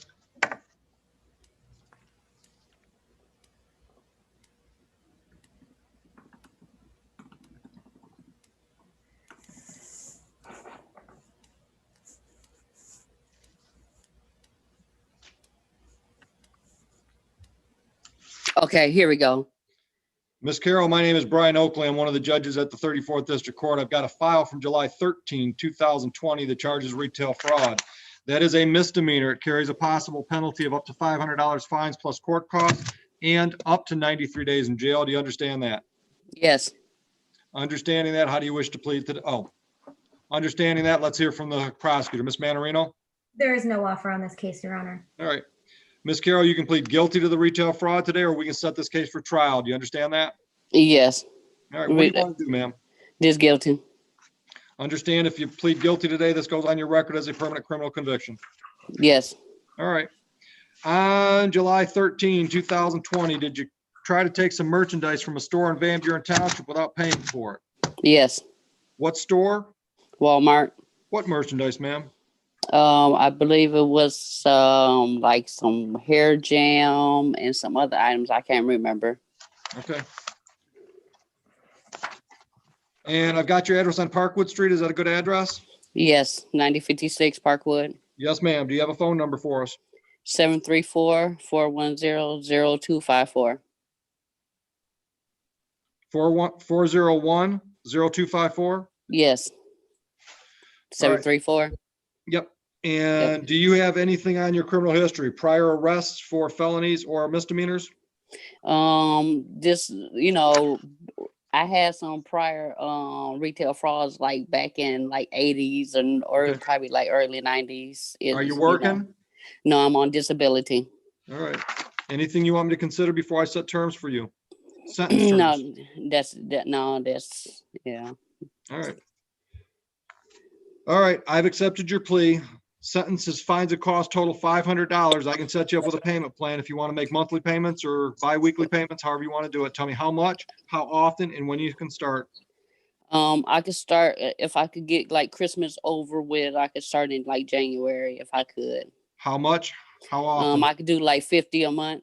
Okay, here we go. Ms. Carroll, my name is Brian Oakley. I'm one of the judges at the 34th District Court. I've got a file from July 13, 2020 that charges retail fraud. That is a misdemeanor. It carries a possible penalty of up to $500 fines plus court costs and up to 93 days in jail. Do you understand that? Yes. Understanding that, how do you wish to plead today? Oh, understanding that, let's hear from the prosecutor. Ms. Manarino? There is no offer on this case, Your Honor. All right. Ms. Carroll, you can plead guilty to the retail fraud today, or we can set this case for trial. Do you understand that? Yes. All right, what do you want to do, ma'am? Just guilty. Understand if you plead guilty today, this goes on your record as a permanent criminal conviction. Yes. All right. On July 13, 2020, did you try to take some merchandise from a store in Van Buren Township without paying for it? Yes. What store? Walmart. What merchandise, ma'am? I believe it was like some hair jam and some other items. I can't remember. Okay. And I've got your address on Parkwood Street. Is that a good address? Yes, 9056 Parkwood. Yes, ma'am. Do you have a phone number for us? 734-410-0254. 401-0254? Yes. 734. Yep. And do you have anything on your criminal history? Prior arrests for felonies or misdemeanors? Just, you know, I had some prior retail frauds like back in like 80s and or probably like early 90s. Are you working? No, I'm on disability. All right. Anything you want me to consider before I set terms for you? Sentence terms. No, that's yeah. All right. All right. I've accepted your plea. Sentences, fines, and costs total $500. I can set you up with a payment plan if you want to make monthly payments or bi-weekly payments, however you want to do it. Tell me how much, how often, and when you can start. I could start if I could get like Christmas over with. I could start in like January if I could. How much? How often? I could do like 50 a month.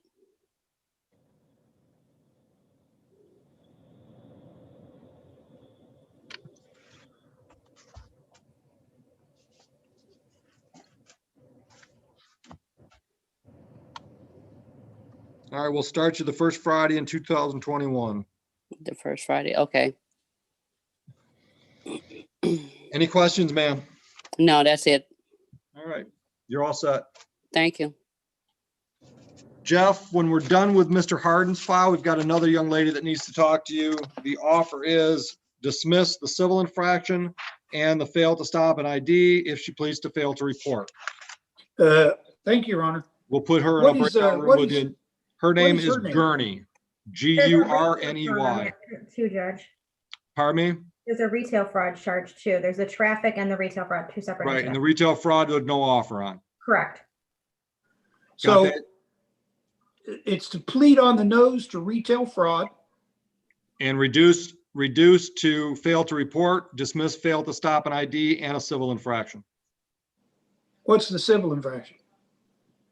All right, we'll start you the first Friday in 2021. The first Friday, okay. Any questions, ma'am? No, that's it. All right, you're all set. Thank you. Jeff, when we're done with Mr. Harden's file, we've got another young lady that needs to talk to you. The offer is dismiss the civil infraction and the fail to stop an ID if she pleads to fail to report. Thank you, Your Honor. We'll put her in a breakout room with you. Her name is Gurney, G-U-R-N-E-Y. Too, Judge. Pardon me? There's a retail fraud charge too. There's the traffic and the retail fraud, two separate. Right, and the retail fraud with no offer on. Correct. So it's to plead on the nose to retail fraud. And reduce to fail to report, dismiss, fail to stop an ID, and a civil infraction. What's the civil infraction?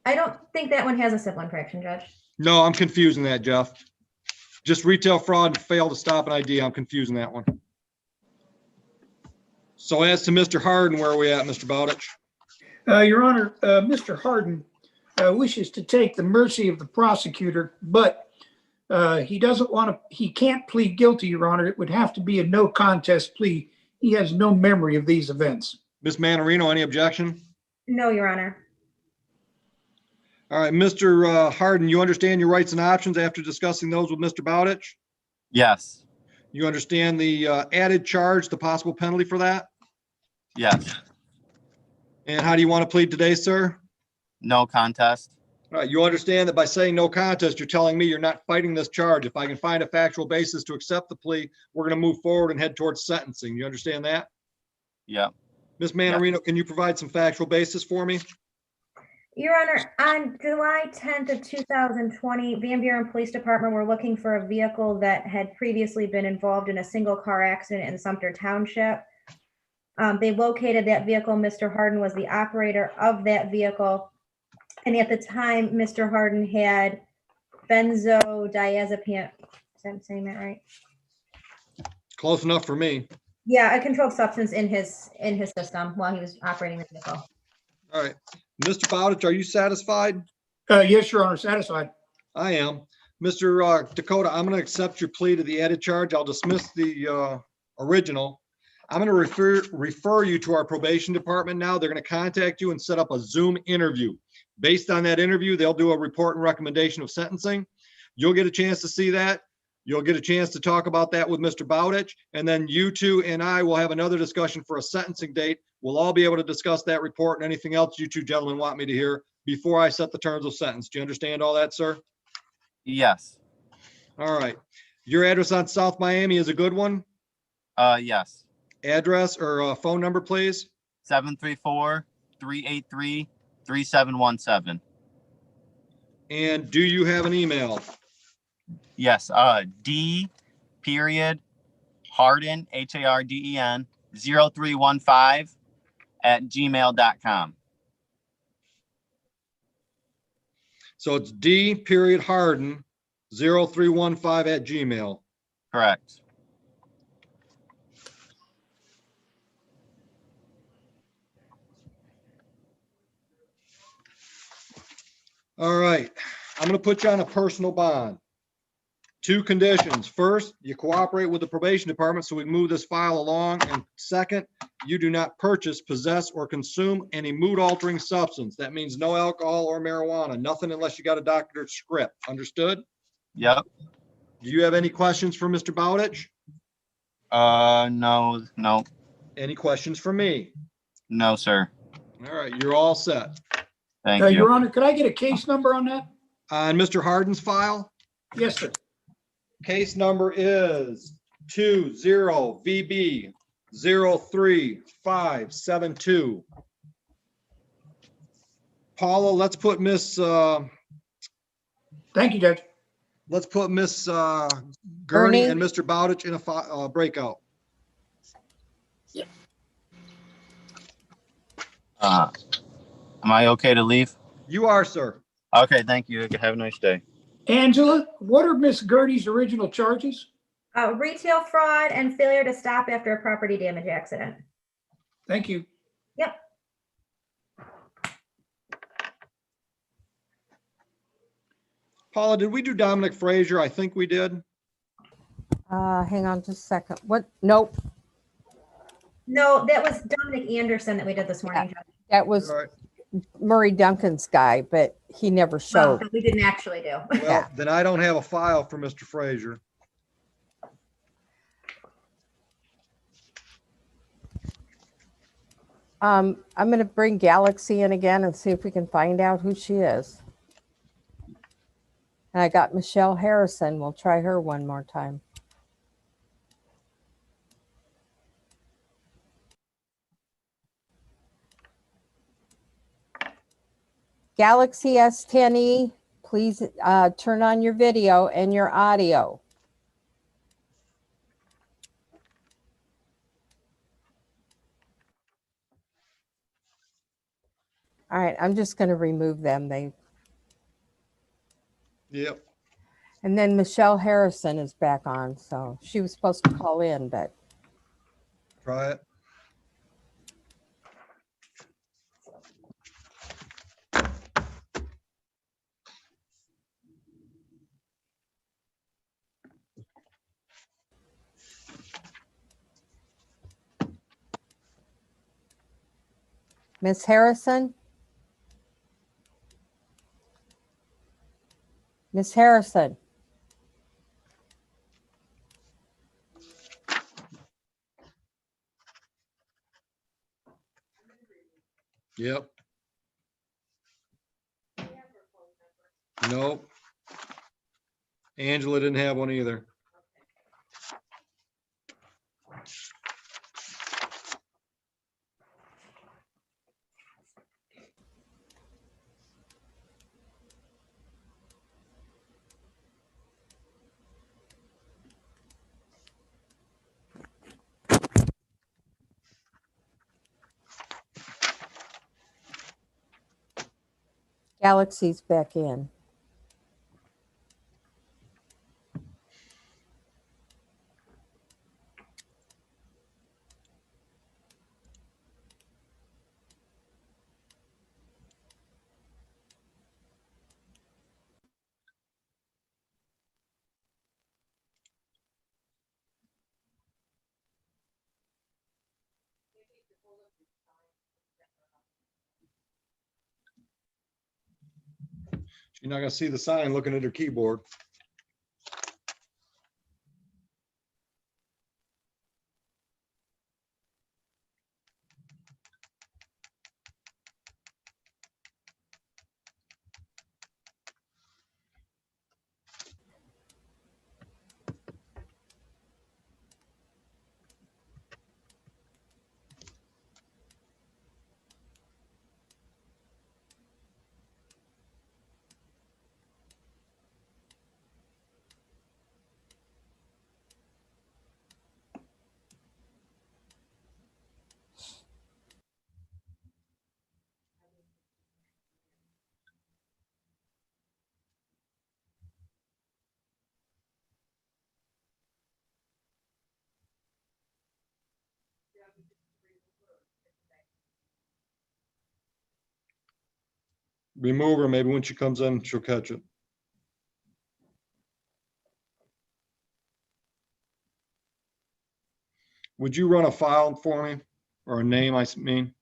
I don't think that one has a civil infraction, Judge. No, I'm confusing that, Jeff. Just retail fraud and fail to stop an ID. I'm confusing that one. So as to Mr. Harden, where are we at, Mr. Bowditch? Your Honor, Mr. Harden wishes to take the mercy of the prosecutor, but he doesn't want to, he can't plead guilty, Your Honor. It would have to be a no contest plea. He has no memory of these events. Ms. Manarino, any objection? No, Your Honor. All right, Mr. Harden, you understand your rights and options after discussing those with Mr. Bowditch? Yes. You understand the added charge, the possible penalty for that? Yes. And how do you want to plead today, sir? No contest. All right, you understand that by saying no contest, you're telling me you're not fighting this charge. If I can find a factual basis to accept the plea, we're going to move forward and head towards sentencing. You understand that? Yeah. Ms. Manarino, can you provide some factual basis for me? Your Honor, on July 10th of 2020, Van Buren Police Department were looking for a vehicle that had previously been involved in a single car accident in Sumter Township. They located that vehicle. Mr. Harden was the operator of that vehicle. And at the time, Mr. Harden had benzodiazepine. I'm saying that right? Close enough for me. Yeah, a controlled substance in his system while he was operating the vehicle. All right. Mr. Bowditch, are you satisfied? Yes, Your Honor, satisfied. I am. Mr. Dakota, I'm going to accept your plea to the added charge. I'll dismiss the original. I'm going to refer you to our probation department now. They're going to contact you and set up a Zoom interview. Based on that interview, they'll do a report and recommendation of sentencing. You'll get a chance to see that. You'll get a chance to talk about that with Mr. Bowditch, and then you two and I will have another discussion for a sentencing date. We'll all be able to discuss that report and anything else you two gentlemen want me to hear before I set the terms of sentence. Do you understand all that, sir? Yes. All right. Your address on South Miami is a good one? Yes. Address or phone number, please? 734-383-3717. And do you have an email? Yes. D period Harden, Harden 0315 @gmail.com. So it's D.Harden 0315 @gmail. Correct. All right. I'm going to put you on a personal bond. 2 conditions. First, you cooperate with the probation department so we can move this file along. And second, you do not purchase, possess, or consume any mood-altering substance. That means no alcohol or marijuana. Nothing unless you got a doctor's script. Understood? Yep. Do you have any questions for Mr. Bowditch? No. Any questions for me? No, sir. All right, you're all set. Thank you. Your Honor, could I get a case number on that? On Mr. Harden's file, Yes, sir. case number is 20VB03572. Paula, let's put Miss, Thank you, Judge. let's put Miss Gurney Gurney. and Mr. Bowditch in a breakout. Am I okay to leave? You are, sir. Okay, thank you. Have a nice day. Angela, what are Miss Gertie's original charges? Retail fraud and failure to stop after a property damage accident. Thank you. Yep. Paula, did we do Dominic Frazier? I think we did. Hang on just a second. What? Nope. No, that was Dominic Anderson that we did this morning, Judge. That was All right. Murray Duncan's guy, but he never Oh, showed. that we didn't actually do. Well, then I don't have a file for Mr. Frazier. I'm going to bring Galaxy in again and see if we can find out who she is. And I got Michelle Harrison. We'll try her one more time. Galaxy S10e, please turn on your video and your audio. All right, I'm just going to remove them. Yep. And then Michelle Harrison is back on, so she was supposed to call in, but Try it. Miss Harrison? Miss Harrison? Yep. Nope. Angela didn't have one either. Galaxy's back in. She's not gonna see the sign looking at her keyboard. Remove her, maybe when she comes in, she'll catch it. Would you run a file for me, or a name, I mean?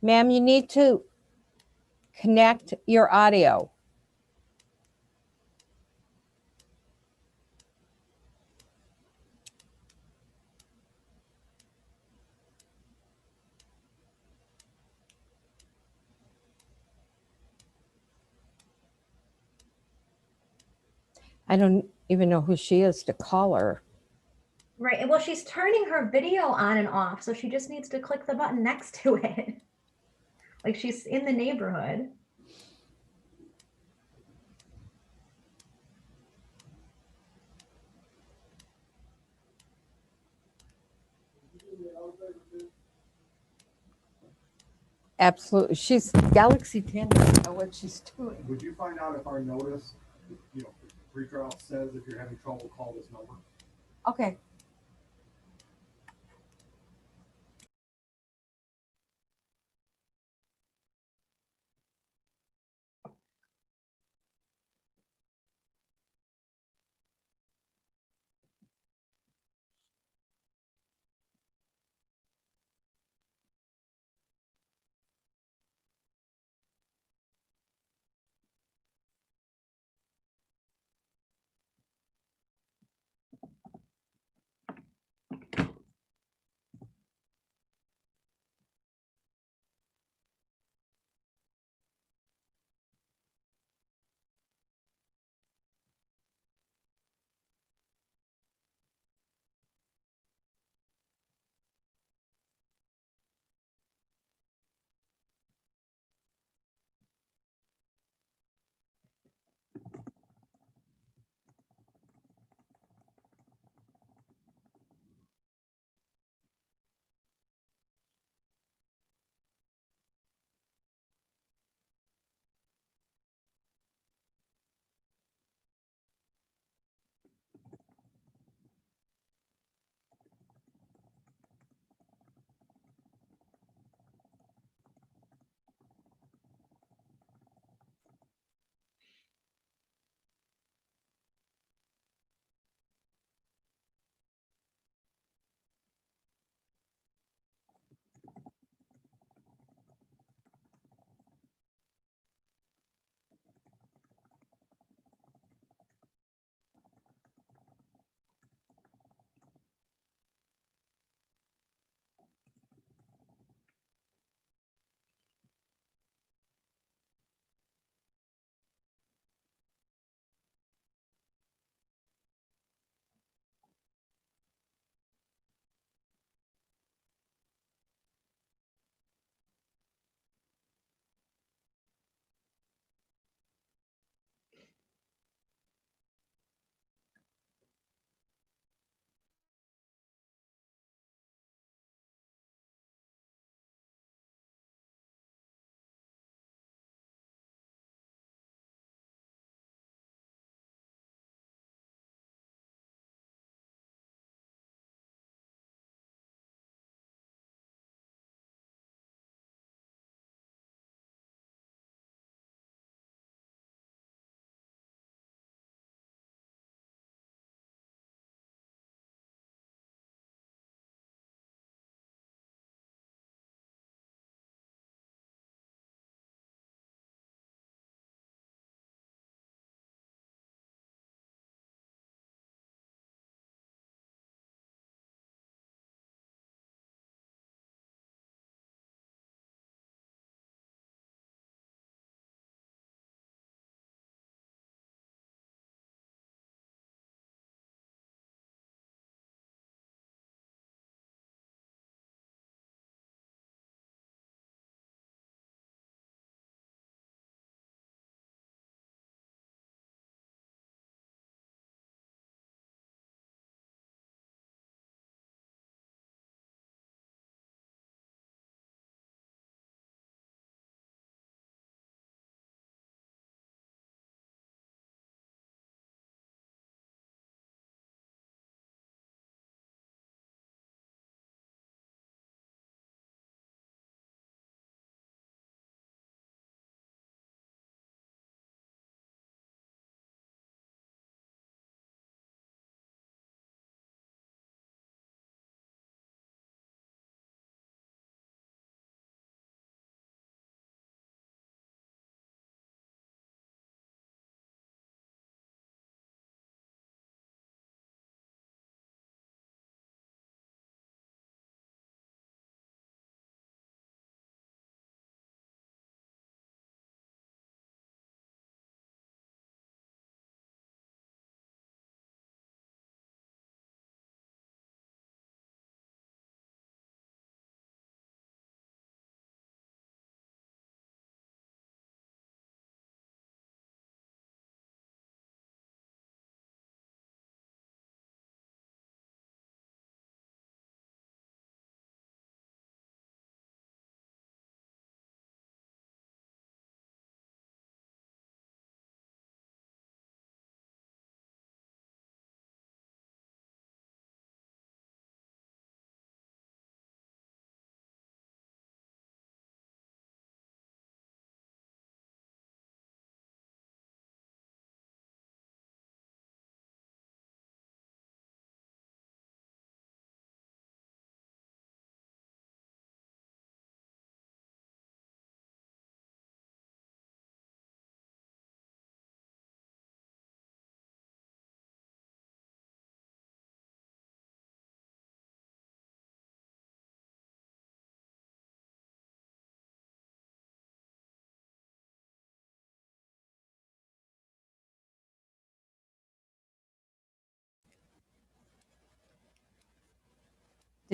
Ma'am, you need to connect your audio. I don't even know who she is to call her. Right. And well, she's turning her video on and off, so she just needs to click the button next to it. Like she's in the neighborhood. Absolutely. She's Galaxy 10. I don't know what she's doing. Would you find out if our notice, free trial says if you're having trouble, call this number? Okay.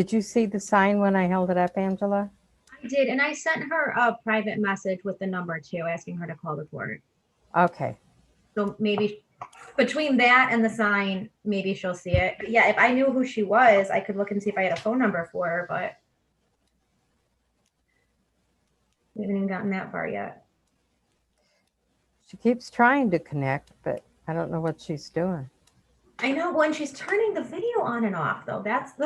Did you see the sign when I held it up, Angela? I did, and I sent her a private message with the number too, asking her to call the court. Okay. So maybe between that and the sign, maybe she'll see it. But yeah, if I knew who she was, I could look and see if I had a phone number for her, but we haven't even gotten that far yet. She keeps trying to connect, but I don't know what she's doing. I know when she's turning the video on and off, though, that's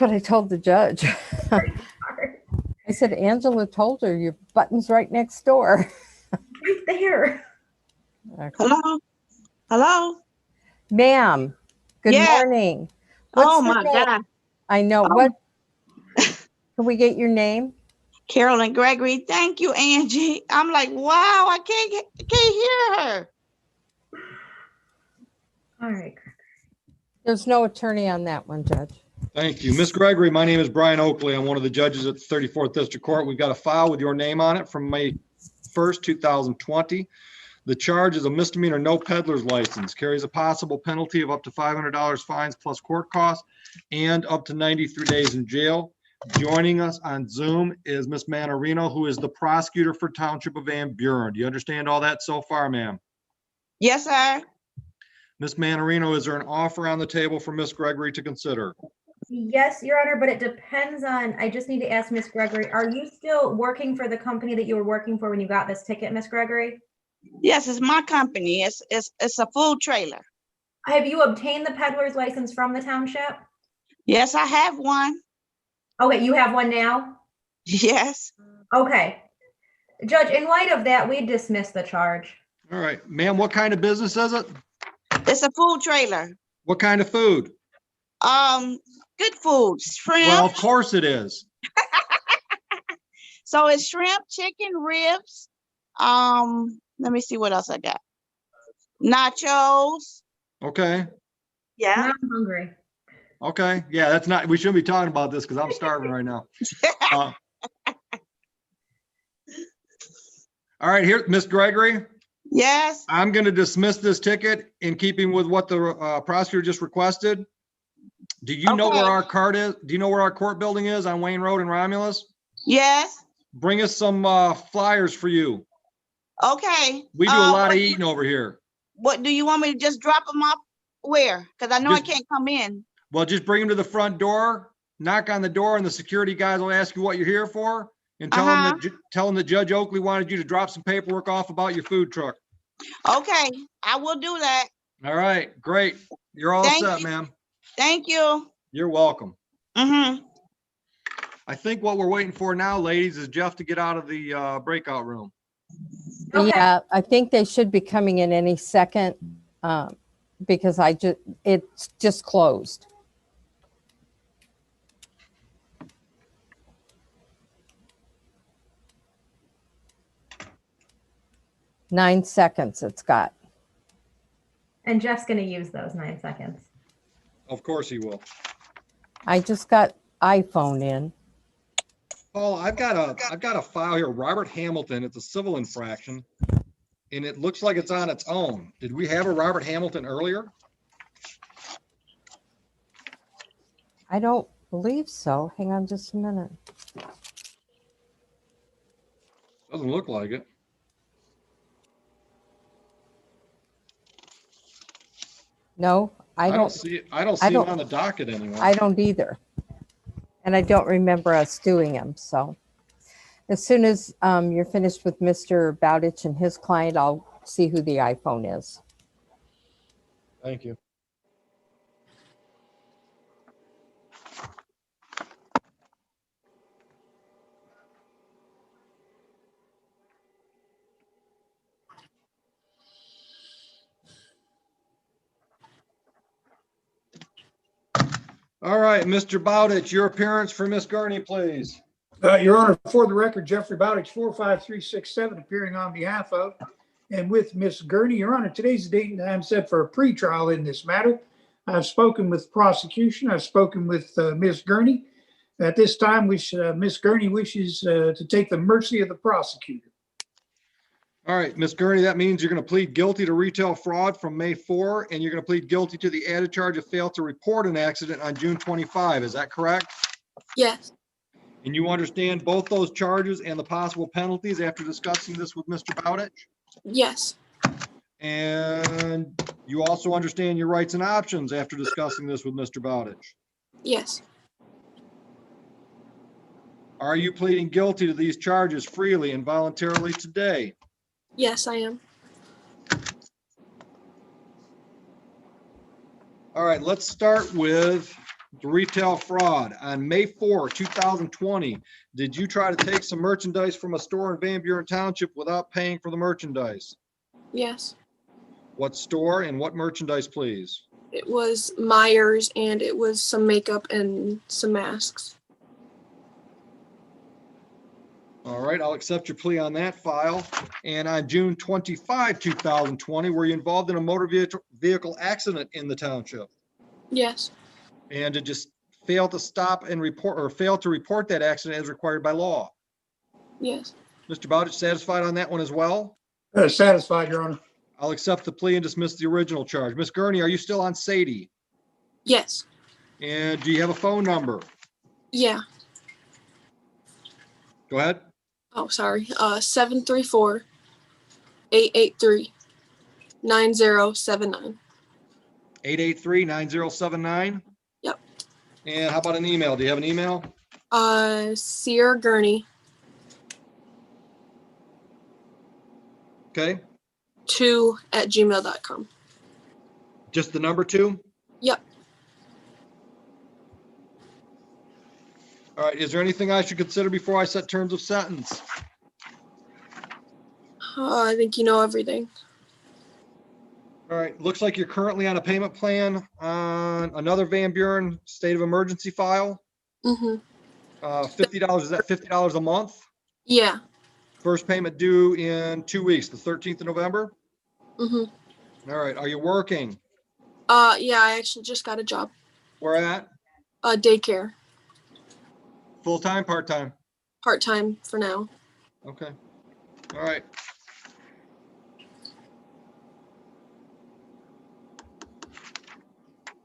what I told the judge. I said, Angela told her your button's right next door. Right there. Okay. Hello? Hello? Ma'am, good Yeah. morning. Oh your my name? God. I know. Oh. What? Can we get your name? Carolyn Gregory. Thank you, Angie. I'm like, wow, I can't hear her. All right. There's no attorney on that one, Judge. Thank you. Ms. Gregory, my name is Brian Oakley. I'm one of the judges at the 34th District Court. We've got a file with your name on it from May 1st, 2020. The charge is a misdemeanor no peddler's license, carries a possible penalty of up to $500 fines plus court costs and up to 93 days in jail. Joining us on Zoom is Ms. Manarino, who is the prosecutor for Township of Van Buren. Do you understand all that so far, ma'am? Yes, sir. Ms. Manarino, is there an offer on the table for Ms. Gregory to consider? Yes, Your Honor, but it depends on, I just need to ask Miss Gregory, are you still working for the company that you were working for when you got this ticket, Miss Gregory? Yes, it's my company. It's a food trailer. Have you obtained the peddler's license from the township? Yes, I have one. Okay, you have one now? Yes. Okay. Judge, in light of that, we dismiss the charge. All right, ma'am, what kind of business is it? It's a food trailer. What kind of food? Good food. Shrimp. Well, of course it is. So it's shrimp, chicken, ribs. Let me see what else I got. Nachos. Okay. Yeah. Now I'm hungry. Okay. Yeah, that's not, we shouldn't be talking about this because I'm starving right now. All right, here, Ms. Gregory. Yes. I'm going to dismiss this ticket in keeping with what the prosecutor just requested. Do you know where our cart is? Do you know where our court building is on Wayne Road in Romulus? Yes. Bring us some flyers for you. Okay. We do a lot of eating over here. What do you want me to just drop them off where? Because I know Just- I can't come in. Well, just bring them to the front door, knock on the door, and the security guys will ask you what you're here for, and tell them that Judge Oakley wanted you to drop some paperwork off about your food truck. Okay, I will do that. All right, great. You're all Thank set, you. ma'am. Thank you. You're welcome. Mm-hmm. I think what we're waiting for now, ladies, is Jeff to get out of the breakout room. Okay. Yeah, I think they should be coming in any second because it's just closed. Nine seconds it's got. And Jeff's gonna use those 9 seconds. Of course he will. I just got iPhone in. Paul, I've got a file here, Robert Hamilton. It's a civil infraction, and it looks like it's on its own. Did we have a Robert Hamilton earlier? I don't believe so. Hang on just a minute. Doesn't look like it. No, I don't see it. I don't see him on the docket anymore. I don't either. And I don't remember us doing them. So as soon as you're finished with Mr. Bowditch and his client, I'll see who the iPhone is. Thank you. All right, Mr. Bowditch, your appearance for Miss Gurney, please. Your Honor, for the record, Jeffrey Bowditch, 45367, appearing on behalf of and with Miss Gurney. Your Honor, today's the date and time set for a pretrial in this matter. I've spoken with the prosecution. I've spoken with Miss Gurney. At this time, Miss Gurney wishes to take the mercy of the prosecutor. All right, Miss Gurney, that means you're going to plead guilty to retail fraud from May 4, and you're going to plead guilty to the added charge of fail to report an accident on June 25. Is that correct? Yes. And you understand both those charges and the possible penalties after discussing this with Mr. Bowditch? Yes. And you also understand your rights and options after discussing this with Mr. Bowditch? Yes. Are you pleading guilty to these charges freely and voluntarily today? Yes, I am. All right, let's start with the retail fraud. On May 4, 2020, did you try to take some merchandise from a store in Van Buren Township without paying for the merchandise? Yes. What store and what merchandise, please? It was Myers, and it was some makeup and some masks. All right, I'll accept your plea on that file. And on June 25, 2020, were you involved in a motor vehicle accident in the township? Yes. And did you fail to stop and report, or fail to report that accident as required by law? Yes. Mr. Bowditch, satisfied on that one as well? Satisfied, Your Honor. I'll accept the plea and dismiss the original charge. Ms. Gurney, are you still on Sadie? Yes. And do you have a phone number? Yeah. Go ahead. Oh, sorry. 734-883-9079. 883-9079? Yep. And how about an email? Do you have an email? Sierra Gurney. Okay. 2@gmail.com. Just the number 2? Yep. All right. Is there anything I should consider before I set terms of sentence? I think you know everything. All right. Looks like you're currently on a payment plan on another Van Buren state of emergency file. Mm-hmm. $50. Is that $50 a month? Yeah. First payment due in 2 weeks, the 13th of November? Mm-hmm. All right. Are you working? Yeah, I actually just got a job. Where at? Daycare. Full-time, part-time? Part-time for now. Okay. All right.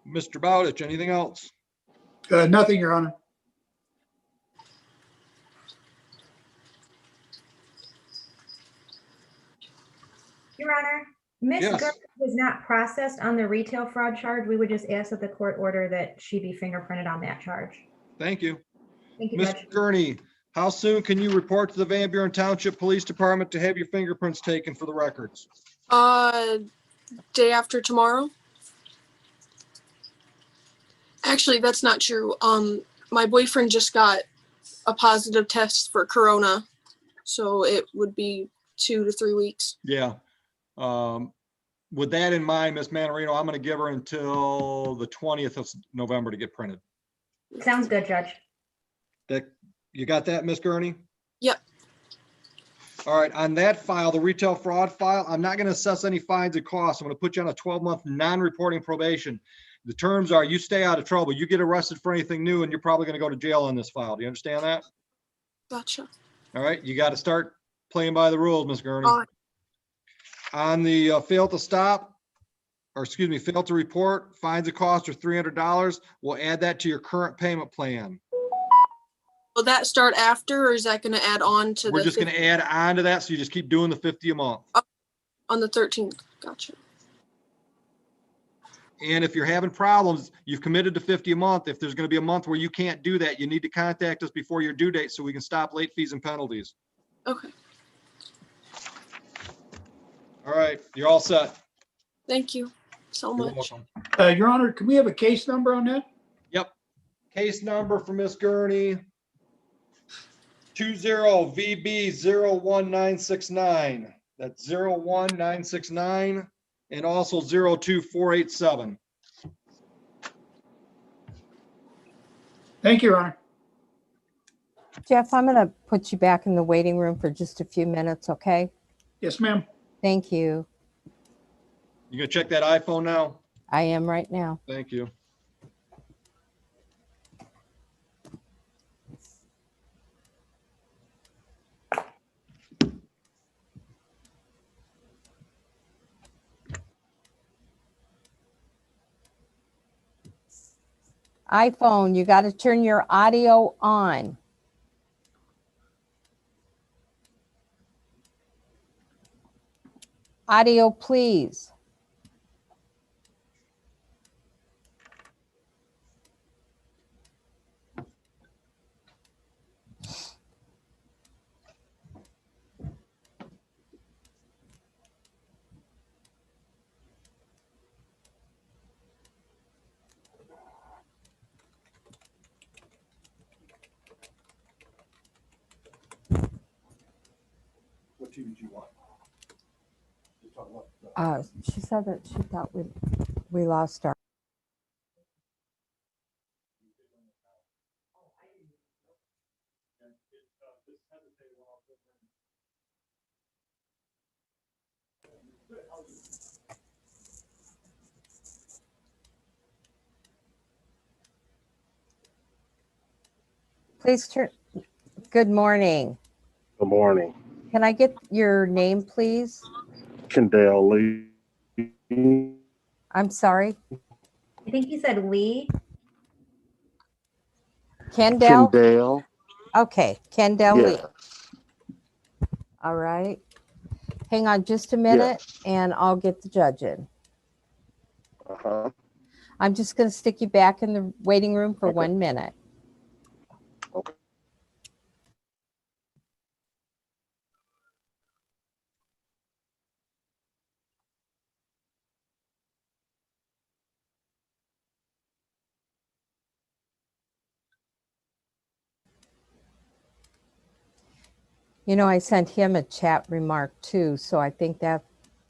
Mr. Bowditch, anything else? Nothing, Your Honor. Your Honor, Ms. Yes. Gurney was not processed on the retail fraud charge. We would just ask that the court order that she be fingerprinted on that charge. Thank you. Thank you, Mr. Judge. Gurney, how soon can you report to the Van Buren Township Police Department to have your fingerprints taken for the records? Day after tomorrow. Actually, that's not true. My boyfriend just got a positive test for corona, so it would be 2 to 3 weeks. Yeah. With that in mind, Ms. Manarino, I'm going to give her until the 20th of November to get printed. Sounds good, Judge. That, you got that, Ms. Gurney? Yep. All right, on that file, the retail fraud file, I'm not going to assess any fines and costs. I'm going to put you on a 12-month non-reporting probation. The terms are you stay out of trouble. You get arrested for anything new, and you're probably going to go to jail on this file. Do you understand that? Gotcha. All right, you got to start playing by the rules, Ms. Gurney. All right. On the fail to stop, or excuse me, fail to report, fines and costs are $300. We'll add that to your current payment plan. Will that start after, or is that going to add on to We're the just going to add on to that, so you just keep doing the 50 a month. on the 13th? Gotcha. And if you're having problems, you've committed to 50 a month. If there's going to be a month where you can't do that, you need to contact us before your due date so we can stop late fees and penalties. Okay. All right, you're all set. Thank you so You're much. welcome. Your Honor, can we have a case number on that? Yep. Case number for Miss Gurney, 20VB01969. That's 01969 and also 02487. Thank you, Your Honor. Jeff, I'm going to put you back in the waiting room for just a few minutes, okay? Yes, ma'am. Thank you. You gonna check that iPhone now? I am right now. Thank you. iPhone, you got to turn your audio on. Audio, please. What TV did you want? She said that she thought we lost our. Please turn. Good morning. Good morning. Can I get your name, please? Kendall Lee. I'm sorry. I think you said Lee. Kendall? Kendall. Okay, Kendall Lee. Yes. All right. Hang on just a minute and I'll get the judge in. Uh-huh. I'm just going to stick you back in the waiting room for Okay. 1 minute. Okay. You know, I sent him a chat remark too, so I think I'm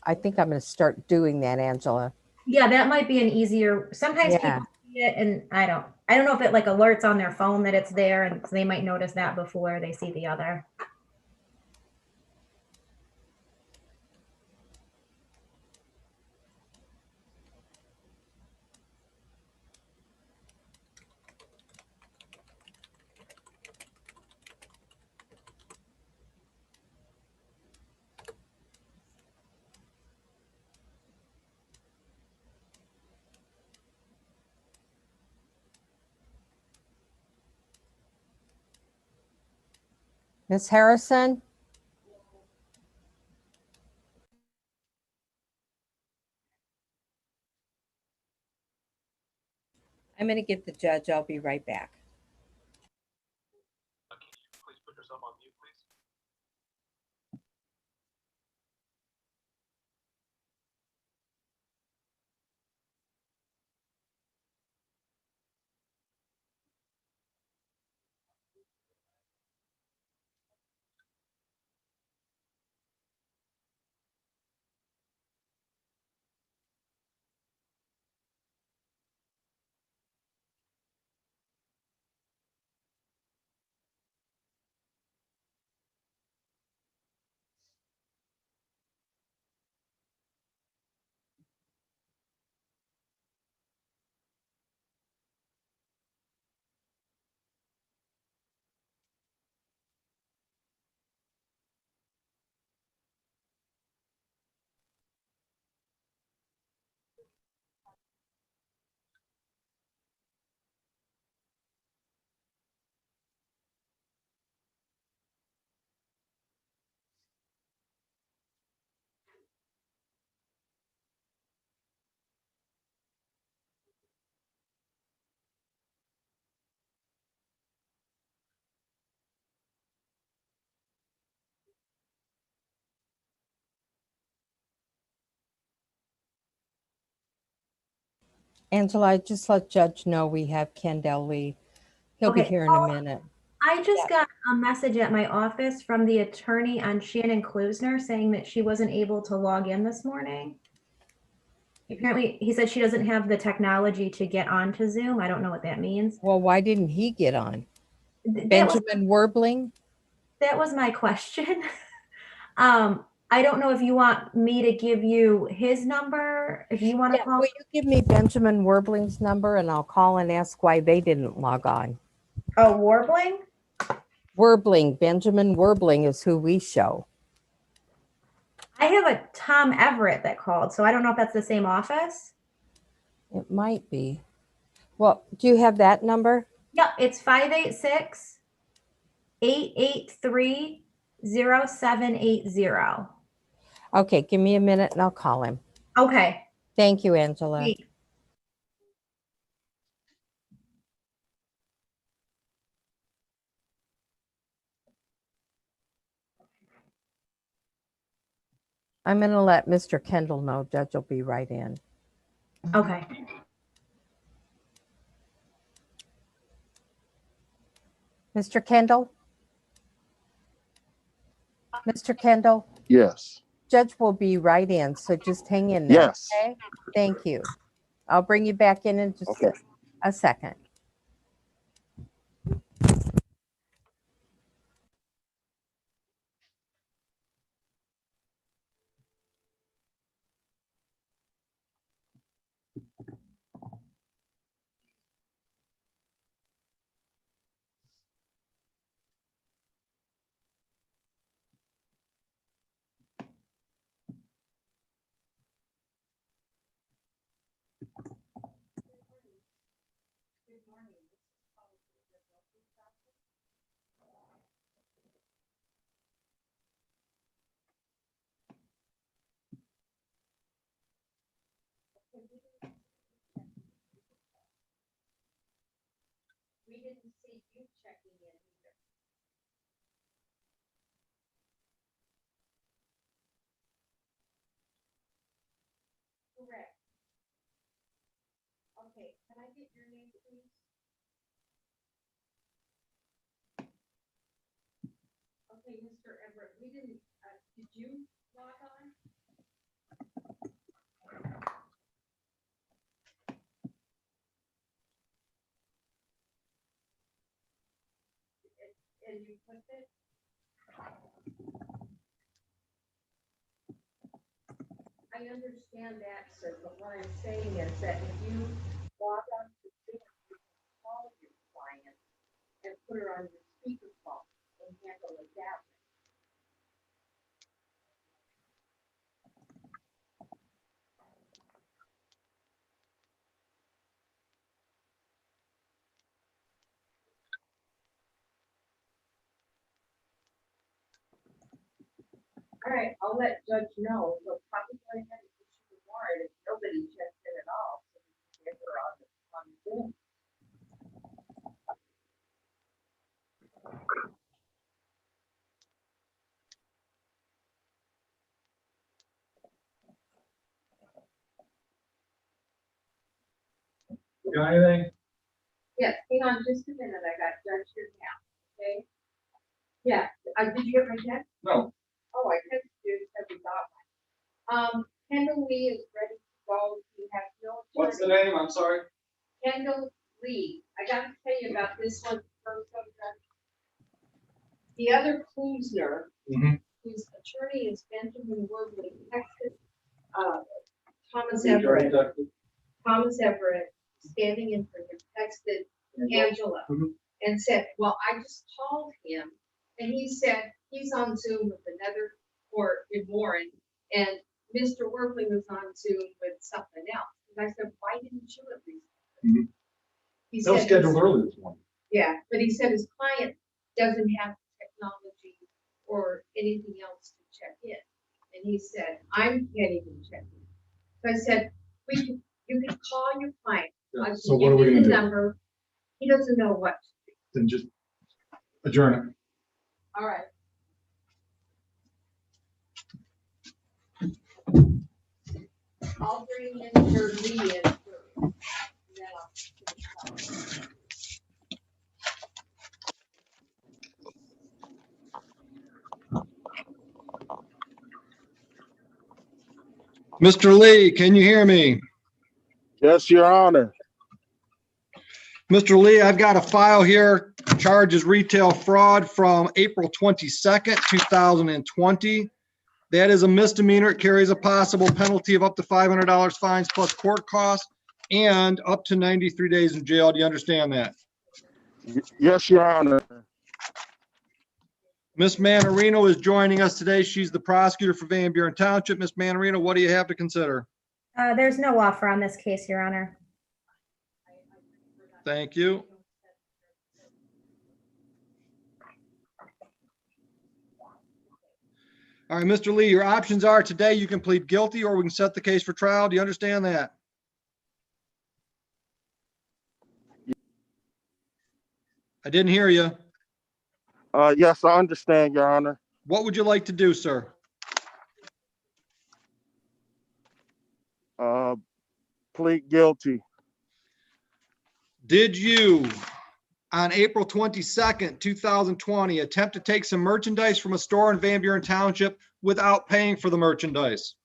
going to start doing that, Angela. Yeah, that might be an easier, sometimes Yeah. people see it and I don't know if it like alerts on their phone that it's there and so they might notice that before they see the other. Miss Harrison? I'm going to get the judge. I'll be right back. Please put yourself on mute, please. Angela, I just let Judge know we have Kendall Lee. He'll be Okay. here in a minute. I just got a message at my office from the attorney on Shannon Klusner saying that she wasn't able to log in this morning. Apparently, he said she doesn't have the technology to get onto Zoom. I don't know what that means. Well, why didn't he get on? That was, Benjamin Warbling? that was my question. I don't know if you want me to give you his number, if you want to call. Will you give me Benjamin Warbling's number and I'll call and ask why they didn't log on? Oh, Warbling? Warbling, Benjamin Warbling is who we show. I have a Tom Everett that called, so I don't know if that's the same office. It might be. Well, do you have that number? Yep, it's 586-883-0780. Okay, give me a minute and I'll call him. Okay. Thank you, Angela. Great. I'm going to let Mr. Kendall know. Judge will be right in. Okay. Mr. Kendall? Mr. Kendall? Yes. Judge will be right in, so just hang in there. Yes. Okay? Thank you. I'll bring you back in just Okay. a second. We didn't see you checking in either. Correct. Okay, can I get your name, please? Okay, Mr. Everett, we didn't, did you log on? And you put it? I understand that, sir, but what I'm saying is that if you log on to Zoom, you can call your client and put her on your speakerphone and handle it that way. All right, I'll let Judge know. We'll probably go ahead and issue the warrant if nobody checks in at all. So we can get her on Zoom. Got anything? Yes, hang on just a minute. I got Judge here now, okay? Yeah, did you get my text? No. Oh, I texted you, said we got one. Kendall Lee is ready to go. He has no. What's the name? I'm sorry. Kendall Lee. I gotta tell you about this one first. The other Klusner, whose attorney is Benjamin Worley, texted Thomas Everett. Thomas Everett, standing in for him, texted Angela and said, well, I just called him and he said he's on Zoom with another court in Warren and Mr. Worley was on Zoom with something else. And I said, why didn't you at least? He That was said scheduled early this morning. yeah, but he said his client doesn't have technology or anything else to check in. And he said, I can't even check in. So I said, you can call your client. Yeah, I so what are we give you gonna the do? number. He doesn't know what to do. Then just adjourn it. All right. I'll bring in your lead in first. And then I'll- Mr. Lee, can you hear me? Yes, Your Honor. Mr. Lee, I've got a file here, charges retail fraud from April 22nd, 2020. That is a misdemeanor. It carries a possible penalty of up to $500 fines plus court costs and up to 93 days in jail. Do you understand that? Yes, Your Honor. Miss Manarino is joining us today. She's the prosecutor for Van Buren Township. Miss Manarino, what do you have to consider? There's no offer on this case, Your Honor. Thank you. All right, Mr. Lee, your options are today you can plead guilty or we can set the case for trial. Do you understand that? I didn't hear you. Yes, I understand, Your Honor. What would you like to do, sir? Plead guilty. Did you, on April 22nd, 2020, attempt to take some merchandise from a store in Van Buren Township without paying for the merchandise?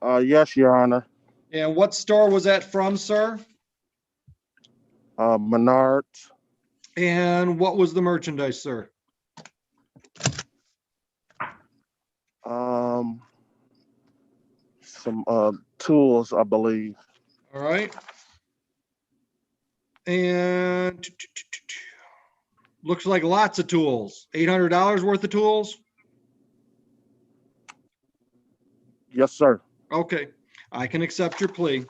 Yes, Your Honor. And what store was that from, sir? Menards. And what was the merchandise, sir? Some tools, I believe. All right. And looks like lots of tools. $800 worth of tools? Yes, sir. Okay, I can accept your plea.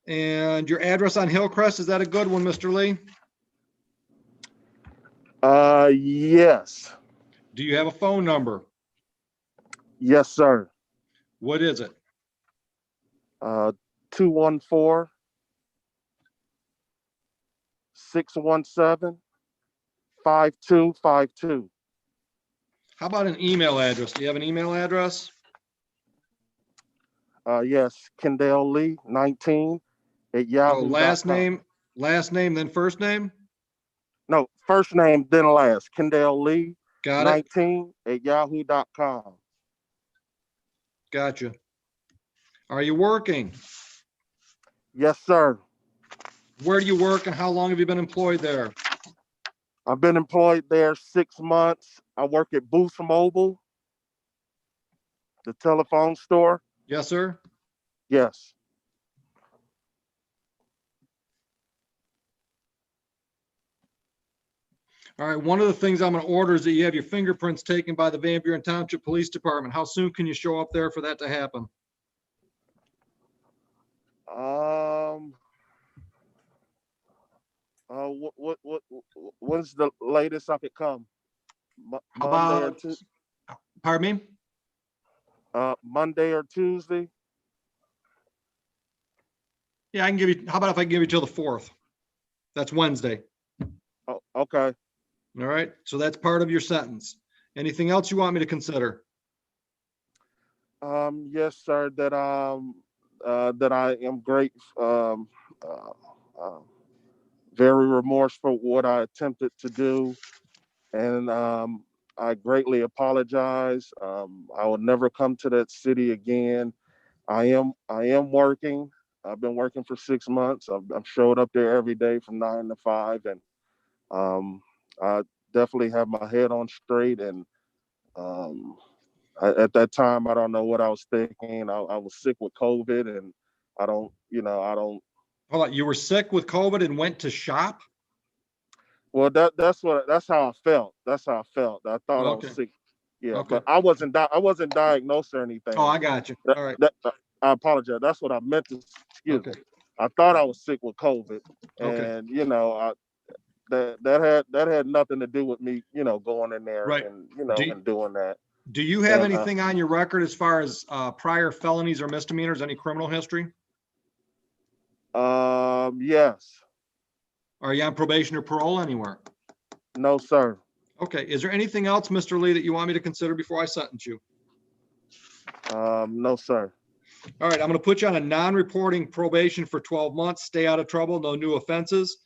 And your address on Hillcrest, is that a good one, Mr. Lee? Yes. Do you have a phone number? Yes, sir. What is it? 214-617-5252. How about an email address? Do you have an email address? Yes, Kendall Lee 19 at So yahoo.com. last name, then first name? No, first name, then last. Kendall Lee Got it. 19 at yahoo.com. Gotcha. Are you working? Yes, sir. Where do you work and how long have you been employed there? I've been employed there 6 months. I work at Boost Mobile, the telephone store. Yes, sir. Yes. All right, one of the things I'm going to order is that you have your fingerprints taken by the Van Buren Township Police Department. How soon can you show up there for that to happen? When's the latest I could come? How Monday or about, Tuesday? pardon me? Monday or Tuesday? Yeah, I can give you, how about if I give you till the 4th? That's Wednesday. Oh, okay. All right, so that's part of your sentence. Anything else you want me to consider? Yes, sir. That I am great. Very remorseful for what I attempted to do, and I greatly apologize. I will never come to that city again. I am working. I've been working for 6 months. I've showed up there every day from 9 to 5, and I definitely have my head on straight. And at that time, I don't know what I was thinking. I was sick with COVID, and I don't. Hold on, you were sick with COVID and went to shop? Well, that's how I felt. That's how I felt. I thought I Okay. was sick. Yeah, Okay. but I wasn't diagnosed or anything. Oh, I got you. That- All right. I apologize. That's what I meant to. Excuse me. I thought I was sick with COVID, Okay. and that had nothing to do with me. Going in there Right. and Do you- and doing that. Do you have And, anything on your record as far as prior felonies or misdemeanors, any criminal history? Yes. Are you on probation or parole anywhere? No, sir. Okay, is there anything else, Mr. Lee, that you want me to consider before I sentence you? No, sir. All right, I'm going to put you on a non-reporting probation for 12 months. Stay out of trouble, no new offenses.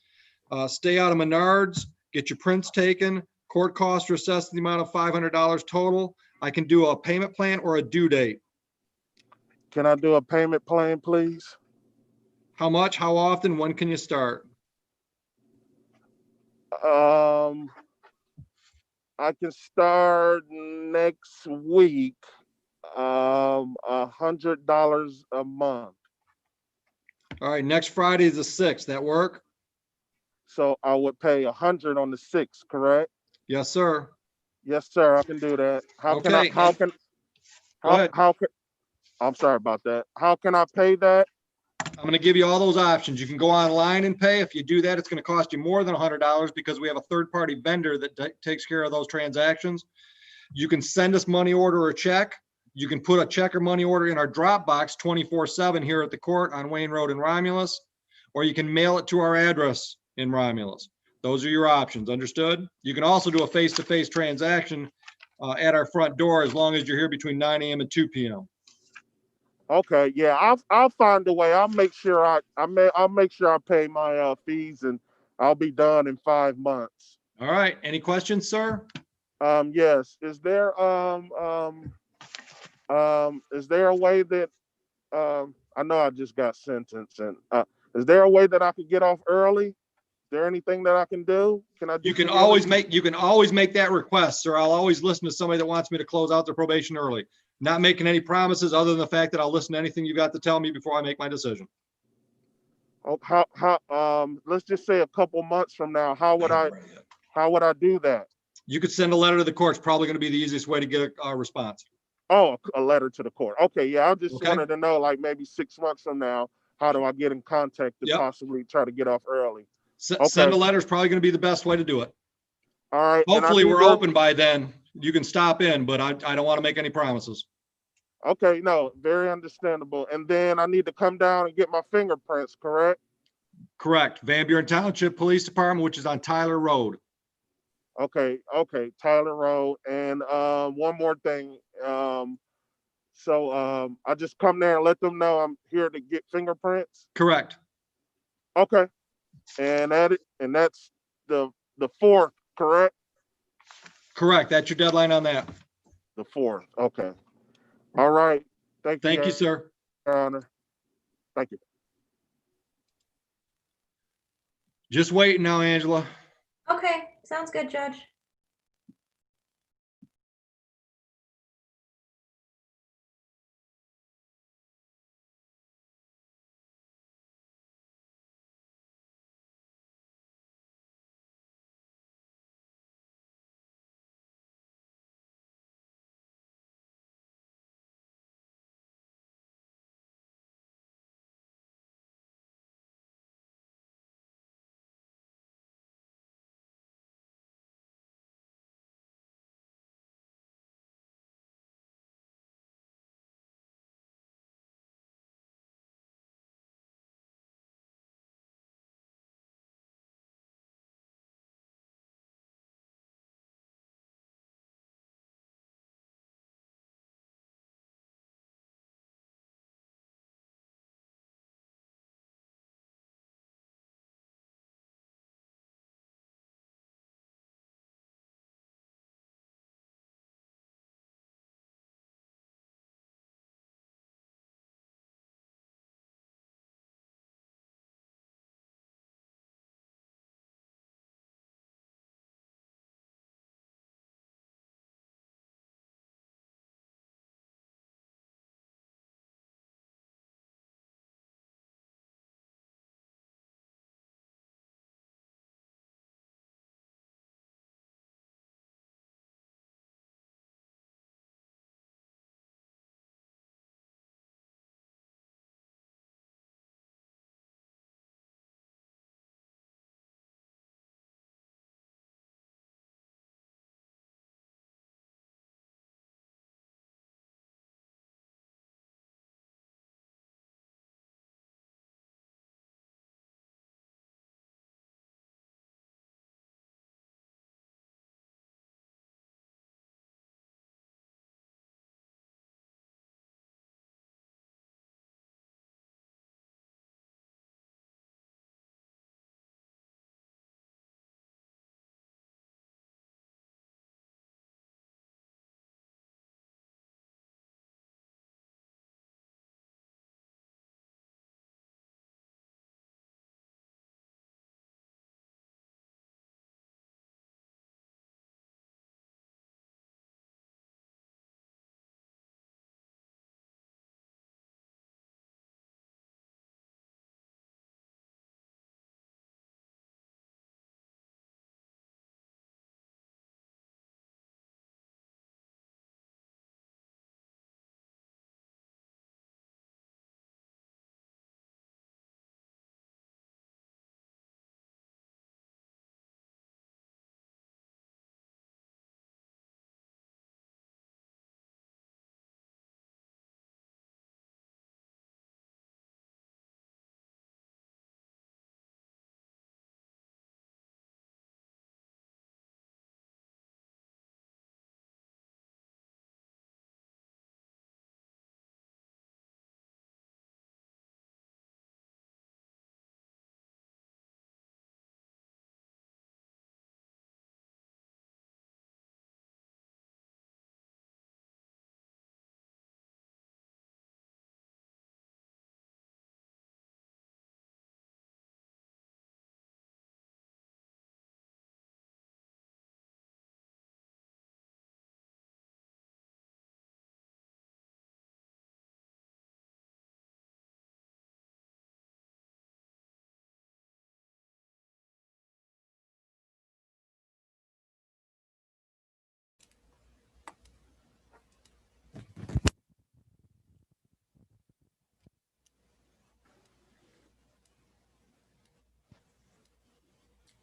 Stay out of Menards, get your prints taken. Court costs are assessed in the amount of $500 total. I can do a payment plan or a due date. Can I do a payment plan, please? How much, how often, when can you start? I can start next week. $100 a month. All right, next Friday is the 6th. That work? So I would pay 100 on the 6th, correct? Yes, sir. Yes, sir. I can do that. How can Go ahead. I'm sorry about that. How can I pay that? I'm gonna give you all those options. You can go online and pay. If you do that, it's gonna cost you more than $100 because we have a third-party vendor that takes care of those transactions. You can send us money order or check. You can put a check or money order in our Dropbox 24/7 here at the court on Wayne Road in Romulus, or you can mail it to our address in Romulus. Those are your options, understood? You can also do a face-to-face transaction at our front door as long as you're here between 9 a.m. and 2 p.m. Okay, yeah, I'll find a way. I'll make sure I'll make sure I pay my fees, and I'll be done in 5 months. All right. Any questions, sir? Yes. Is there a way that I know I just got sentenced, and is there a way that I could get off early? Is there anything that I can do? Can I do? You can always make that request, sir. I'll always listen to somebody that wants me to close out their probation early. Not making any promises other than the fact that I'll listen to anything you got to tell me before I make my decision. Oh, let's just say a couple months from now, how would I do that? You could send a letter to the court. It's probably going to be the easiest way to get a response. Oh, a letter to the court. Okay, yeah, I just Okay. wanted to know, like maybe 6 months from now, how do I get in contact to Yep. possibly try to get off early? Send a letter is probably going to be the best way to do it. All right. Hopefully we're open by then. You can stop in, but I don't want to make any promises. Okay, no, very understandable. And then I need to come down and get my fingerprints, correct? Correct. Van Buren Township Police Department, which is on Tyler Road. Okay, Tyler Road. And one more thing. So I just come there and let them know I'm here to get fingerprints. Correct. Okay. And that's the 4th, correct? Correct. That's your deadline on that. The 4th. Okay. All right. Thank you, sir. Your Honor. Thank you. Just waiting now, Angela. Okay, sounds good, Judge.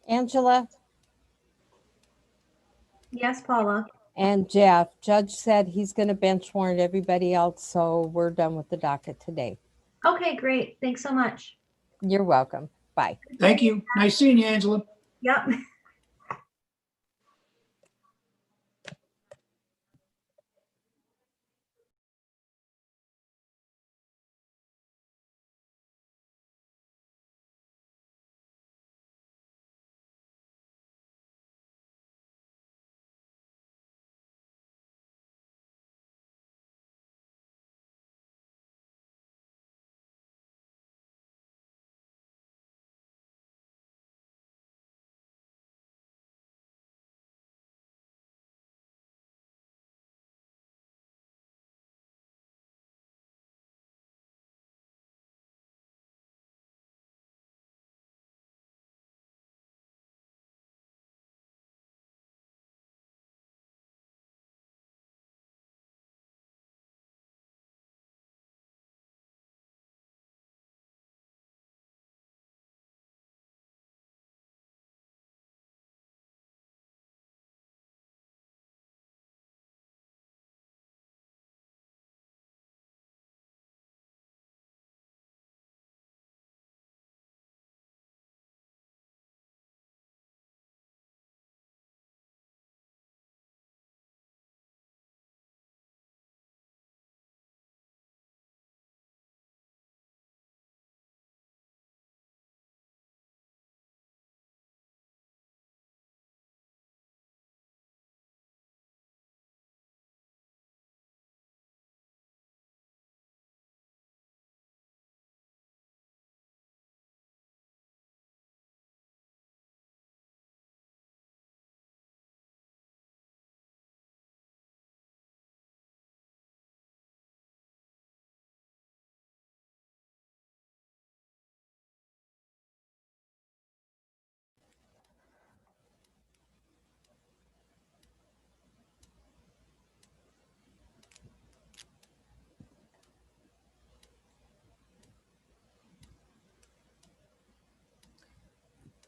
Angela Yes, Paula. and Jeff, Judge said he's going to bench warrant everybody else, so we're done with the docket today. Okay, great. Thanks so much. You're welcome. Bye. Thank you. Nice seeing you, Angela. Yep.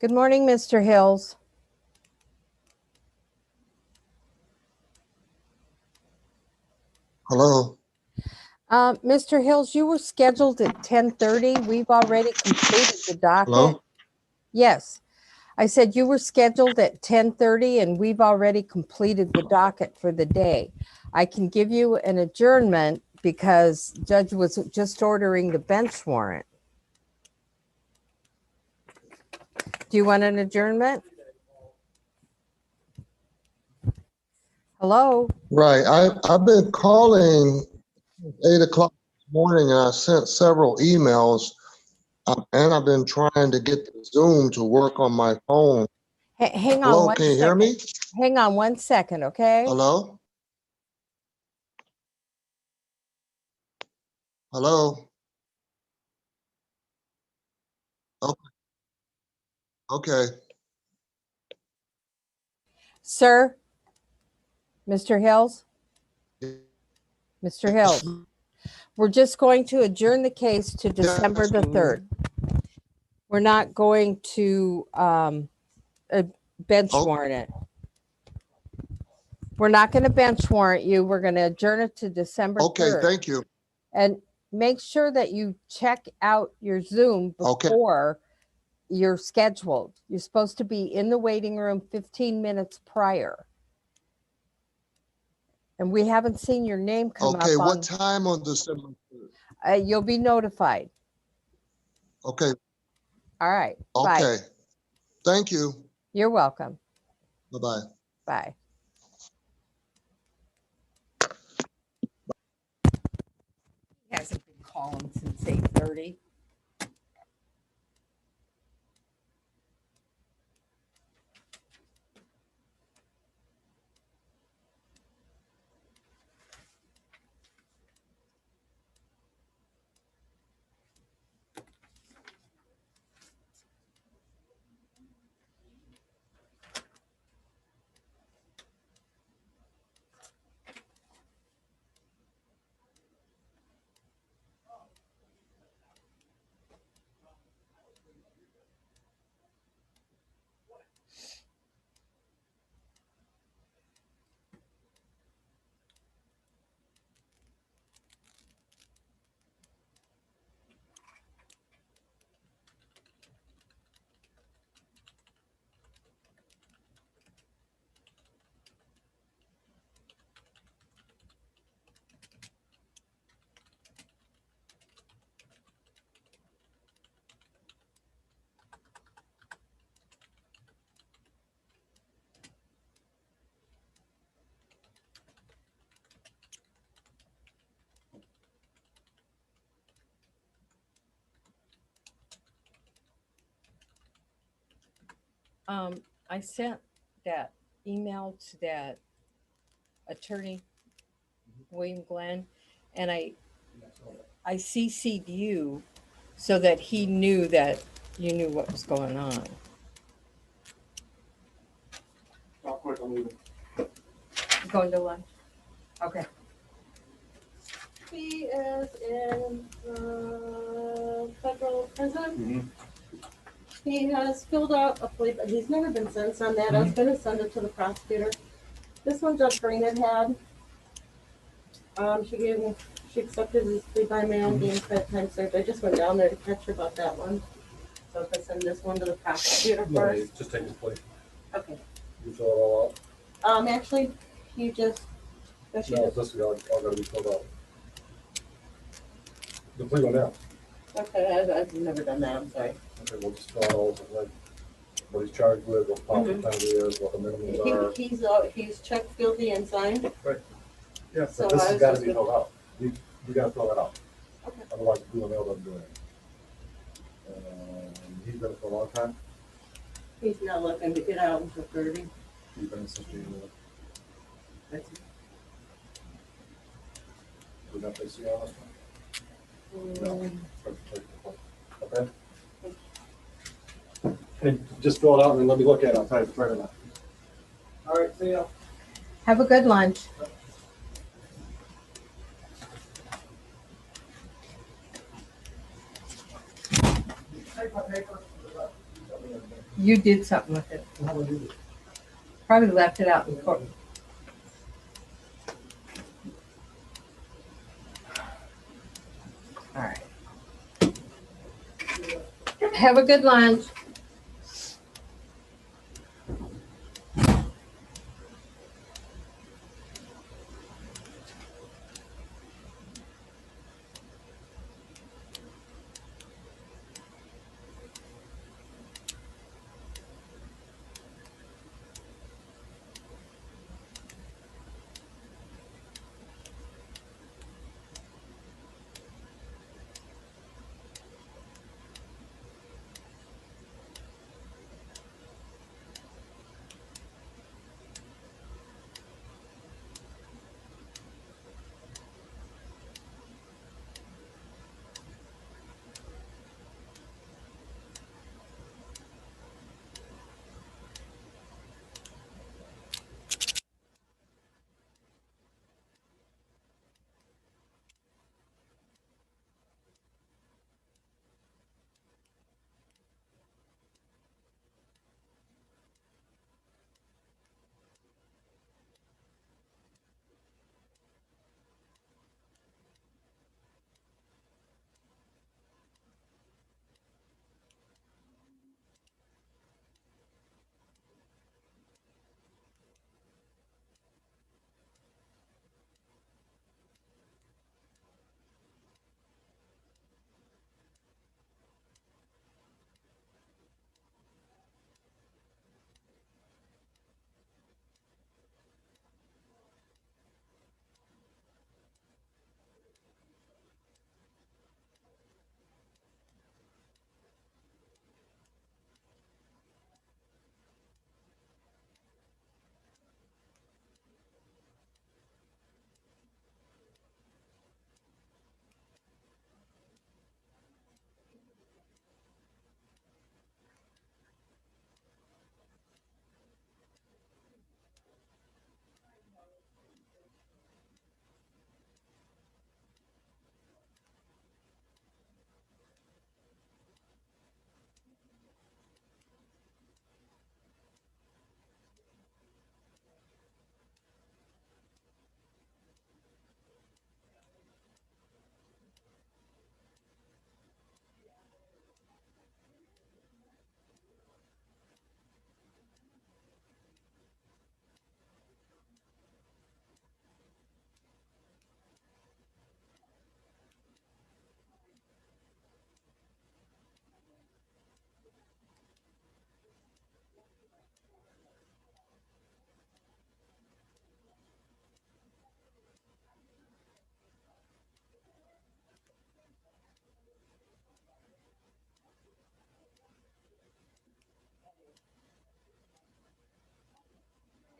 Good morning, Mr. Hills. Hello. Mr. Hills, you were scheduled at 10:30. We've already completed the docket. Hello? Yes. I said you were scheduled at 10:30 and we've already completed the docket for the day. I can give you an adjournment because Judge was just ordering the bench warrant. Do you want an adjournment? Hello? Right. I've been calling 8 o'clock this morning and I sent several emails and I've been trying to get the Zoom to work on my phone. Hang on Hello, one can you hear second. me? Hang on 1 second, okay? Hello? Hello? Okay. Okay. Sir? Mr. Hills? Mr. Hills? We're just going to adjourn the case to December the 3rd. We're not going to bench warrant it. We're not going to bench warrant you. We're going to adjourn it to December 3rd. Okay, thank you. And make sure that you check out your Zoom before you're scheduled. You're supposed to be in the waiting room 15 minutes prior. And we haven't seen your name come up. Okay, what time on December 3rd? You'll be notified. Okay. All right. Okay. Bye. Thank you. You're welcome. Bye-bye. Bye. He hasn't been calling since 8:30. I sent that email to that attorney, William Glenn, and I CC'd you so that he knew that you knew what was going on. Real quick, I'm leaving. Going to lunch? Okay. He is in federal prison. He has filled out a plea, but he's never been sentenced on that. I was gonna send it to the prosecutor. This one Judge Green had. She accepted his plea by mail, being fed time served. I just went down there to catch her about that one. So if I send this one to the prosecutor first. Just take his plea. Okay. You fill it all out? Actually, he just. No, this is all gotta be filled out. The plea went out. Okay, I've never done that, I'm sorry. Okay, we'll just fill out all of it, like what he's charged with, what possible penalty is, what the minimums are. He's checked guilty and signed. Right. Yeah, So but this I has was gotta just be gonna- filled out. You gotta fill that out. Okay. Otherwise, the plea mail doesn't do anything. He's been it for a long time. He's not looking to get out until 30. He's been since January. That's We got to see on this one. Okay. And just fill it out and then let me look at it. I'll tell you if it's right or not. All right, see ya. Have a good lunch. You did something with it. Probably left it out in court. All right. Have a good lunch.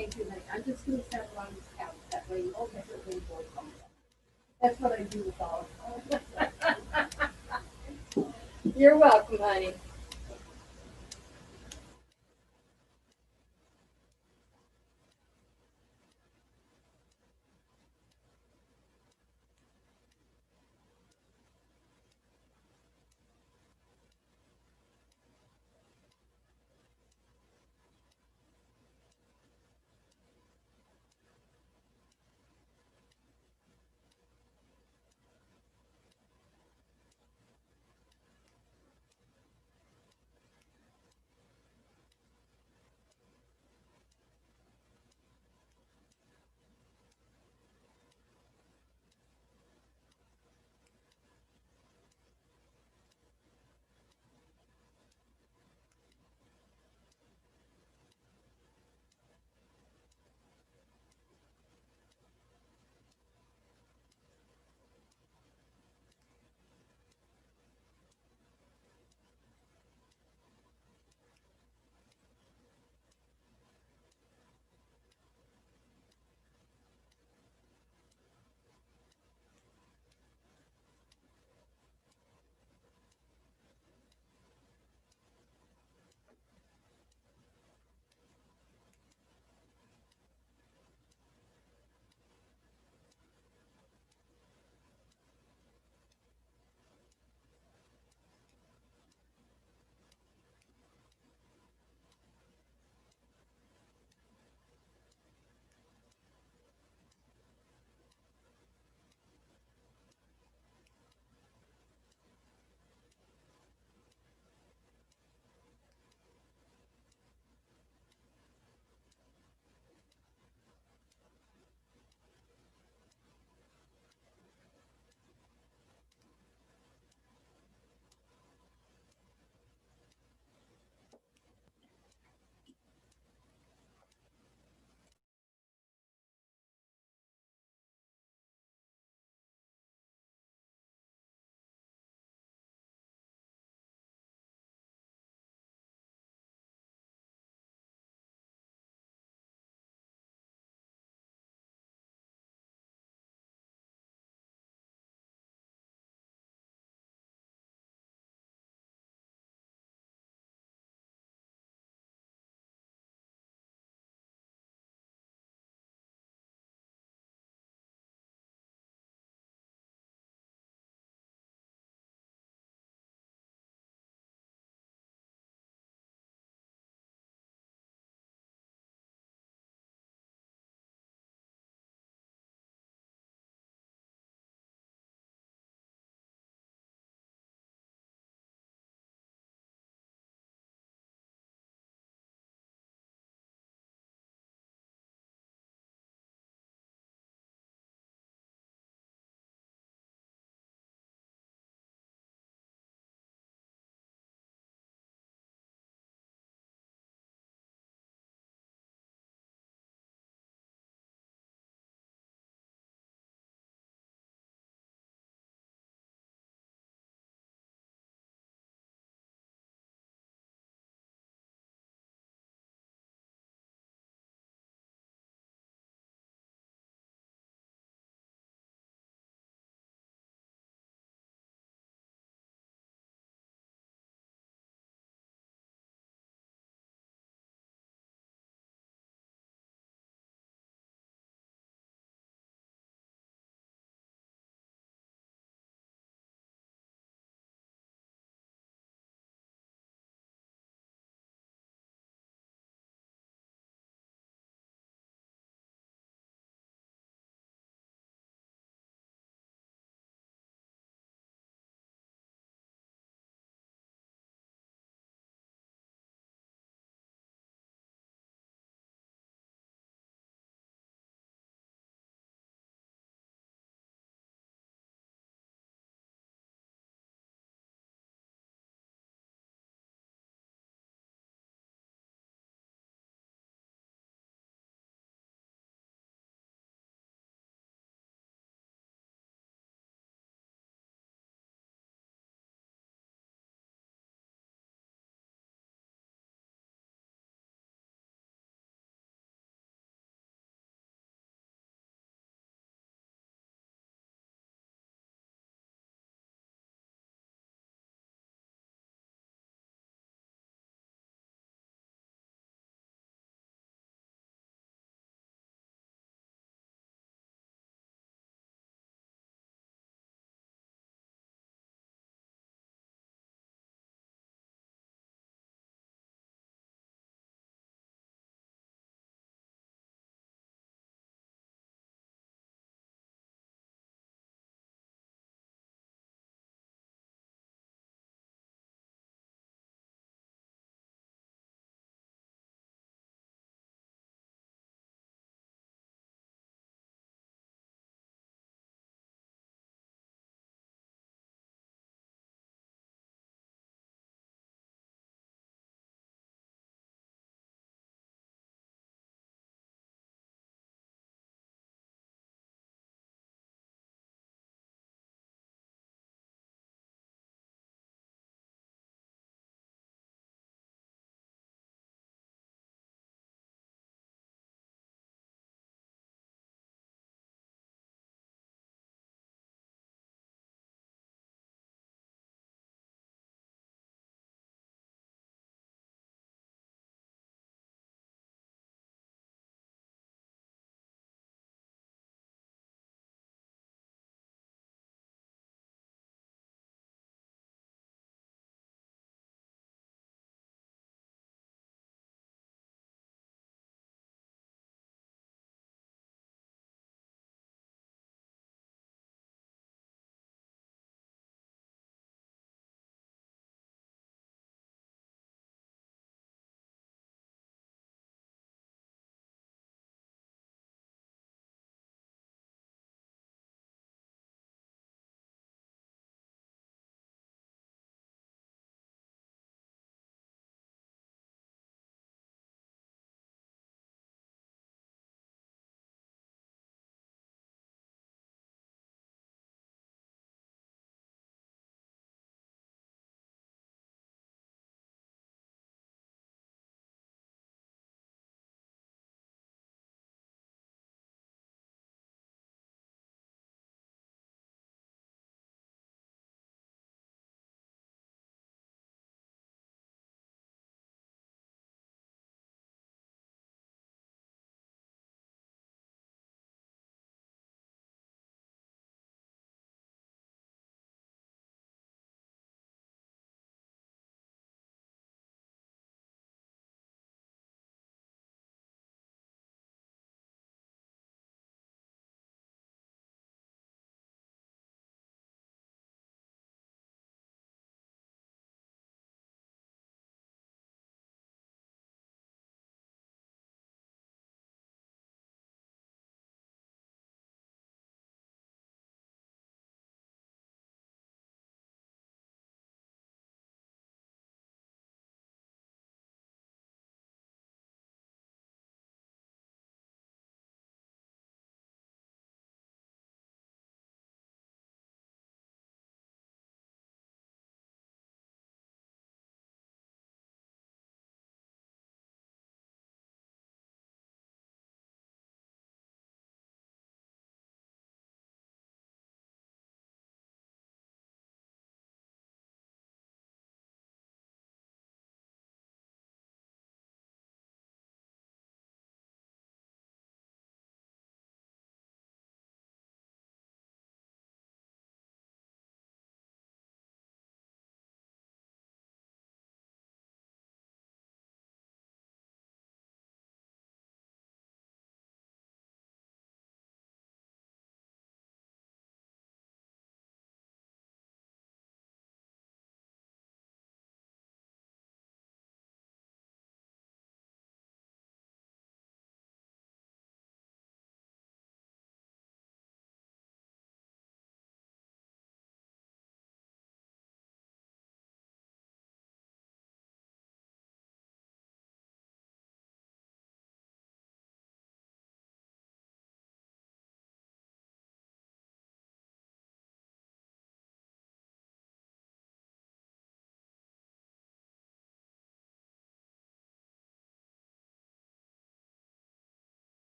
Thank you, honey. I'm just gonna set it on this couch, that way you won't get your wind blown from it. That's what I do with all of them. You're welcome, honey.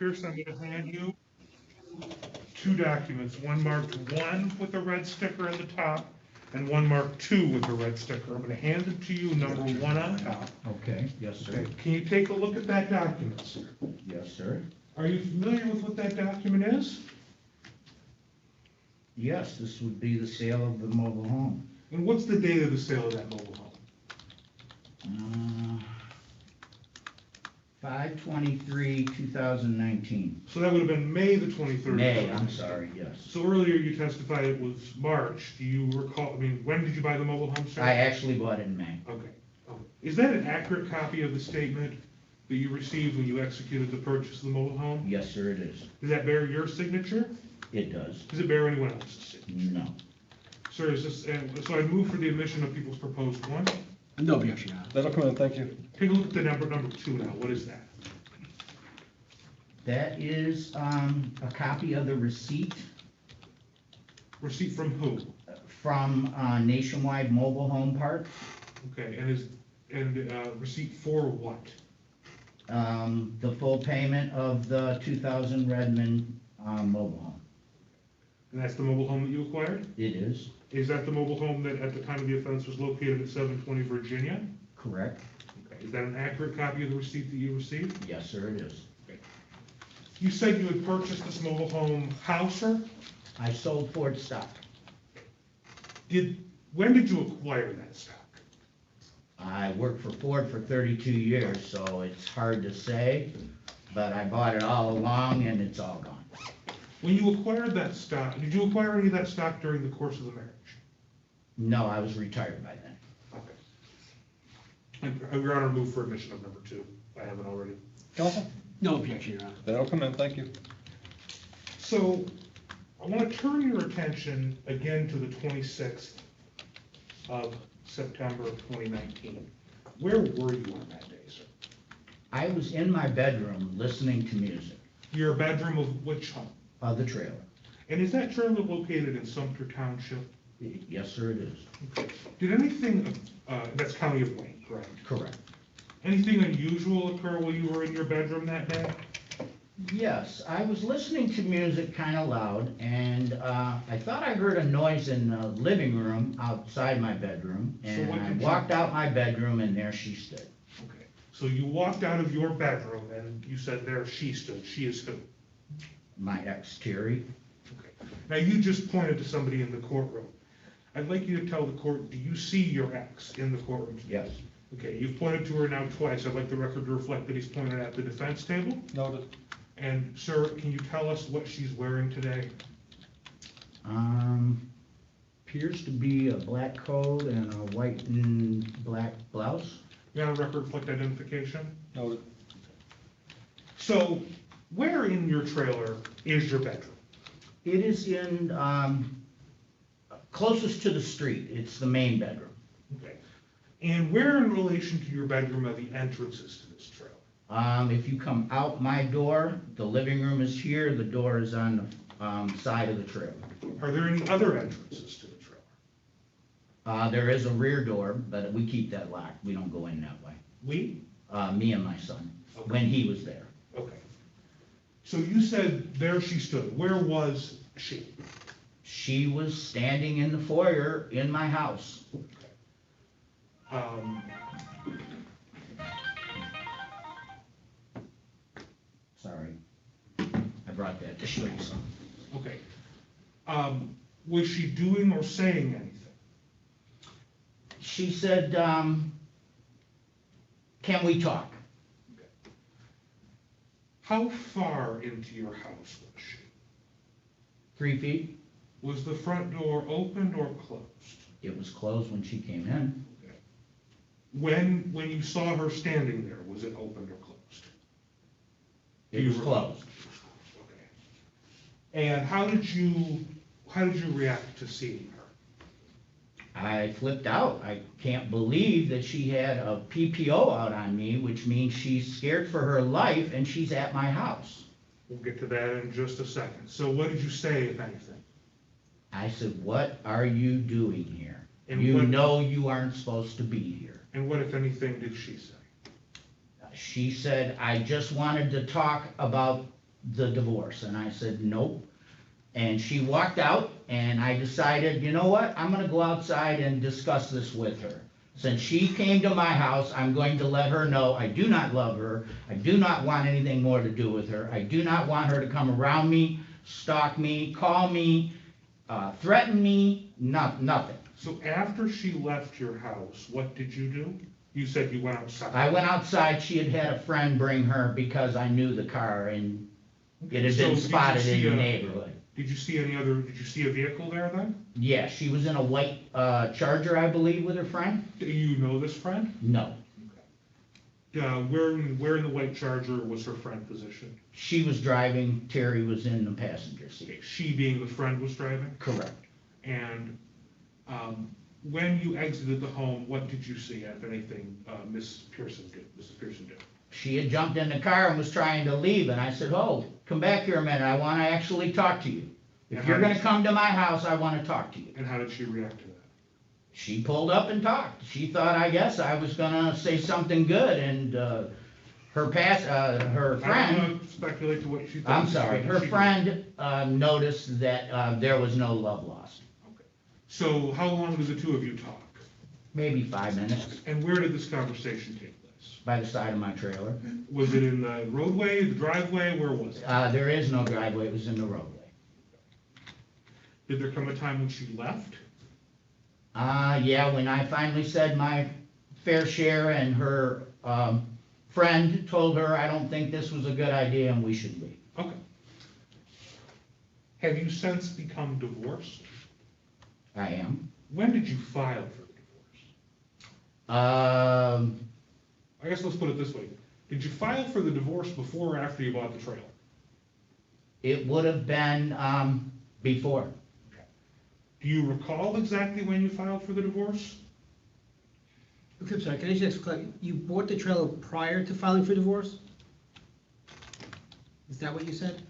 Pearson, I'm gonna hand you two documents, one marked 1 with a red sticker in the top, and one marked 2 with a red sticker. I'm gonna hand it to you, number 1 on top. Okay, yes, sir. Okay, can you take a look at that document, sir? Yes, sir. Are you familiar with what that document is? Yes, this would be the sale of the mobile home. And what's the date of the sale of that mobile home? 5/23/2019. So that would have been May the 23rd. May, I'm sorry, yes. So earlier you testified it was March. Do you recall, I mean, when did you buy the mobile home, sir? I actually bought it in May. Okay. Is that an accurate copy of the statement that you received when you executed the purchase of the mobile home? Yes, sir, it is. Does that bear your signature? It does. Does it bear anyone else's signature? No. Sir, is this, and so I move for the admission of people's proposed one. No objection, Your Honor. That'll come in, thank you. Take a look at the number 2 now. What is that? That is a copy of the receipt Receipt from who? from Nationwide Mobile Home Park. Okay, and receipt for what? The full payment of the 2000 Redmond mobile home. And that's the mobile home that you acquired? It is. Is that the mobile home that at the time of the offense was located at 720 Virginia? Correct. Okay, is that an accurate copy of the receipt that you received? Yes, sir, it is. You said you had purchased this mobile home, how, sir? I sold Ford stock. When did you acquire that stock? I worked for Ford for 32 years, so it's hard to say, but I bought it all along and it's all gone. When you acquired that stock, did you acquire any of that stock during the course of the marriage? No, I was retired by then. Okay. Your Honor, move for admission of number 2. I haven't already. Counsel? No objection, Your Honor. That'll come in, thank you. So I want to turn your attention again to the 26th of September of 2019. Where were you on that day, sir? I was in my bedroom listening to music. Your bedroom of which home? The trailer. And is that trailer located in Sumter Township? Yes, sir, it is. Okay. Did anything, that's County of Wayne, correct? Correct. Anything unusual occur while you were in your bedroom that day? Yes, I was listening to music kind of loud, and I thought I heard a noise in the living room outside my bedroom, and I walked out my bedroom, and there she stood. Okay. So you walked out of your bedroom, and you said there she stood. She is who? My ex, Terry. Okay. Now, you just pointed to somebody in the courtroom. I'd like you to tell the court, do you see your ex in the courtroom? Yes. Okay, you've pointed to her now twice. I'd like the record to reflect that he's pointed at the defense table. Noted. And sir, can you tell us what she's wearing today? Appears to be a black coat and a white and black blouse. You have a record reflect identification? Noted. So, where in your trailer is your bedroom? It is in, closest to the street. It's the main bedroom. Okay. And where in relation to your bedroom are the entrances to this trailer? If you come out my door, the living room is here, the door is on the side of the trailer. Are there any other entrances to the trailer? There is a rear door, but we keep that locked. We don't go in that way. We? Me and my son, when he was there. Okay. So you said there she stood. Where was she? She was standing in the foyer in my house. Sorry. I brought that to show you something. Okay. Was she doing or saying anything? She said, can we talk? Okay. How far into your house was she? 3 feet. Was the front door opened or closed? It was closed when she came in. Okay. When you saw her standing there, was it opened or closed? It was closed. Okay. And how did you react to seeing her? I flipped out. I can't believe that she had a PPO out on me, which means she's scared for her life and she's at my house. We'll get to that in just a second. So what did you say, if anything? I said, what are you doing here? And you what- know you aren't supposed to be here. And what, if anything, did she say? She said, I just wanted to talk about the divorce. And I said, nope. And she walked out, and I decided, you know what, I'm gonna go outside and discuss this with her. Since she came to my house, I'm going to let her know I do not love her. I do not want anything more to do with her. I do not want her to come around me, stalk me, call me, threaten me, nothing. So after she left your house, what did you do? You said you went outside. I went outside, she had had a friend bring her because I knew the car and it had been spotted in the neighborhood. Did you see a vehicle there then? Yeah, she was in a white Charger, I believe, with her friend. Do you know this friend? No. Where in the white Charger was her friend positioned? She was driving, Terry was in the passenger seat. She being the friend was driving? Correct. And when you exited the home, what did you see, if anything, Mrs. Pearson did? She had jumped in the car and was trying to leave, and I said, oh, come back here a minute, I want to actually talk to you. If you're gonna come to my house, I want to talk to you. And how did she react to that? She pulled up and talked. She thought, I guess, I was gonna say something good, and her friend. I don't want to speculate to what she thought. I'm sorry, her friend noticed that there was no love lost. Okay. So how long did the two of you talk? Maybe 5 minutes. And where did this conversation take place? By the side of my trailer. Was it in the roadway, the driveway, where was it? There is no driveway, it was in the roadway. Did there come a time when she left? Yeah, when I finally said my fair share and her friend told her I don't think this was a good idea and we should leave. Okay. Have you since become divorced? I am. When did you file for the divorce? I guess let's put it this way. Did you file for the divorce before or after you bought the trailer? It would have been before. Do you recall exactly when you filed for the divorce? Okay, I'm sorry, can I just clarify? You bought the trailer prior to filing for divorce? Is that what you said?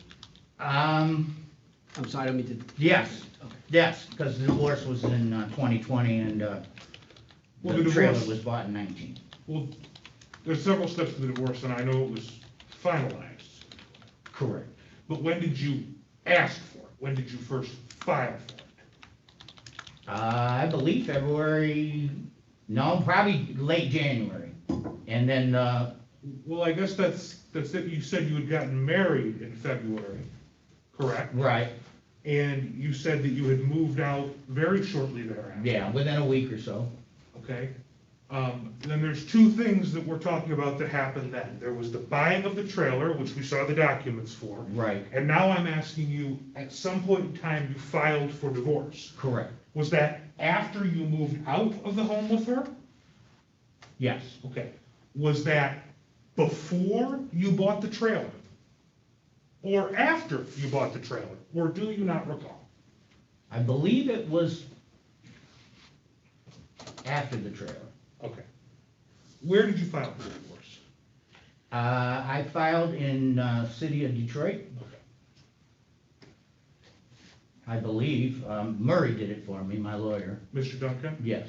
I'm sorry, I don't mean to. Yes, yes, because the divorce was in 2020 and the trailer was bought in 19. Well, there's several steps to the divorce and I know it was finalized. Correct. But when did you ask for it? When did you first file for it? I believe probably late January. And then, well, I guess that's it. You said you had gotten married in February, correct? Right. And you said that you had moved out very shortly thereafter. Yeah, within a week or so. Okay. Then there's two things that we're talking about that happened then. There was the buying of the trailer, which we saw the documents for. Right. And now I'm asking you, at some point in time, you filed for divorce. Correct. Was that after you moved out of the home with her? Yes. Okay. Was that before you bought the trailer? Or after you bought the trailer? Or do you not recall? I believe it was after the trailer. Okay. Where did you file for the divorce? I filed in city of Detroit. Okay. I believe. Murray did it for me, my lawyer. Mr. Duncan? Yes.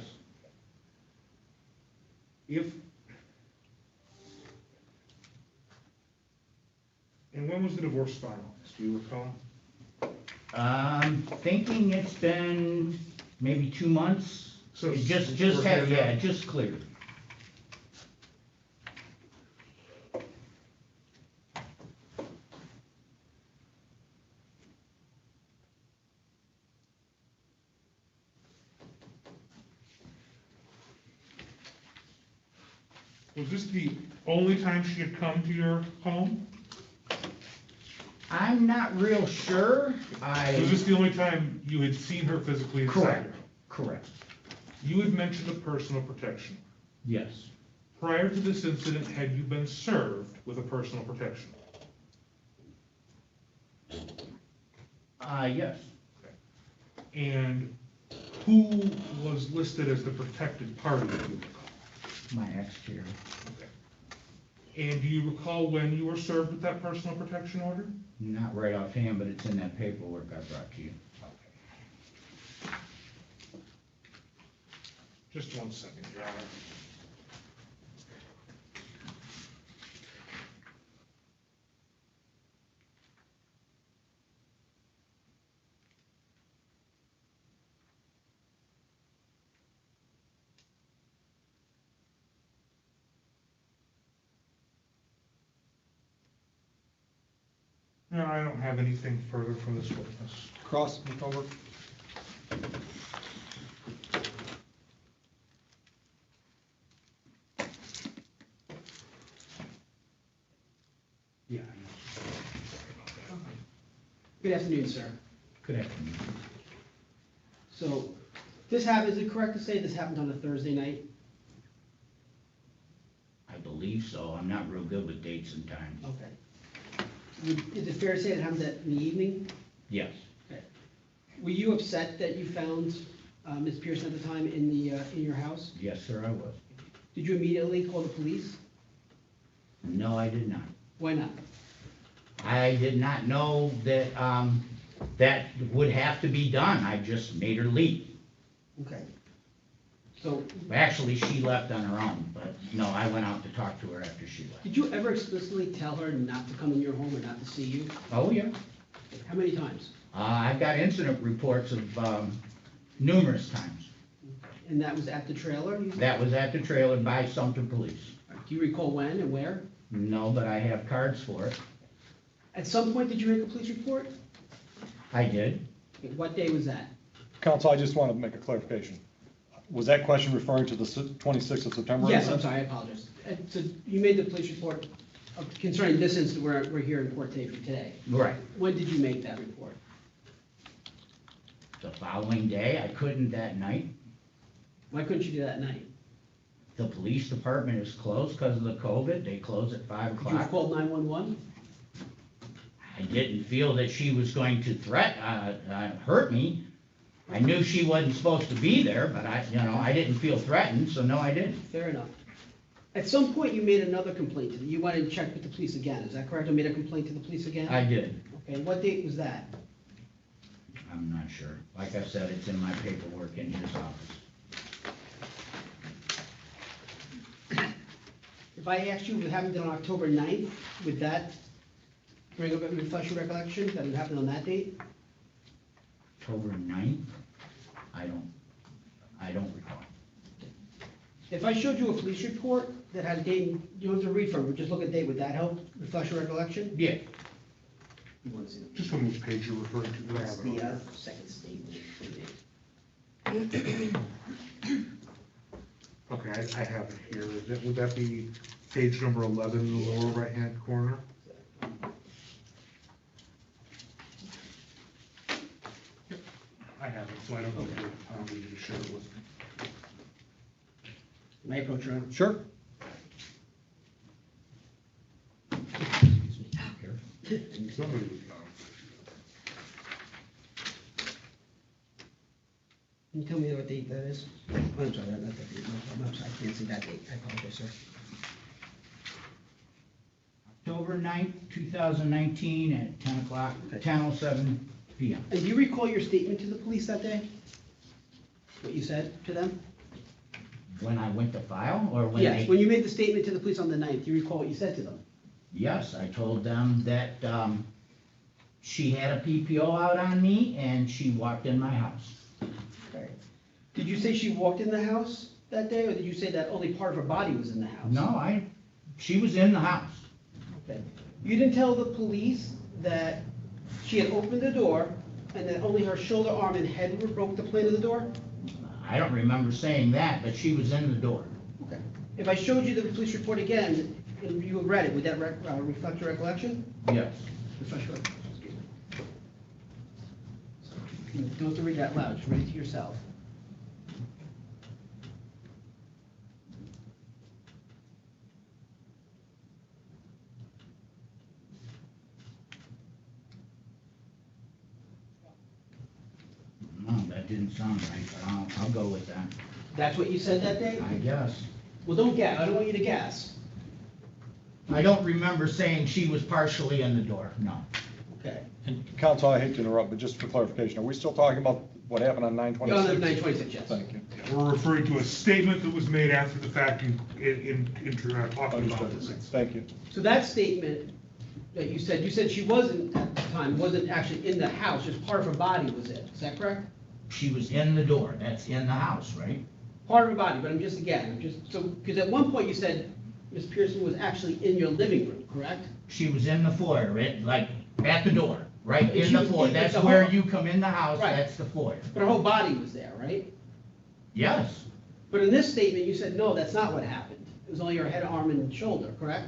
And when was the divorce finalized? Do you recall? I'm thinking it's been maybe 2 months. So it just cleared. Was this the only time she had come to your home? I'm not real sure. Was this the only time you had seen her physically inside your home? Correct. You had mentioned a personal protection. Yes. Prior to this incident, had you been served with a personal protection? Yes. Okay. And who was listed as the protected party, if you recall? My ex-chair. Okay. And do you recall when you were served with that personal protection order? Not right offhand, but it's in that paperwork I brought to you. Just 1 second, Your Honor. And I don't have anything further for this witness. Cross, Mr. Holbrook? Yeah. Good afternoon, sir. Good afternoon. So, this happened, is it correct to say this happened on a Thursday night? I believe so. I'm not real good with dates and times. Okay. Is it fair to say it happened in the evening? Yes. Okay. Were you upset that you found Ms. Pearson at the time in your house? Yes, sir, I was. Did you immediately call the police? No, I did not. Why not? I did not know that, that would have to be done. I just made her leave. Okay. So, Actually, she left on her own, but no, I went out to talk to her after she left. did you ever explicitly tell her not to come in your home or not to see you? Oh, yeah. How many times? I've got incident reports of, numerous times. And that was at the trailer? That was at the trailer by Sumter Police. Do you recall when and where? No, but I have cards for it. At some point, did you make a police report? I did. What day was that? Counsel, I just want to make a clarification. Was that question referring to the 26th of September? Yes, I'm sorry, I apologize. So you made the police report concerning this incident we're here in court today. Right. When did you make that report? The following day, I couldn't that night. Why couldn't you do that at night? The police department is closed because of the COVID. They close at 5 Could you have o'clock. called 911? I didn't feel that she was going to hurt me. I knew she wasn't supposed to be there, but I didn't feel threatened, so no, I didn't. Fair enough. At some point, you made another complaint. You went and checked with the police again. Is that correct? You made a complaint to the police again? I did. Okay, what date was that? I'm not sure. Like I said, it's in my paperwork in his office. If I asked you if it happened on October 9th, would that bring up any refresh your recollection that it happened on that date? October 9th? I don't recall. If I showed you a police report that had a date, you don't have to read from it, just look at date, would that help refresh your recollection? Yeah. You want to see Just on which page you're referring to. Do I That's have it the on? second statement. Okay, I have it here. Would that be page number 11 in the lower right-hand corner? Yep, I have it, so I don't need you to share it with me. May I approach your honor? Sure. Somebody was Can you tell me what date that is? Oh, I'm sorry, not that date. No, I'm sorry, I can't see that date. I apologize, sir. October 9th, 2019 at 10 o'clock, 10:07 PM. And do you recall your statement to the police that day? What you said to them? When I went to file, or when Yes, they? when you made the statement to the police on the 9th, do you recall what you said to them? Yes, I told them that she had a PPO out on me and she walked in my house. Okay. Did you say she walked in the house that day, or did you say that only part of her body was in the house? No, she was in the house. Okay. You didn't tell the police that she had opened the door and that only her shoulder, arm, and head broke the plane of the door? I don't remember saying that, but she was in the door. Okay. If I showed you the police report again, and you had read it, would that reflect your recollection? Yes. Refresh your recollection. You don't have to read that loud, just read it to yourself. No, that didn't sound right, but I'll go with that. That's what you said that day? I guess. Well, don't guess, I don't want you to guess. I don't remember saying she was partially in the door, no. Okay. And counsel, I hate to interrupt, but just for clarification, are we still talking about what happened on 9/26? On the 9/26, yes. Thank you. We're referring to a statement that was made after the fact in talking about this. Thank you. So that statement that you said she wasn't at the time, wasn't actually in the house, just part of her body was in, is that correct? She was in the door, that's in the house, right? Part of her body, but because at one point you said Ms. Pearson was actually in your living room, correct? She was in the foyer, At the door, right It's in the you- foyer. it's That's a where whole- you come in the house, Right. that's the foyer. But her whole body was there, right? Yes, But in this statement, you said, no, that's not what happened. It was only your head, arm, and shoulder, correct?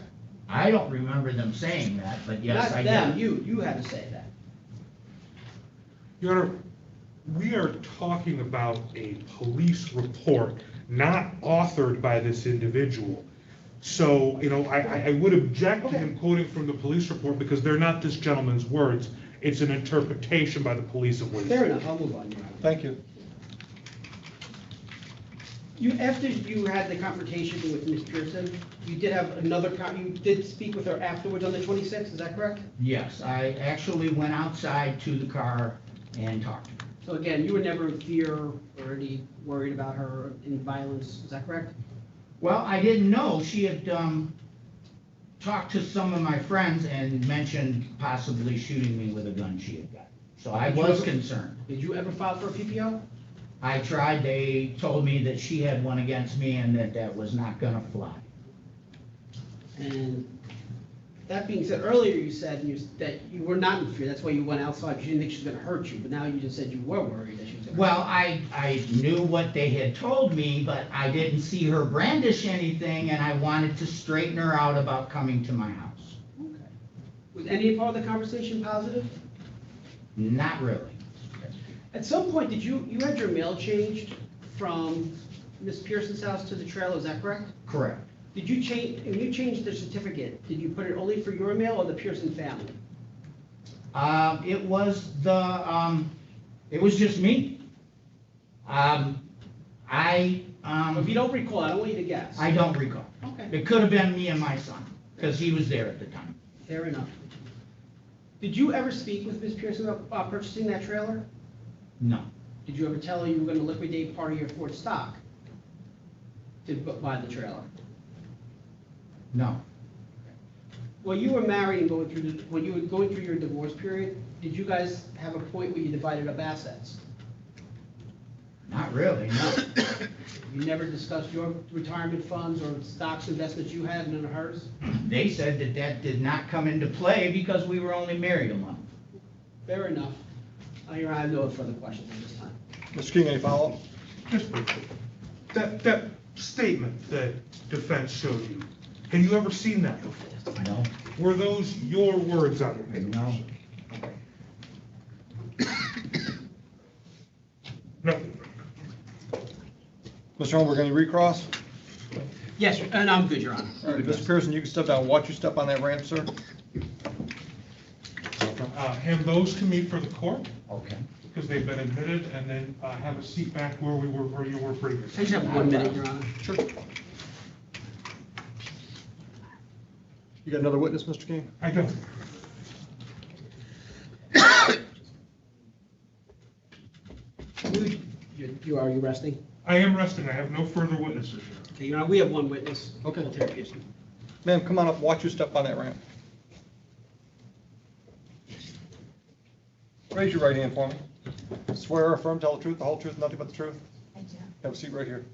I don't remember them saying that, but yes, I Not them, did. you had to say that. Your Honor, we are talking about a police report not authored by this individual. So, I would object to him quoting from the police report because they're not this gentleman's words. It's an interpretation by the police of what he Fair said. enough, I'll move on, Your Honor. Thank you. After you had the confrontation with Ms. Pearson, you did have you did speak with her afterwards on the 26th, is that correct? Yes, I actually went outside to the car and talked to her. So again, you were never in fear or any worried about her, any violence, is that correct? Well, I didn't know. She had talked to some of my friends and mentioned possibly shooting me with a gun she had got. So I was concerned. Did you ever file for a PPO? I tried. They told me that she had one against me and that was not gonna fly. And that being said, earlier you said that you were not in fear, that's why you went outside, you didn't think she was gonna hurt you, but now you just said you were worried that she was gonna hurt you. Well, I knew what they had told me, but I didn't see her brandish anything, and I wanted to straighten her out about coming to my house. Okay. Was any part of the conversation positive? Not really. At some point, you had your mail changed from Miss Pearson's house to the trailer, is that correct? Correct. Did you change, when you changed the certificate, did you put it only for your mail or the Pearson family? It was it was just me. If you don't recall, I don't want you to guess. I don't recall. Okay. It could have been me and my son, because he was there at the time. Fair enough. Did you ever speak with Ms. Pearson about purchasing that trailer? No. Did you ever tell her you were gonna liquidate part of your Ford stock to buy the trailer? No. Well, you were married and when you were going through your divorce period, did you guys have a point where you divided up assets? Not really, no. You never discussed your retirement funds or stocks investments you had and none of hers? They said that did not come into play because we were only married a month. Fair enough. I have no further questions at this time. Mr. King, any follow-up? Just briefly. That statement that defense showed you, have you ever seen that before? No. Were those your words on it? No. No. Mr. Holmberg, any recross? Yes, and I'm good, Your Honor. All right, Mr. Pearson, you can step down. Watch you step on that ramp, sir. Hand those to me for the court, Okay. because they've been admitted, and then have a seat back where you were previously. I just have 1 minute, Your Honor. Sure. You got another witness, Mr. King? I don't. Are you resting? I am resting. I have no further witnesses. Okay, Your Honor, we have one witness. Okay. Terry Pearson. Ma'am, come on up. Watch you step on that ramp. Raise your right hand for me. Swear or affirm, tell the truth, the whole truth, nothing but the truth. I do. Have a seat right here.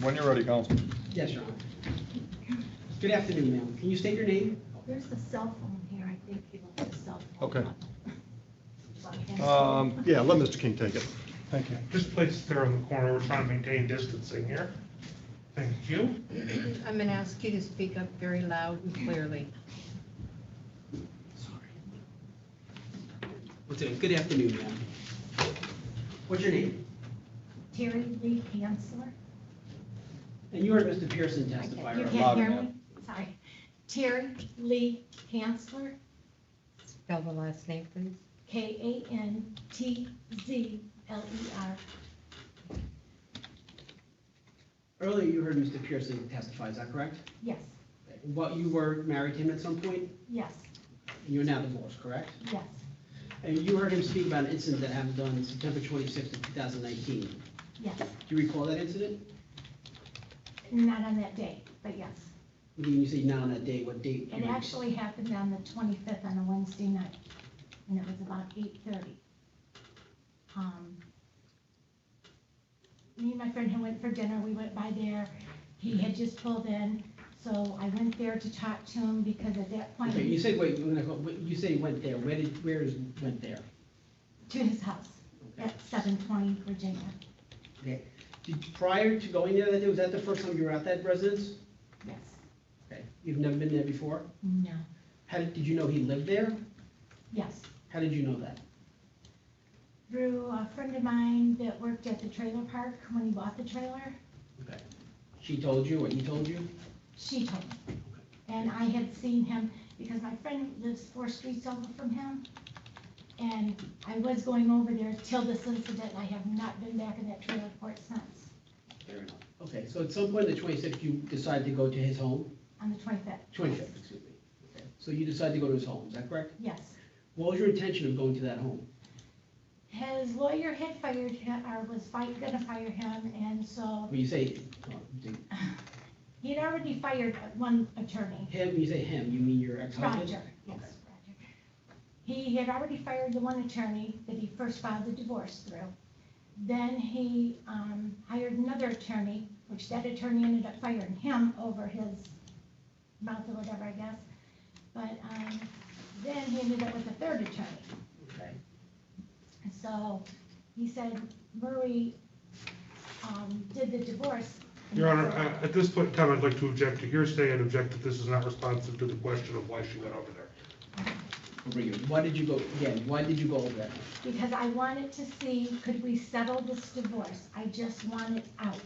When you're ready, counsel. Yes, Your Honor. Good afternoon, ma'am. Can you state your name? There's the cell phone here, I think you want the cell phone. Okay. Okay. Yeah, let Mr. King take it. Thank you. Just place it there in the corner. We're trying to maintain distancing here. Thank you. I'm going to ask you to speak up very loud and clearly. Good afternoon, ma'am. What's your name? Terry Lee Hansler. And you heard Mr. Pearson testify. You right? can't hear me? Sorry. Terry Lee Hansler, Spell the last name, please. Kantzler. Earlier, you heard Mr. Pearson testify, is that correct? Yes, What, you were married to him at some point, yes, and you're now divorced, correct? yes, And you heard him speak about an incident that happened on September 26th of 2019. yes. Do you recall that incident? Not on that day, but yes. What do you mean you say not on that date? What date? It actually happened on the 25th on a Wednesday night, and it was about 8:30. Me and my friend had went for dinner, we went by there, he had just pulled in, So I went there to talk to him because at that point. Okay, you said, wait, you say you went there, where is went there? To his house at 720 Virginia. Okay, prior to going there that day, was that the first time you were at that residence? Yes. Okay, you've never been there before? No. Did you know he lived there? Yes. How did you know that? Through a friend of mine that worked at the trailer park when he bought the trailer. Okay. She told you, or he told you? She told me. And I had seen him because my friend lives 4 streets over from him. And I was going over there till this incident. I have not been back in that trailer court since. Fair enough. Okay, so at some point on the 26th, you decided to go to his home? On the 25th. 25th, excuse me. Okay. So you decided to go to his home, is that correct? Yes. What was your intention of going to that home? His lawyer had fired him, or was gonna fire him, and so When you say, he'd already fired one attorney. him, when you say him, you mean your ex-husband? Roger, yes, Roger. He had already fired the one attorney that he first filed the divorce through. Then he hired another attorney, which that attorney ended up firing him over his mouth or whatever, I guess. But then he ended up with a third attorney. Okay. So he said Murray did the divorce. Your Honor, at this point in time, I'd like to object to hearsay and object that this is not responsive to the question of why she went over there. Why did you go, again, why did you go over there? Because I wanted to see, could we settle this divorce? I just wanted out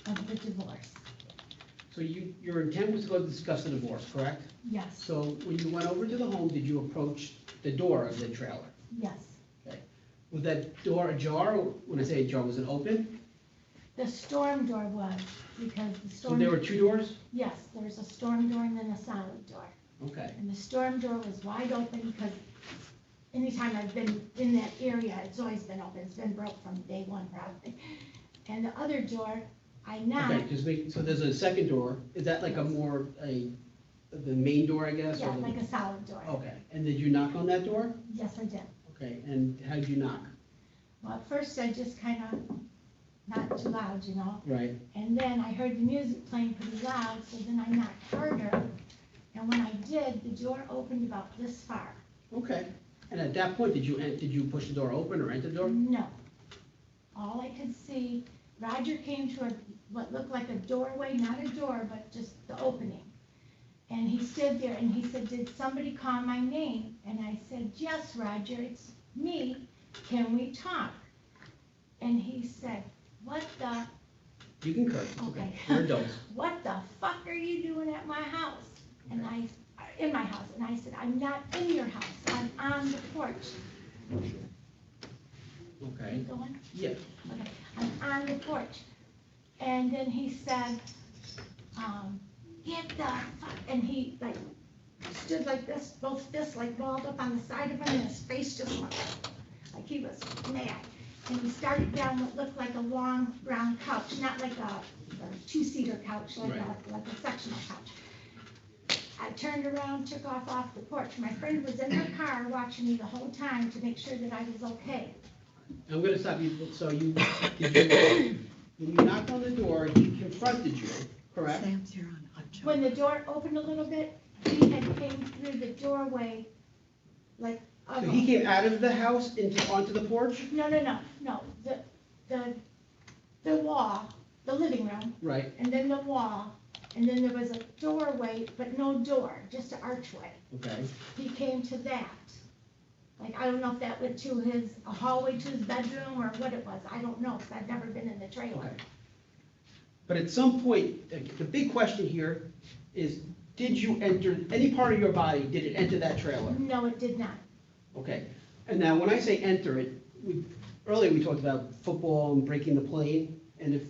of the divorce. So your intent was to go discuss the divorce, correct? Yes. So when you went over to the home, did you approach the door of the trailer? Yes. Okay. Was that door ajar? When I say ajar, was it open? The storm door was, because the So storm. there were 2 doors? Yes, there's a storm door and then a solid door. Okay. And the storm door was wide open because anytime I've been in that area, it's always been open. It's been broke from day one probably. And the other door, I knocked. Okay, so there's a second door. Is that like the main door, I guess? Yeah, or the- like a solid door. Okay, and did you knock on that door? Yes, I did. Okay, and how did you knock? Well, at first I just kind of, not too loud, you know. Right. And then I heard the music playing pretty loud, so then I knocked harder. And when I did, the door opened about this far. Okay, and at that point, did you push the door open or enter the door? No. All I could see, Roger came to what looked like a doorway, not a door, but just the opening. And he stood there and he said, "Did somebody call my name?" And I said, "Yes, Roger, it's me. Can we talk?" And he said, "What the?" You can curse, it's okay, Okay. you're adults. "What the fuck are you doing at my house?" And in my house, and I said, "I'm not in your house, I'm on the porch." Okay. Keep going? Yeah. Okay, I'm on the porch. And then he said, "Get the fuck," and he like stood like this, both fists like balled up on the side of him, and his face just went like he was mad. And he started down what looked like a long brown couch, not like a 2-seater couch, like a sectional couch. I turned around, took off the porch. My friend was in her car watching me the whole time to make sure that I was okay. I'm gonna stop you, so when you knocked on the door, he confronted you, correct? Sam's here on when the door opened a little bit, he had came through the doorway, like. So he came out of the house onto the porch? No, the wall, the living room. Right. And then the wall, and then there was a doorway, but no door, just an archway. Okay. He came to that. Like, I don't know if that went to a hallway to his bedroom or what it was. I don't know, because I've never been in the trailer. Okay. But at some point, the big question here is, did you enter, any part of your body, did it enter that trailer? No, it did not. Okay. And now, when I say enter it, earlier we talked about football and breaking the plane, and if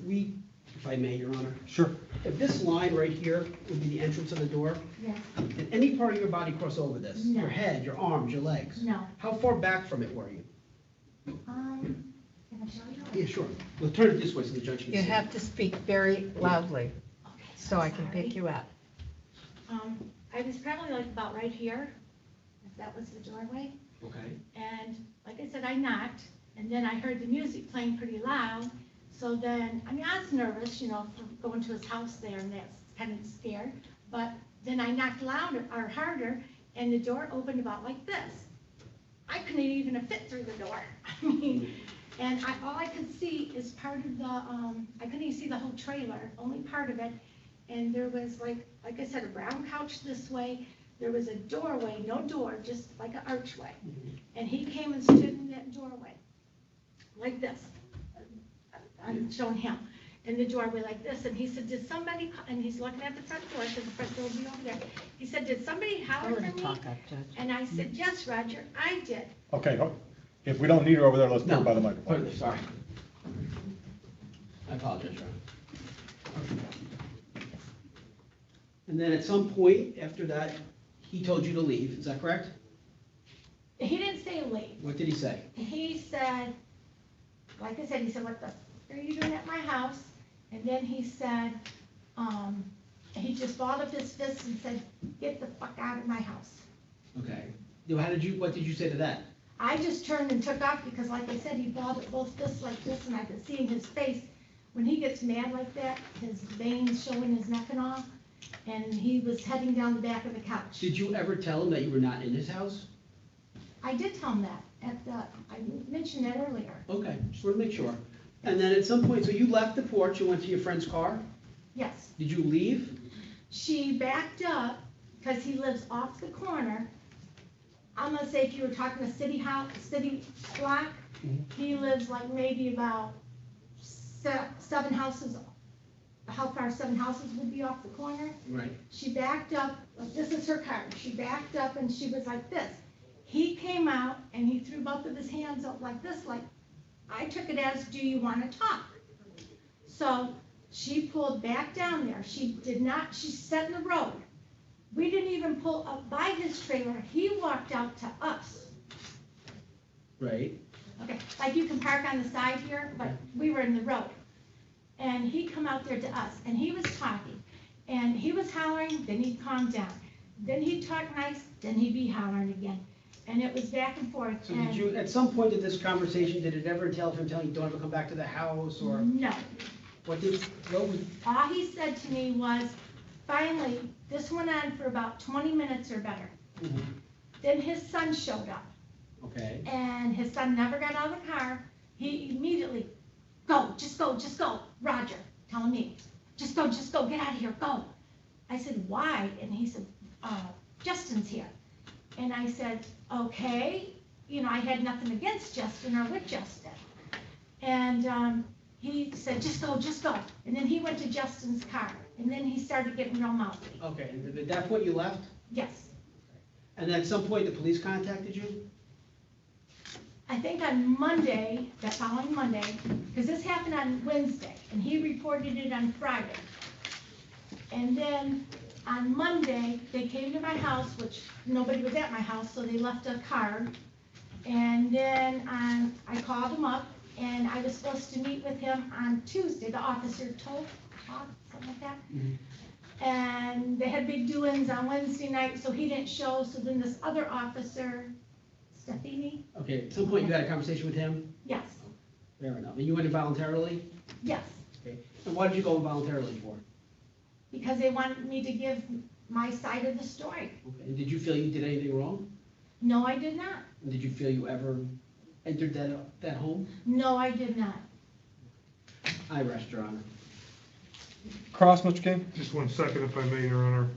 I may, Your Honor. Sure. If this line right here would be the entrance of the door, Yes. did any part of your body cross over this? No. Your head, your arms, your legs? No. How far back from it were you? Can I show you? Yeah, sure. We'll turn it this way so the judge can see. You have to speak very loudly so I can pick you up. I was probably like about right here, if that was the doorway. Okay. And like I said, I knocked, and then I heard the music playing pretty loud. So then, I was nervous, for going to his house there, and that's kind of scared. But then I knocked louder or harder, and the door opened about like this. I couldn't even have fit through the door. I mean, and all I could see is part of the, I couldn't even see the whole trailer, only part of it. And there was like I said, a brown couch this way. There was a doorway, no door, just like an archway. And he came and stood in that doorway, like this. I'm showing him in the doorway like this. And he said, did somebody, and he's looking at the front door, because the front door will be over there. He said, did somebody holler for me? And I said, yes, Roger, I did. Okay, if we don't need her over there, let's put her by the microphone. Sorry. I apologize, Ron. And then at some point after that, he told you to leave, is that correct? He didn't say leave. What did he say? He said, like I said, he said, what the f are you doing at my house? And then he said, he just balled up his fist and said, get the fuck out of my house. Okay. What did you say to that? I just turned and took off because, like I said, he balled up both fists like this, and I could see in his face, when he gets mad like that, his veins showing his neck and all, and he was heading down the back of the couch. Did you ever tell him that you were not in his house? I did tell him that I mentioned that earlier. Okay, just want to make sure. And then at some point, so you left the porch and went to your friend's car? Yes. Did you leave? She backed up because he lives off the corner. I'm gonna say if you were talking a city block, he lives like maybe about 7 houses. How far 7 houses would be off the corner? Right. She backed up. This is her car. She backed up and she was like this. He came out and he threw both of his hands up like this, like I took it as, do you want to talk? So she pulled back down there. She did not. She sat in the road. We didn't even pull up by his trailer. He walked out to us. Right. Okay, like you can park on the side here, but we were in the road. And he come out there to us, and he was talking. And he was hollering, then he'd calm down. Then he'd talk nice, then he'd be hollering again. And it was back and forth. So did you, at some point in this conversation, did it ever entail him telling you don't ever come back to the house, or? No. What was? All he said to me was, finally, this went on for about 20 minutes or better. Mm-hmm. Then his son showed up. Okay. And his son never got out of the car. He immediately, go, just go, Roger, telling me, just go, get out of here, go. I said, why? And he said, Justin's here. And I said, okay. You know, I had nothing against Justin or with Justin. And he said, just go. And then he went to Justin's car. And then he started getting real mouthy. Okay, and at that point you left? Yes. And then at some point the police contacted you? I think on Monday, that following Monday, because this happened on Wednesday, and he reported it on Friday. And then on Monday, they came to my house, which nobody was at my house, so they left a card. And then I called him up, and I was supposed to meet with him on Tuesday. The officer told, something like that. Mm-hmm. And they had big doings on Wednesday night, so he didn't show. So then this other officer, Stefani. Okay, at some point you had a conversation with him? Yes. Fair enough. And you went involuntarily? Yes. Okay. And why did you go involuntarily for? Because they wanted me to give my side of the story. Okay. And did you feel you did anything wrong? No, I did not. And did you feel you ever entered that home? No, I did not. I rest, Your Honor. Cross, Mr. King? Just 1 second, if I may, Your Honor.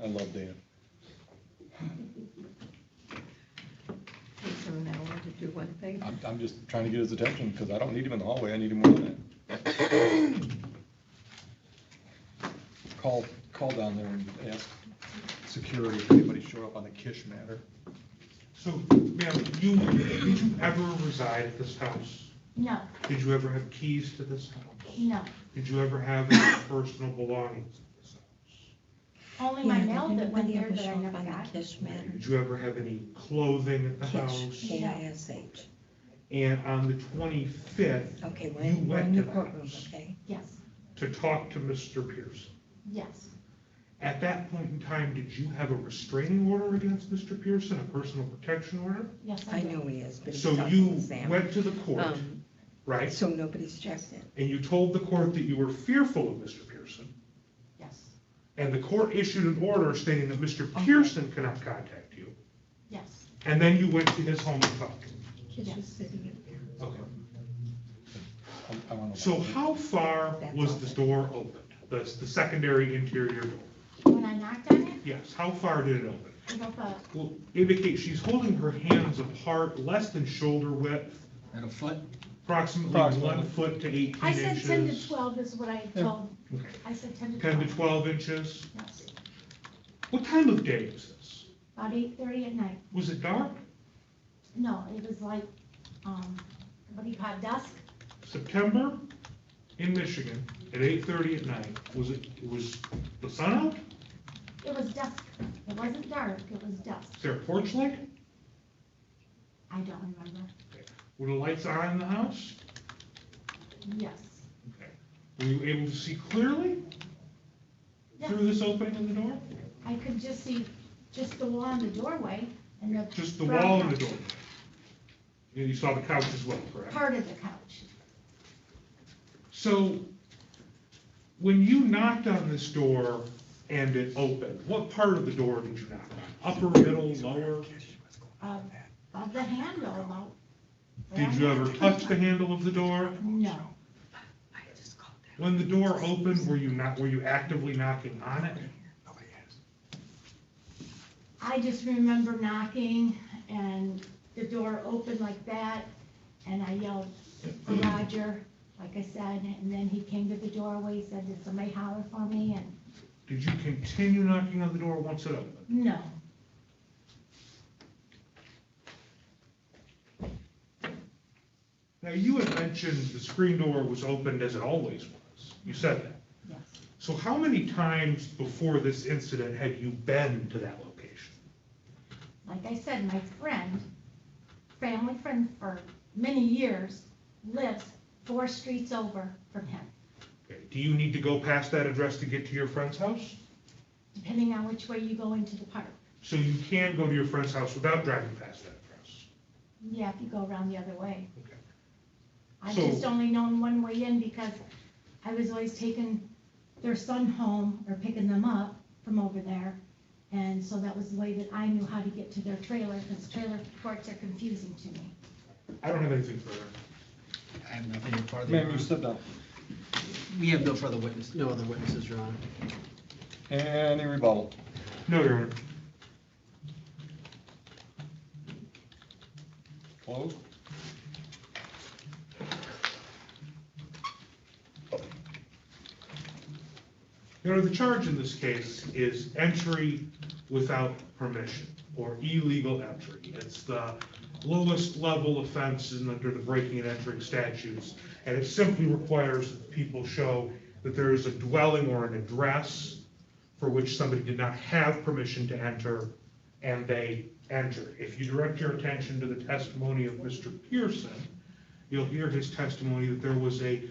I love Dan. So now want to do one thing? I'm just trying to get his attention because I don't need him in the hallway. I need him more than that. Call down there and ask security if anybody showed up on the Kish matter. So, ma'am, did you ever reside at this house? No. Did you ever have keys to this house? No. Did you ever have any personal belongings in this house? Only my mail that went there that I never got. Did you ever have any clothing at the house? K-I-S-H. And on the 25th, Okay, you we're in went the to the courtroom, house okay? Yes. to talk to Mr. Pearson. Yes. At that point in time, did you have a restraining order against Mr. Pearson, a personal protection order? Yes, I know he is, but he's So talking you to Sam. went to the court, right? So nobody's checked it. And you told the court that you were fearful of Mr. Pearson, yes, and the court issued an order stating that Mr. Pearson cannot contact you, yes. and then you went to his home and talked to him. Yes. Okay. I wanna know. So how far was the door opened, the secondary interior door? When I knocked on it, Yes, how far did it open? about Well, indicate she's holding her hands apart, less than shoulder width, At a foot? approximately 1 foot to 18 I said 10 to inches. 12 is what I told. Okay. I said 10 to 10 12. to 12 inches. Yes. What time of day was this? About 8:30 at night. Was it dark? No, it was like, what do you call it, dusk? September in Michigan at 8:30 at night. Was the sun out? It was dusk. It wasn't dark, it was dusk. Is there a porch light? I don't remember. Were the lights on in the house? Yes. Were you able to see clearly Yeah. through this opening in the door? I could just see just the wall and the doorway and the. Just the brown wall and the couch. door? And you saw the couch as well, correct? Part of the couch. So, when you knocked on this door and it opened, what part of the door did you knock on? Upper, middle, lower? Of the handle, about. Did you ever touch the handle of the door? No. When the door opened, were you actively knocking on it? I just remember knocking and the door opened like that and I yelled for Roger, like I said, and then he came to the doorway, he said, did somebody holler for me? And Did you continue knocking on the door once it opened? no. Now, you had mentioned the screen door was opened as it always was. You said that. Yes. So how many times before this incident had you been to that location? Like I said, my friend, family friend for many years, lives 4 streets over from him. Okay. Do you need to go past that address to get to your friend's house? Depending on which way you go into the park. So you can go to your friend's house without driving past that address? Yeah, if you go around the other way. Okay. I've So- just only known one way in because I was always taking their son home or picking them up from over there. And so that was the way that I knew how to get to their trailer, because trailer courts are confusing to me. I don't have anything further. I have nothing further. Ma'am, Your you Honor. sit down. We have no further witness, no other witnesses, Your Honor. Any rebuttal? No, Your Honor. Closed? Your Honor, the charge in this case is entry without permission, or illegal entry. It's the lowest level offense under the breaking and entering statutes, and it simply requires that people show that there is a dwelling or an address for which somebody did not have permission to enter, and they enter. If you direct your attention to the testimony of Mr. Pearson, you'll hear his testimony that there was a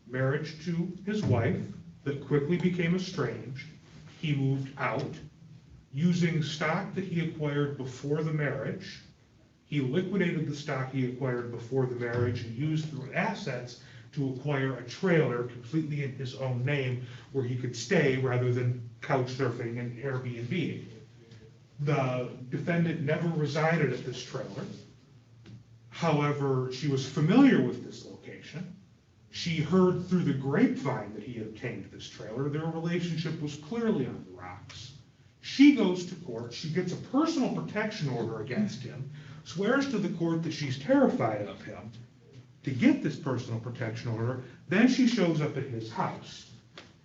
marriage to his wife that quickly became estranged. He moved out. Using stock that he acquired before the marriage, he liquidated the stock he acquired before the marriage and used the assets to acquire a trailer completely in his own name where he could stay rather than couch surfing and Airbnb. The defendant never resided at this trailer. However, she was familiar with this location. She heard through the grapevine that he had obtained this trailer. Their relationship was clearly on the rocks. She goes to court. She gets a personal protection order against him, swears to the court that she's terrified of him to get this personal protection order. Then she shows up at his house.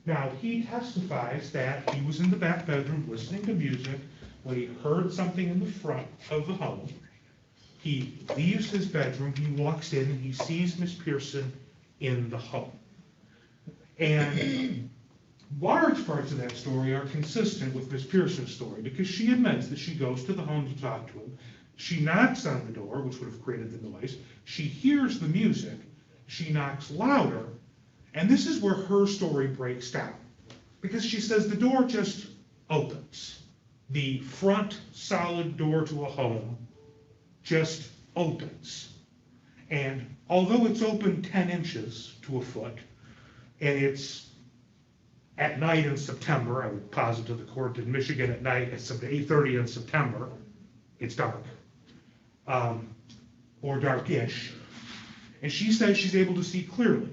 Now, he testifies that he was in the back bedroom listening to music when he heard something in the front of the home. He leaves his bedroom, he walks in, and he sees Miss Pearson in the home. And large parts of that story are consistent with Miss Pearson's story, because she admits that she goes to the home to talk to him. She knocks on the door, which would have created the noise. She hears the music. She knocks louder. And this is where her story breaks down, because she says the door just opens. The front solid door to a home just opens. And although it's open 10 inches to a foot, and it's at night in September, I would posit to the court that Michigan at night at 8:30 in September, it's dark, or darkish. And she says she's able to see clearly,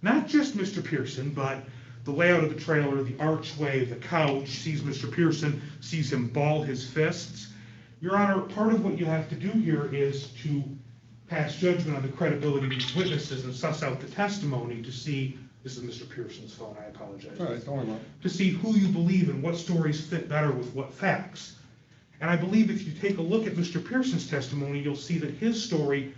not just Mr. Pearson, but the layout of the trailer, the archway, the couch, sees Mr. Pearson, sees him ball his fists. Your Honor, part of what you have to do here is to pass judgment on the credibility of these witnesses and suss out the testimony to see, this is Mr. Pearson's phone, I apologize. All right, don't worry about it. To see who you believe and what stories fit better with what facts. And I believe if you take a look at Mr. Pearson's testimony, you'll see that his story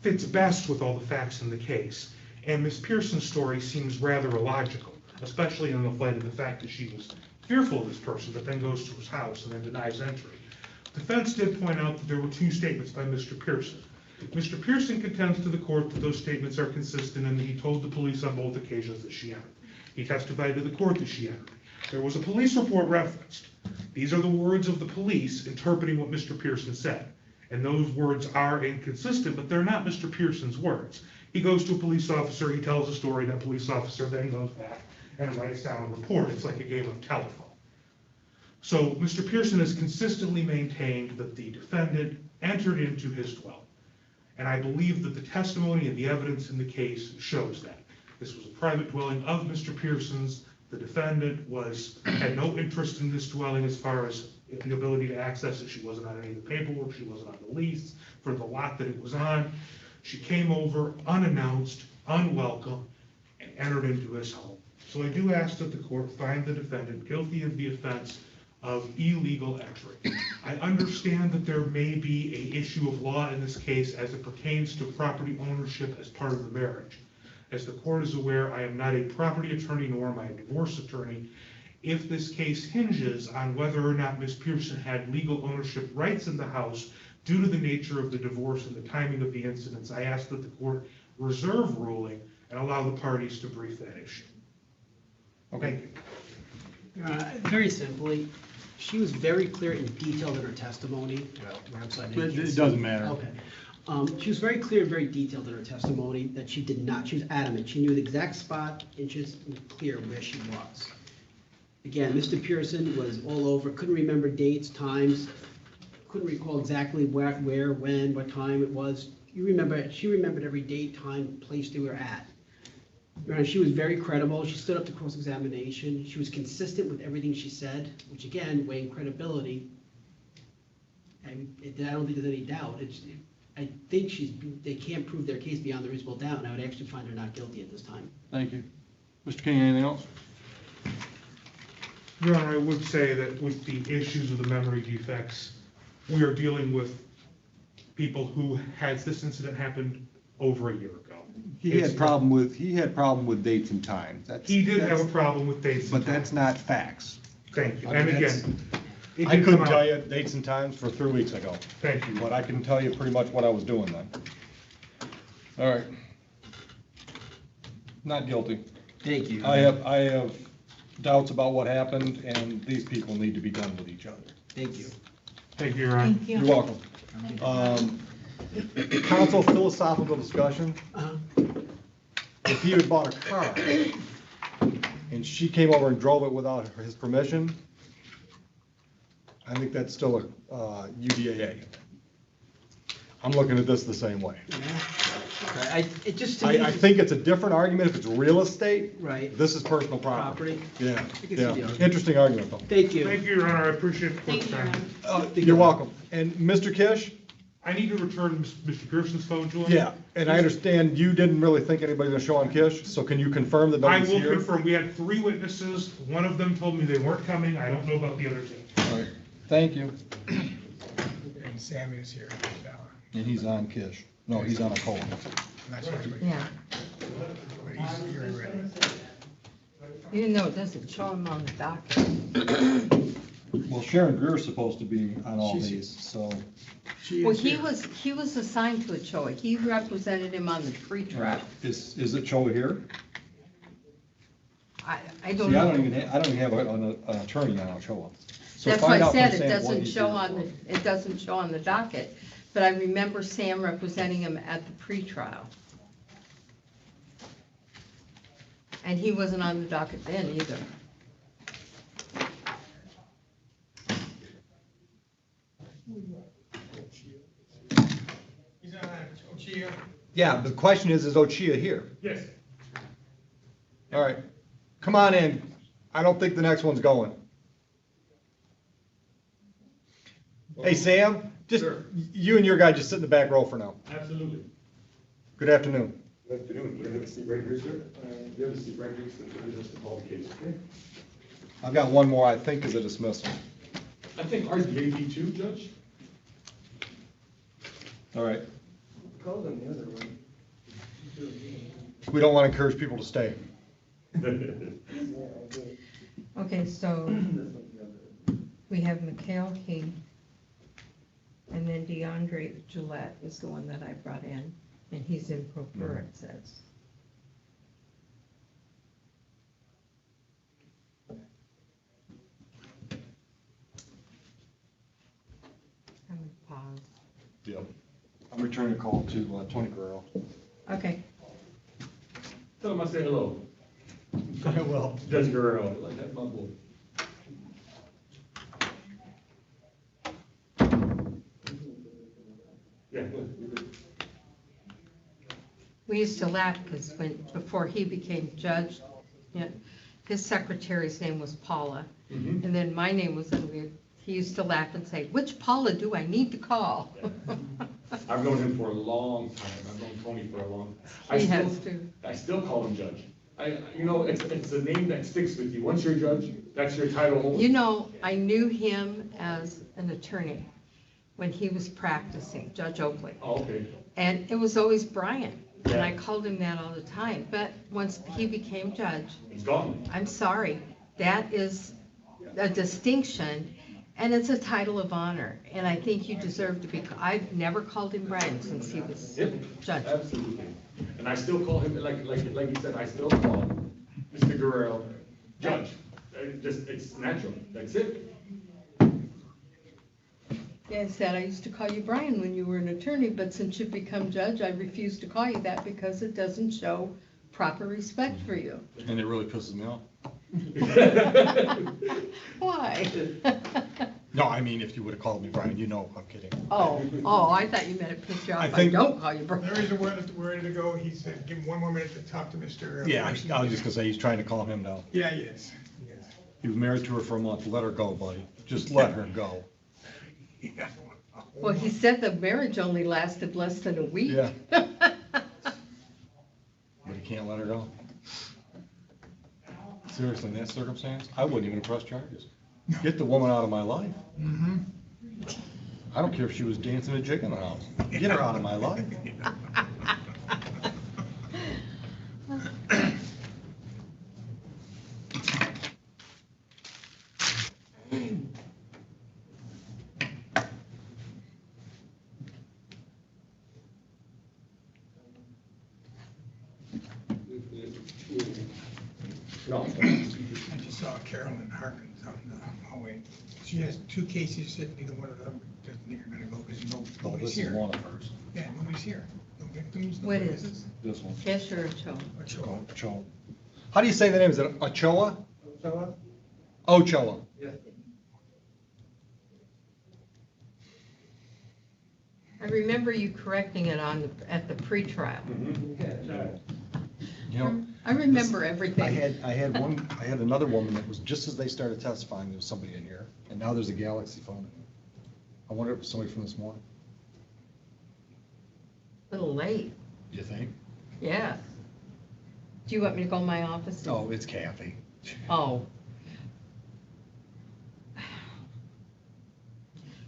fits best with all the facts in the case. And Ms. Pearson's story seems rather illogical, especially in the light of the fact that she was fearful of this person, but then goes to his house and then denies entry. Defense did point out that there were two statements by Mr. Pearson. Mr. Pearson contends to the court that those statements are consistent and that he told the police on both occasions that she entered. He testified to the court that she entered. There was a police report referenced. These are the words of the police interpreting what Mr. Pearson said. And those words are inconsistent, but they're not Mr. Pearson's words. He goes to a police officer, he tells a story, that police officer then goes back and writes down a report. It's like a game of telephone. So Mr. Pearson has consistently maintained that the defendant entered into his dwelling. And I believe that the testimony and the evidence in the case shows that. This was a private dwelling of Mr. Pearson's. The defendant had no interest in this dwelling as far as the ability to access it. She wasn't on any of the paperwork. She wasn't on the lease for the lot that it was on. She came over unannounced, unwelcome, and entered into his home. So I do ask that the court find the defendant guilty of the offense of illegal entry. I understand that there may be an issue of law in this case as it pertains to property ownership as part of the marriage. As the court is aware, I am not a property attorney nor am I a divorce attorney. If this case hinges on whether or not Ms. Pearson had legal ownership rights in the house due to the nature of the divorce and the timing of the incidents, I ask that the court reserve ruling and allow the parties to brief that issue. Okay. Very simply, she was very clear and detailed in her testimony. It doesn't matter. Okay. She was very clear and very detailed in her testimony that she did not, she was adamant. She knew the exact spot, inches, and clear where she was. Again, Mr. Pearson was all over, couldn't remember dates, times, couldn't recall exactly where, when, what time it was. She remembered every date, time, place they were at. She was very credible. She stood up to cross-examination. She was consistent with everything she said, which again, weighing credibility. I don't think there's any doubt. I think they can't prove their case beyond the reasonable doubt, and I would actually find her not guilty at this time. Thank you. Mr. King, anything else? Your Honor, I would say that with the issues of the memory defects, we are dealing with people who had this incident happened over a year ago. He had problem with dates and times. He did have a problem with dates and times. But that's not facts. Thank you. And again, I couldn't tell you dates and times for 3 weeks ago. Thank you. But I can tell you pretty much what I was doing then. All right. Not guilty. Thank you. I have doubts about what happened, and these people need to be done with each other. Thank you. Thank you, Your Honor. Thank you. You're welcome. Council philosophical discussion. If he had bought a car and she came over and drove it without his permission, I think that's still a UDAA. I'm looking at this the same way. I think it's a different argument if it's real estate. Right. This is personal property. Yeah. Yeah. Interesting argument, though. Thank you. Thank you, Your Honor. I appreciate the court's time. You're welcome. And Mr. Kish? I need to return Mr. Pearson's phone to him. Yeah, and I understand you didn't really think anybody's gonna show on Kish, so can you confirm that nobody's here? I will confirm. We had 3 witnesses. One of them told me they weren't coming. I don't know about the other 2. All right, thank you. And Sammy is here. And he's on Kish. No, he's on a call. Yeah. But he's here already. Even though it doesn't show him on the docket. Well, Sharon Greer's supposed to be on all these, so. Well, he was assigned to a CHOA. He represented him on the tree trap. Is it Choa here? I don't See, know. I don't even have an attorney on Choa. So That's why find I out from said it Sam what doesn't he's show here on the, it doesn't show on the docket. But I remember Sam representing him at the pretrial. And he wasn't on the docket then either. He's on Ochia. Yeah, the question is Ochia here? Yes. All right, come on in. I don't think the next one's going. Hey, Sam, just, you and your guy just sit in the back row for now. Absolutely. Good afternoon. Good afternoon. We're going to have a seat right here, sir. You have a seat right here, so we're just to call the case, okay? I've got one more, I think, is a dismissal. I think ours may be too, Judge. All right. Call them the other one. We don't want to encourage people to stay. Okay, so we have Mikhail King, and then DeAndre Gillette is the one that I brought in, and he's in pro per, it says. I'm gonna pause. Yep. I'm returning a call to Tony Guerrero. Okay. Tell him I say hello. I will. Judge Guerrero. Like that, my boy. Yeah, We used to laugh because before he became judge, yeah, his secretary's name was Paula, Mhm. and then my name was under. He used to laugh and say, "Which Paula do I need to call?" I've known him for a long time. I've known Tony for a long time. He has too. I still call him Judge. It's a name that sticks with you. Once you're a judge, that's your title. You know, I knew him as an attorney when he was practicing, Judge Oakley. Oh, okay. And it was always Brian, and Yeah. I called him that all the time. But once he became judge, It's gone. I'm sorry, that is a distinction, and it's a title of honor. And I think you deserve to be, I've never called him Brian since he was Yep, judge. absolutely. And I still call him, like you said, I still call him Mr. Guerrero, Judge. It's natural. That's it. Yeah, I said, I used to call you Brian when you were an attorney, but since you've become judge, I refuse to call you that because it doesn't show proper respect for you. And it really pisses me off. Why? No, I mean, if you would have called me Brian, you know I'm kidding. Oh, I thought you meant it pissed you off. I I think- don't call you Brian. There is a word ready to go. He said, give him one more minute to talk to Mr. Yeah, I was just gonna say, he's trying to calm him down. Yeah, he is. Yes. He was married to her for a month. Let her go, buddy. Just let her go. Well, he said the marriage only lasted less than a week. Yeah. But he can't let her go. Seriously, in that circumstance, I wouldn't even press charges. Get the woman out of my life. Mm-hmm. I don't care if she was dancing a jig in the house. Get her out of my life. I just saw Carolyn Harkins out in the hallway. She has two cases sitting, neither one of them doesn't think are gonna go because Oh, nobody's this is here. one of hers. Yeah, nobody's here. No victims. no What is witnesses. This one. Cash or a Cho? Ochoa. How do you say the name? Is it Ochoa? Ochoa. Yeah. I remember you correcting it at the pretrial. You know, I remember everything. I had another woman that was, just as they started testifying, there was somebody in here, and now there's a Galaxy phone. I wonder if it was somebody from this morning. A little late. You think? Yeah. Do you want me to go in my office? Oh, it's Kathy. Oh.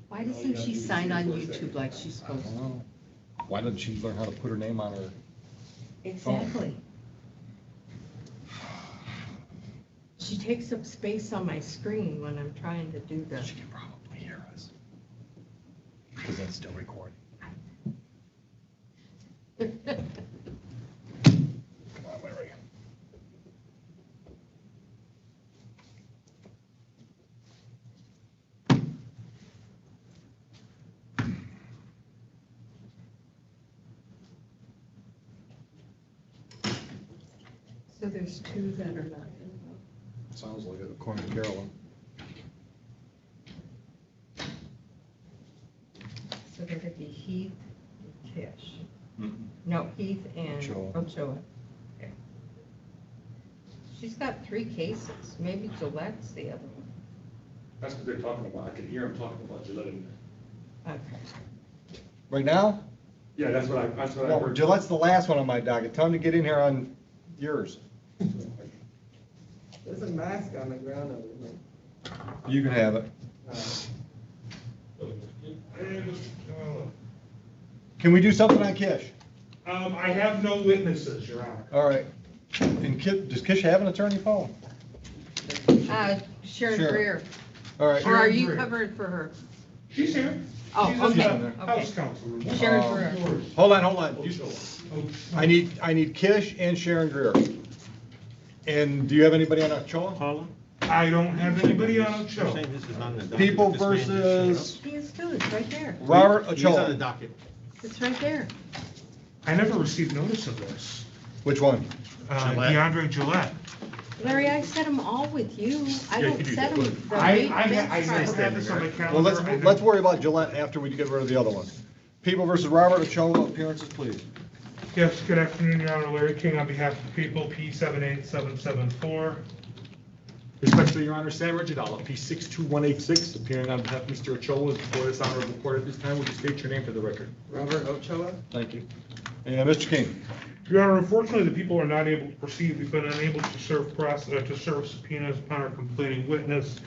Why doesn't she sign on YouTube like she's supposed to? Why doesn't she learn how to put her name on her? Exactly. She takes up space on my screen when I'm trying to do this. She can probably hear us. Because that's still recording. Come on, Larry. So there's two that are not. Sounds like it, according to Carolyn. So there could be Heath and Kish. Mhm. No, Heath and Ochoa. Ochoa. Okay. She's got 3 cases. Maybe Gillette's the other one. That's what they're talking about. I could hear them talking about Gillette in there. Okay. Right now? Yeah, that's what I No, heard. Gillette's the last one on my docket. Tell him to get in here on yours. There's a mask on the ground over there. You can have it. Can we do something on Kish? I have no witnesses, Your Honor. All right. And does Kish have an attorney, Paul? Sharon Sure. Greer. All right. Or are you Greer. covered for her? She's here. Oh, She's okay, in the okay. House counsel. Sharon Greer. Hold on. I need Kish and Sharon Greer. And do you have anybody on Ochoa? I don't have anybody on Ochoa. People versus He is too, it's right there. Robert He's on the Ochoa. docket. It's right there. I never received notice of this. Which one? DeAndre Gillette. Larry, I set them all with you. I Yeah, don't you do set that. them. the I big never bench trial. had this on my calendar. Well, I let's worry about Gillette after we get rid of the other one. People versus Robert Ochoa, appearances, please. Yes, good afternoon, Your Honor. Larry King on behalf of the people, P78774. Respectfully, Your Honor, Sam Rigidala, P62186, appearing on behalf of Mr. Ochoa before this honorable court at this time. Would you state your name for the record? Robert Ochoa? Thank you. And Mr. King. Your Honor, unfortunately, the people are not able to proceed. We've been unable to serve subpoenas upon our complaining witness.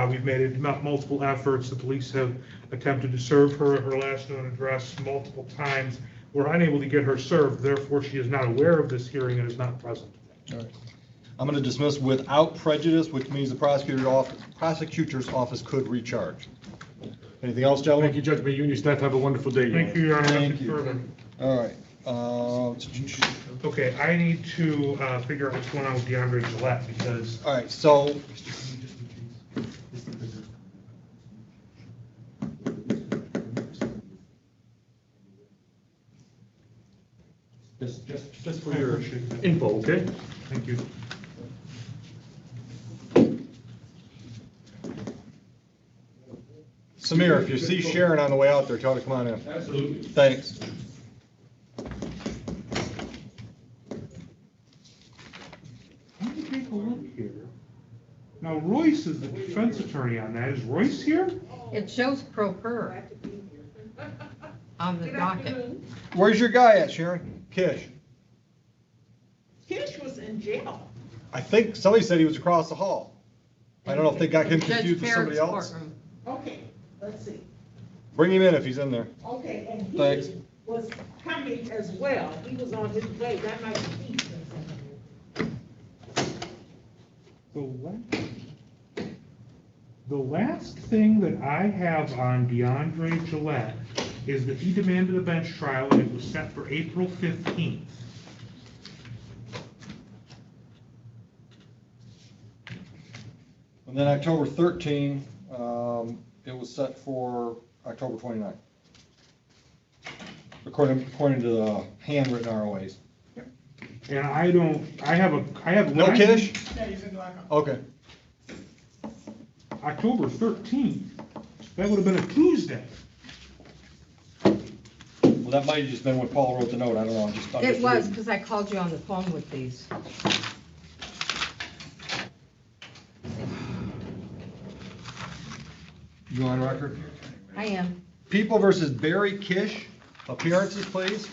We've made multiple efforts. The police have attempted to serve her last known address multiple times. We're unable to get her served, therefore she is not aware of this hearing and is not present. All right. I'm going to dismiss without prejudice, which means the prosecutor's office could recharge. Anything else, gentlemen? Thank you, Judge Mayhew, and your staff. Have a wonderful day. Thank you, Your Honor. Thank Nothing you. further. All right. Okay, I need to figure out what's going on with DeAndre Gillette because. All right, so Just for your info, okay? Thank you. Samir, if you see Sharon on the way out there, tell her to come on in. Absolutely. Thanks. Let me take a look here. Now Royce is the defense attorney on that. Is Royce here? It shows pro per on the docket. Where's your guy at, Sharon? Kish. Kish was in jail. I think somebody said he was across the hall. I don't know if they got him confused with somebody else. Okay, let's see. Bring him in if he's in there. Okay, and he Thanks. was coming as well. He was on his way. That might be Heath. The last thing that I have on DeAndre Gillette is that he demanded a bench trial and it was set for April 15th. And then October 13, it was set for October 29th. According to the handwritten ROAs. And I have. No Kish? Yeah, he's in lockup. Okay. October 13th. That would have been a Tuesday. Well, that might have just been when Paul wrote the note. I don't know. I'm just It was, reading. because I called you on the phone with these. You on record? I am. People versus Barry Kish. Appearances, please.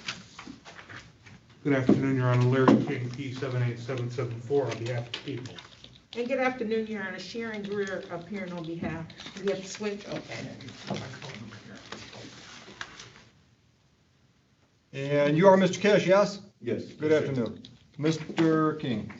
Good afternoon, Your Honor. Larry King, P78774 on behalf of the people. And good afternoon, Your Honor. Sharon Greer appearing on behalf. We have to switch, okay. And you are Mr. Kish, yes? Yes. Good afternoon. Mr. King.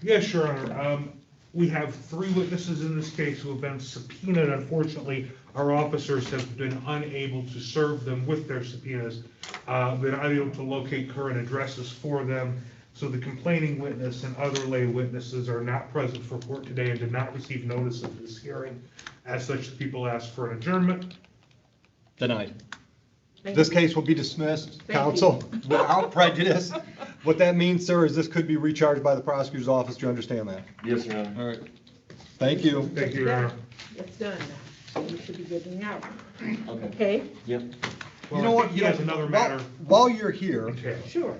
Yes, Your Honor. We have 3 witnesses in this case who have been subpoenaed. Unfortunately, our officers have been unable to serve them with their subpoenas, been unable to locate current addresses for them. So the complaining witness and other lay witnesses are not present for court today and did not receive notice of this hearing. As such, the people asked for an adjournment. Denied. This case will be dismissed, counsel, without prejudice. What that means, sir, is this could be recharged by the prosecutor's office. Do you understand that? Yes, Your Honor. All right. Thank you. Thank you, Your Honor. It's done now, so you should be getting out. Okay. Okay? Yep. You know what? He has another matter. While you're here, Sure.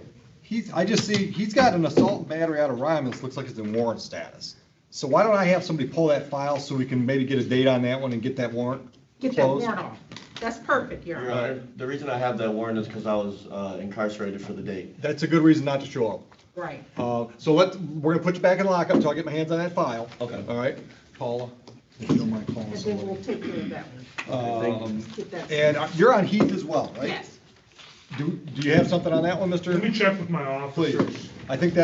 I just see, he's got an assault and battery out of Ryman's, looks like it's in warrant status. So why don't I have somebody pull that file so we can maybe get a date on that one and get that warrant Get that closed? warrant off. That's perfect, Your Your Honor. Honor, the reason I have that warrant is because I was incarcerated for the date. That's a good reason not to show up. Right. So we're gonna put you back in lockup until I get my hands on that file. Okay. All right, Paula, if you don't mind calling And then somebody. we'll take care of that one. Get that. And you're on Heath as well, right? Yes. Do you have something on that one, Mr.? Let me check with my officers. Please. I think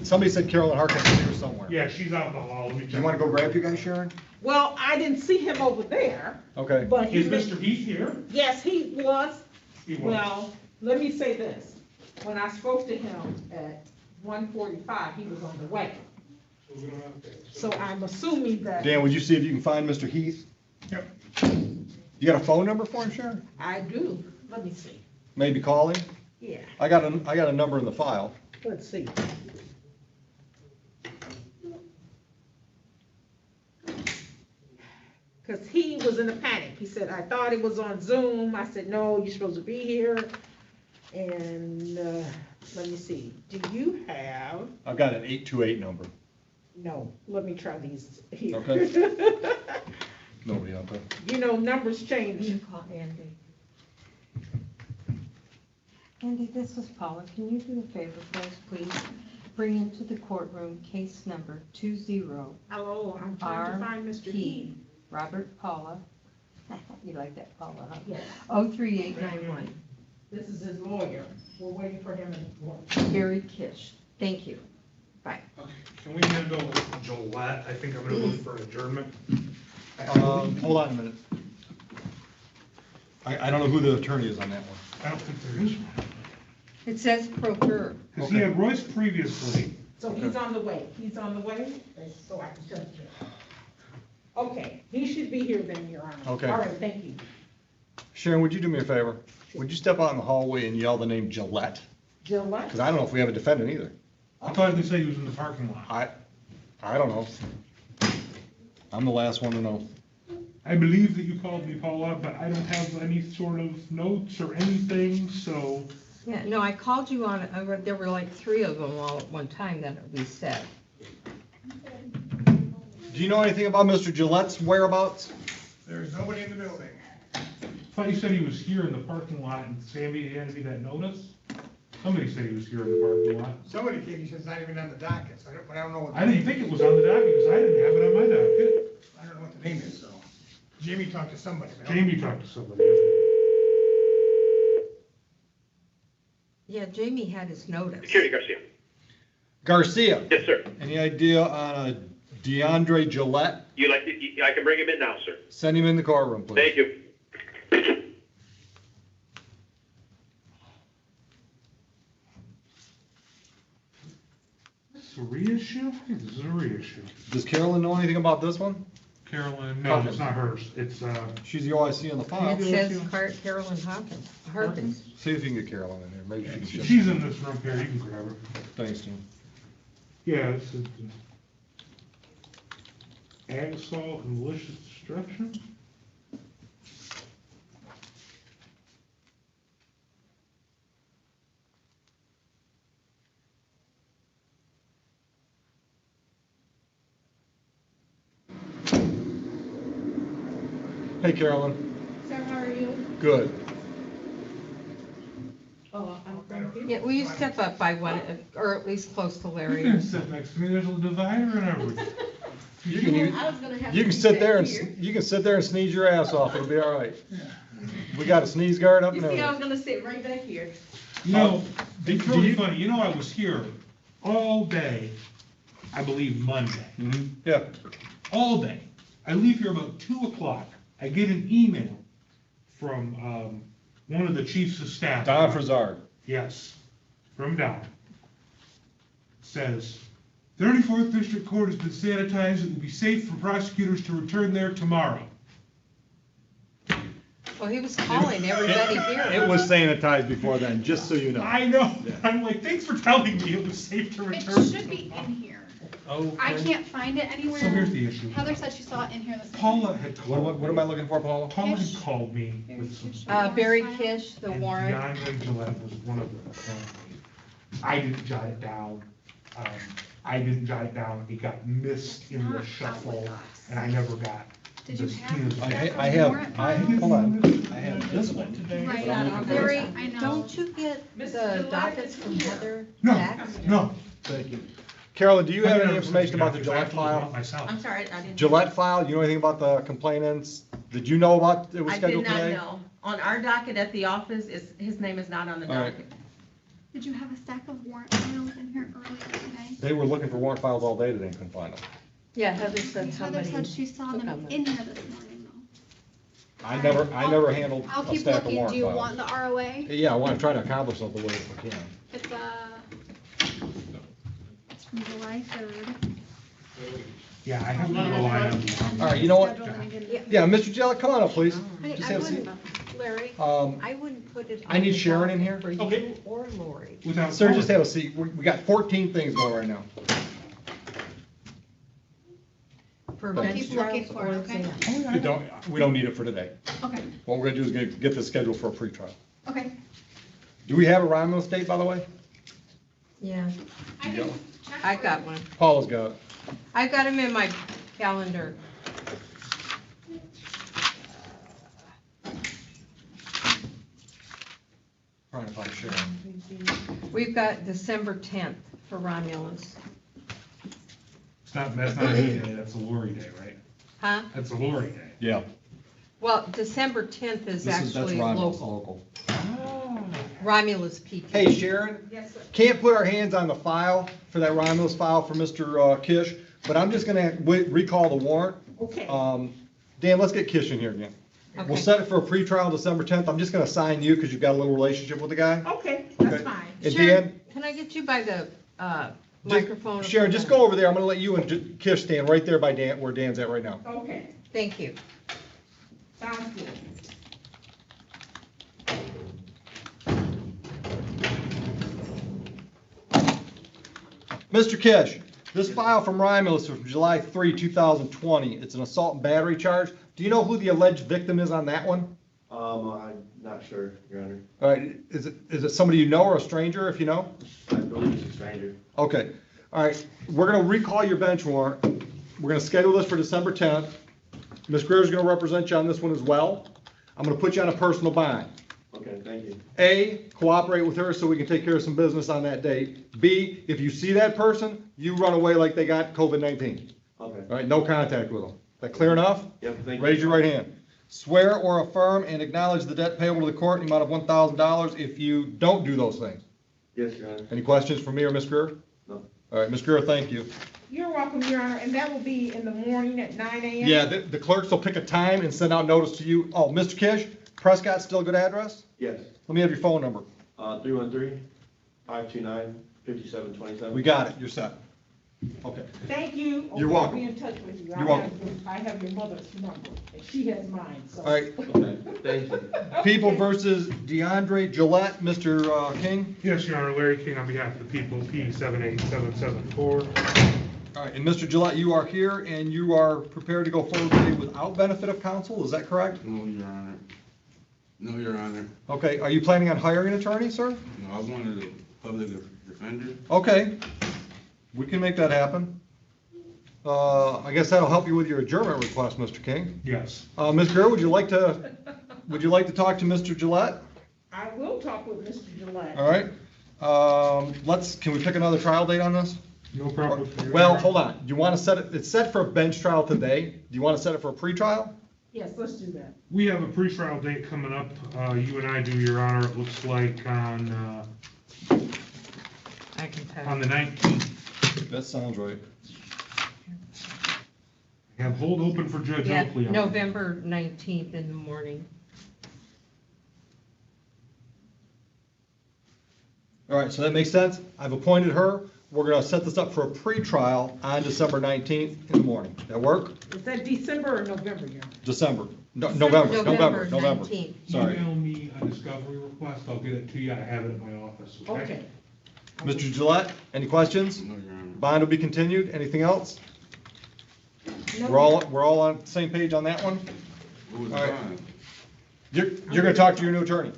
somebody said Carolyn Harkins is here somewhere. Yeah, she's out in the hall. Let me check. You wanna go grab you guys, Sharon? Well, I didn't see him over there, Okay. but he Is was. Mr. Heath here? Yes, he was. He was. Well, let me say this. When I spoke to him at 1:45, he was on the way. So I'm assuming that. Dan, would you see if you can find Mr. Heath? Yep. You got a phone number for him, Sharon? I do. Let me see. Maybe call him? Yeah, I got a number in the file. let's see. Because he was in a panic. He said, I thought it was on Zoom. I said, no, you're supposed to be here. And, let me see. Do you have, I've got an 828 number. no, let me try these here. Okay. Nobody out there. You know, numbers change. You call Andy. Andy, this is Paula. Can you do a favor for us, please? Bring into the courtroom case number 20. Hello, I'm trying to find Mr. Heath. RP, Robert Paula. You like that, Paula, huh? Yes. 03891. This is his lawyer. We're waiting for him in the court. Gary Kish. Thank you. Bye. Can we handle Gillette? I think I'm gonna look for an adjournment. Hold on a minute. I don't know who the attorney is on that one. I don't think there is one. It says procure. Because he had Royce previously. So he's on the way. He's on the way, so I can jump in. Okay, he should be here then, Your Honor. Okay. All right, thank you. Sharon, would you do me a favor? Would you step out in the hallway and yell the name Gillette? Gillette? Because I don't know if we have a defendant either. I thought they said he was in the parking lot. I don't know. I'm the last one to know. I believe that you called me, Paula, but I don't have any sort of notes or anything, so. Yeah, no, I called you on, there were like 3 of them all at one time that we said. Do you know anything about Mr. Gillette's whereabouts? There's nobody in the building. I thought you said he was here in the parking lot and Sammy handed me that notice? Somebody said he was here in the parking lot. Somebody came, he says it's not even on the docket, so but I don't know what. I didn't think it was on the docket because I didn't have it on my docket. I don't know what the name is, so. Jamie talked to somebody. but I don't- Jamie talked to somebody. Yeah, Jamie had his notice. Security Garcia. Garcia. Yes, sir. Any idea on a DeAndre Gillette? I can bring him in now, sir. Send him in the courtroom, please. Thank you. This is a reissue? I think this is a reissue. Does Carolyn know anything about this one? Carolyn, no, it's not hers. It's, She's the OIC on the file. It says Carolyn Harkins. See if you can get Carolyn in here. Maybe she can. she's in this room here. You can grab her. Thanks, Tim. Yeah, this is ag assault and malicious destruction. Hey, Carolyn. Sir, how are you? Good. Oh, I'm thank you. Yeah, will you step up by one, or at least close to You Larry? can sit next to me. There's a divider and everything. You can sit there and you can sit there and sneeze your ass off. It'll be all right. We got a sneeze guard up and everything. gonna sit right back here. You know, it's really funny. You know, I was here all day, I believe Monday. Yeah. All day. I leave here about 2 o'clock. I get an email from one of the chiefs of staff. Don Frazard. Yes, from Don. Says, 34th District Court has been sanitized. It will be safe for prosecutors to return there tomorrow. Well, he was calling everybody here. It was sanitized before then, just so you know. I know, I'm like, thanks for telling me it was safe to It return. should be in here. Oh. I can't find it anywhere. So here's the issue. Heather said she saw it in here this morning. Paula had called. What am I looking for, Paula? Paula had called me with some. Barry Kish, the And warrant. DeAndre Gillette was one of them, apparently. I didn't jot it down. It got missed in the shuffle, and I never got. Did you the have? hold on, I have this one. Right, But I'm looking for Larry, this. I know. Don't you get the dockets from Heather No, back? no. Thank you. Carolyn, do you have any information about the Gillette file? I'm sorry, I didn't. Gillette file, you know anything about the complainants? Did you know about, it was I did scheduled not today? know. On our docket at the office, his name is not on the All right. docket. Did you have a stack of warrant files in here earlier today? They were looking for warrant files all day today and couldn't find them. Yeah, Heather said Heather somebody. said she saw took them them. in here this morning though. I never handled I'll a keep stack of looking. warrant Do you files. want the ROA? Yeah, I want to try to accomplish something with it if I can. It's from July 3rd. Yeah, I have to rely on. All right, you know what? Scheduled and I didn't- Yeah, Mr. Gillette, come on up, please. Just I have a seat. wouldn't, Larry, Um, I wouldn't put it. I on need the Sharon in docket here. For Okay. you or Lori. Without. Sir, just have a seat. We got 14 things going right now. For I'll bench keep looking trials for or it, okay? exams. We don't need it for today. Okay, What we're gonna do is get this scheduled for a pretrial. okay. Do we have a Romulus date, by the way? Yeah, I You can go. check I for got you. one. Paula's got it. I got him in my calendar. Trying to find Sharon. We've got December 10th for Romulus. That's not a day, that's a Lori day, right? Huh? That's a Lori day. Yeah. Well, December 10th is That's actually Romulus, local. local. Romulus PT. Hey, Sharon, Yes, sir. can't put our hands on the file for that Romulus file for Mr. Kish, but I'm just gonna recall the warrant. Okay. Dan, let's get Kish in here again. We'll Okay. set it for a pretrial December 10th. I'm just gonna sign you because you've got a little relationship with the guy. Okay, that's Okay. fine. And Sharon, Dan, can I get you by the just- microphone? Sharon, just go over there. I'm gonna let you and Kish stand right there by Dan, where Dan's at right now. Okay, Thank you. sounds good. Mr. Kish, this file from Romulus is from July 3, 2020. It's an assault and battery charge. Do you know who the alleged victim is on that one? I'm not sure, Your Honor. All right, is it somebody you know or a stranger, if you know? I believe it's a stranger. Okay, all right, we're gonna recall your bench warrant. We're gonna schedule this for December 10th. Ms. Greer's gonna represent you on this one as well. I'm gonna put you on a personal bond. Okay, thank you. A, cooperate with her so we can take care of some business on that date. B, if you see that person, you run away like they got COVID-19. Okay. All right, no contact with them. That clear enough? Yep, thank you. Raise your right hand. Swear or affirm and acknowledge the debt payable to the court in the amount of $1,000 if you don't do those things. Yes, Your Honor. Any questions for me or Ms. Greer? No. All right, Ms. Greer, thank you. You're welcome, Your Honor, and that will be in the morning at 9 a.m.? Yeah, the clerks will pick a time and send out notice to you. Oh, Mr. Kish, Prescott still a good address? Yes. Let me have your phone number. 313-529-5727. We got it, you're set. Okay. Thank you. You're Okay, I'll welcome. be in touch with you. You're welcome. I have your mother's number, and she has mine, so. All right, Okay, thank you. People versus DeAndre Gillette, Mr. King. Yes, Your Honor, Larry King on behalf of the people, P 78774. All right, and Mr. Gillette, you are here and you are prepared to go forward today without benefit of counsel, is that correct? No, Your Honor. No, Your Honor. Okay, are you planning on hiring an attorney, sir? No, I wanted a public defender. Okay, we can make that happen. I guess that'll help you with your adjournment request, Mr. King. Yes. Ms. Greer, would you like to talk to Mr. Gillette? I will talk with Mr. Gillette. All right, can we pick another trial date on this? No problem. Well, hold on, do you want to set it, it's set for a bench trial today, do you want to set it for a pretrial? Yes, let's do that. We have a pretrial date coming up. You and I do, Your Honor. It looks like on I can tell. the 19th. That sounds right. Have hold open for Judge Yeah, Oakley. on it. November 19th in the morning. All right, so that makes sense. I've appointed her. We're gonna set this up for a pretrial on December 19th in the morning. That work? Is that December or November, Your Honor? December. November. 19th. Sorry. Email me a discovery request, I'll get it to you, I have it at my office, okay? Okay. Mr. Gillette, any questions? No, Your Honor. Bond will be continued. Anything else? No. We're all on the same page on that one? Who was All right. bond? You're gonna talk to your new attorney.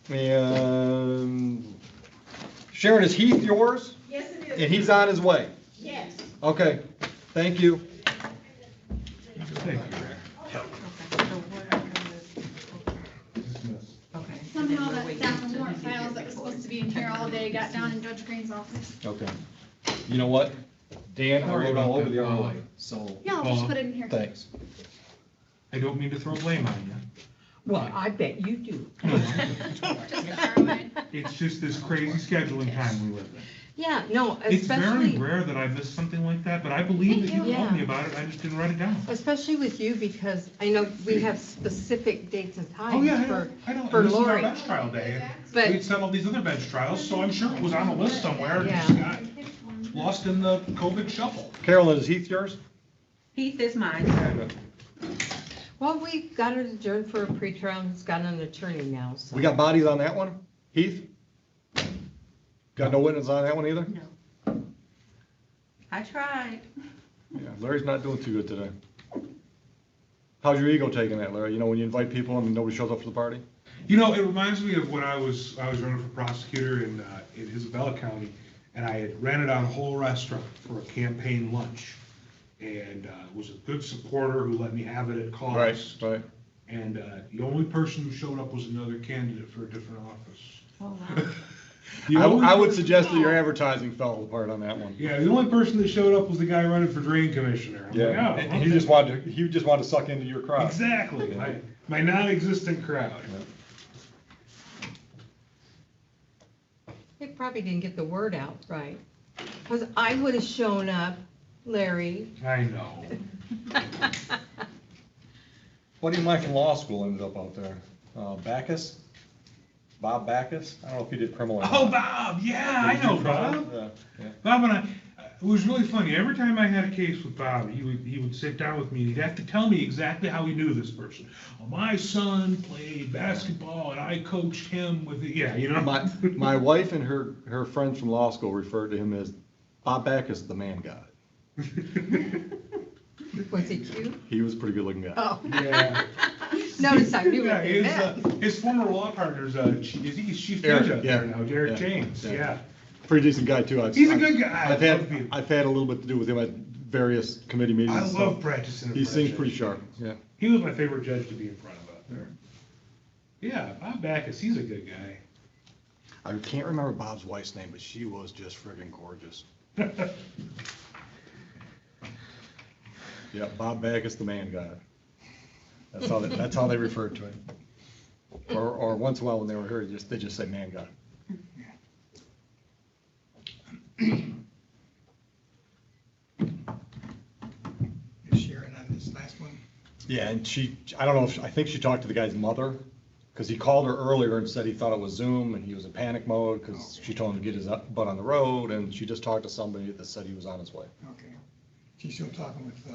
And Sharon, is Heath yours? Yes, it is. And he's on his way? Yes. Okay, thank you. Thank you, Rick. Okay. Somehow that stack of warrant files that was supposed to be in here all day got down in Judge Green's office. Okay. You know what? Dan, I wrote all over the ROA, so. Yeah, I'll just put it in here. Thanks. I don't mean to throw blame on you. Well, I bet you do. Just Caroline. It's just this crazy scheduling time we live in. Yeah, no, It's very especially, rare that I miss something like that, but I believe that you Yeah. told me about it, I just didn't write it down. especially with you, because I know we have specific dates and Oh, yeah, times I know. for And this is our Lori. bench trial day, and But- we'd set all these other bench trials, so I'm sure it was on the list somewhere, and Yeah. just got lost in the COVID shuffle. Carolyn, is Heath yours? Heath is mine. Well, we got it adjourned for a pretrial, and he's got an attorney now, so. We got bodies on that one? Heath? Got no witness on that one either? No. I tried. Yeah, Larry's not doing too good today. How's your ego taking that, Larry? You know, when you invite people and nobody shows up for the party? You know, it reminds me of when I was running for prosecutor in Isabella County, and I had rented out a whole restaurant for a campaign lunch. And was a good supporter who let me have it at cost. Right. And the only person who showed up was another candidate for a different office. Oh, wow. I would suggest that your advertising fell apart on that one. Yeah, the only person that showed up was the guy running for drain commissioner. I'm like, Yeah, oh, and okay. he just wanted to suck into your crowd. Exactly, my non-existent crowd. They probably didn't get the word out right, because I would have shown up, Larry. I know. What do you mind from law school ended up out there? Backus? Bob Backus? I don't know if he did criminal or not. Oh, Bob, yeah, I know Bob. Yeah. Bob and I, it was really funny. Every time I had a case with Bob, he would sit down with me and he'd have to tell me exactly how he knew this person. Oh, my son played basketball and I coached him with it. Yeah, you know. My wife and her friends from law school referred to him as Bob Backus, the man god. Was he cute? He was a pretty good looking guy. Oh. Yeah. Notice I knew Yeah, what they meant. his former law partner's, he's chief Eric, judge out there yeah. now, Derek Yeah. James, Yeah. yeah. Pretty decent guy too. He's a good guy. I've had a little bit to do with him at various committee meetings. I and love stuff. practicing in He front of seems pretty judges. sharp, yeah. He was my favorite judge to be in front of out there. Yeah, Bob Backus, he's a good guy. I can't remember Bob's wife's name, but she was just friggin' gorgeous. Yeah, Bob Backus, the man god. That's how they referred to him. Or once in a while when they were here, they just say man god. Is Sharon on this last one? Yeah, and I don't know I think she talked to the guy's mother, because he called her earlier and said he thought it was Zoom, and he was in panic mode, because she told him to get his butt on the road, and she just talked to somebody that said he was on his way. Okay. She's still talking with, the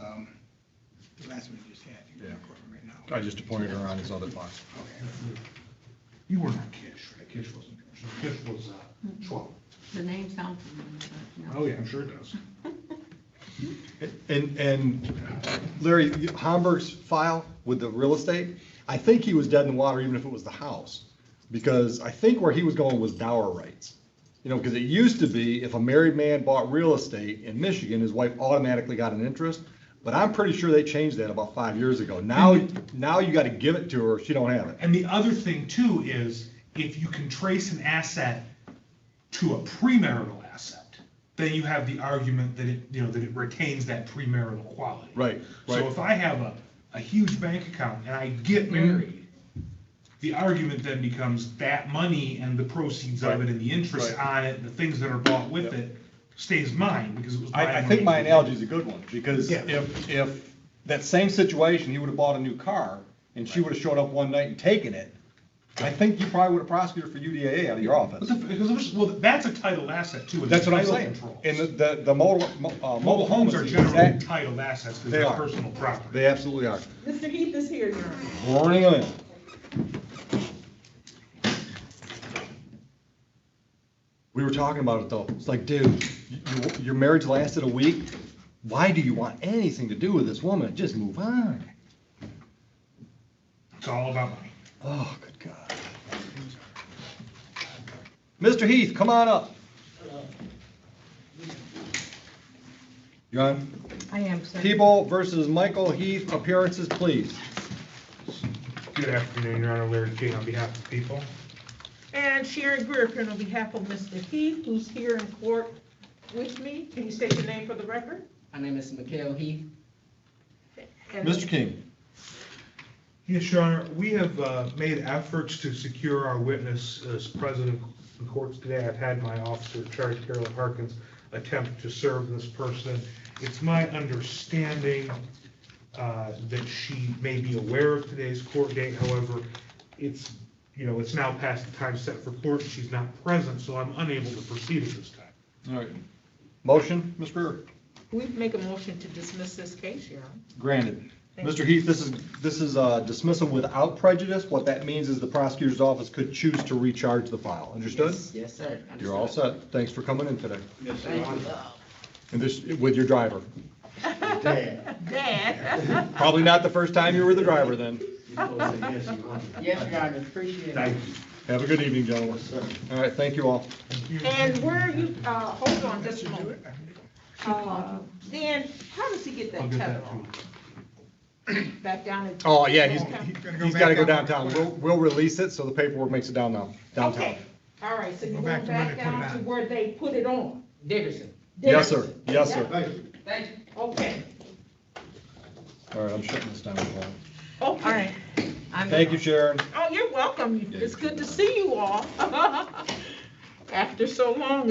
last one you just had. You're in courtroom right now. I just appointed her on his other file. Okay. You were not Kish, right? Kish wasn't Kish. Kish was, Schwab. The name sounds familiar, but no. Oh, yeah, I'm sure it does. And Larry, Homburg's file with the real estate, I think he was dead in the water even if it was the house. Because I think where he was going was dower rights. You know, because it used to be if a married man bought real estate in Michigan, his wife automatically got an interest. But I'm pretty sure they changed that about 5 years ago. Now you gotta give it to her if she don't have it. And the other thing too is if you can trace an asset to a premarital asset, then you have the argument that it retains that premarital quality. Right. So if I have a huge bank account and I get married, the argument then becomes that money and the proceeds of it and the interest on it, and the things that are bought with it, stays mine because it was my I money. think my analogy is a good one, because if that same situation, he would have bought a new car, and she would have showed up one night and taken it, I think you probably would have prosecuted for UDAA out of your office. Well, that's a titled asset too. It's That's what I'm title saying. control. And the Mobile homes are generally titled assets because They they're are. personal property. They absolutely are. Mr. Heath is here, Your Honor. Warning them in. We were talking about it though. It's like, dude, your marriage lasted a week. Why do you want anything to do with this woman? Just move on. It's all about money. Oh, good God. Mr. Heath, come on up. You on? I am, sir. People versus Michael Heath, appearances, please. Good afternoon, Your Honor. Larry King on behalf of the people. And Sharon Griffin on behalf of Mr. Heath, who's here in court with me. Can you state your name for the record? My name is Mikhail Heath. And Mr. King. Yes, Your Honor, we have made efforts to secure our witness as present in court today. I've had my officer, Charge Carolyn Harkins, attempt to serve this person. It's my understanding that she may be aware of today's court date. However, it's now past the time set for court. She's not present, so I'm unable to proceed at this time. All right. Motion, Ms. Brewer? we make a motion to dismiss this case, Your Honor. Granted. Thank Mr. you. Heath, this is dismissal without prejudice. What that means is the prosecutor's office could choose to recharge the file. Understood? Yes, sir. You're all set. Thanks for coming in today. Thank you. And this, with your driver. Dad. Probably not the first time you were the driver then. Yes, Your Honor, appreciate it. Thank you. Have a good evening, gentlemen. All right, thank you all. And where are you, hold on just a moment. Dan, how does he get that tether on? Back down at. Oh, yeah, he's downtown? gotta go downtown. We'll release it so the paperwork makes it downtown. Okay, all right, so you're going back down to where they put it on? Dickerson. Yes, sir. Yes, sir. Thank you. Okay. All right, I'm shutting this down. Okay. All right. Thank you, Sharon. Oh, you're welcome. It's good to see you all. After so long.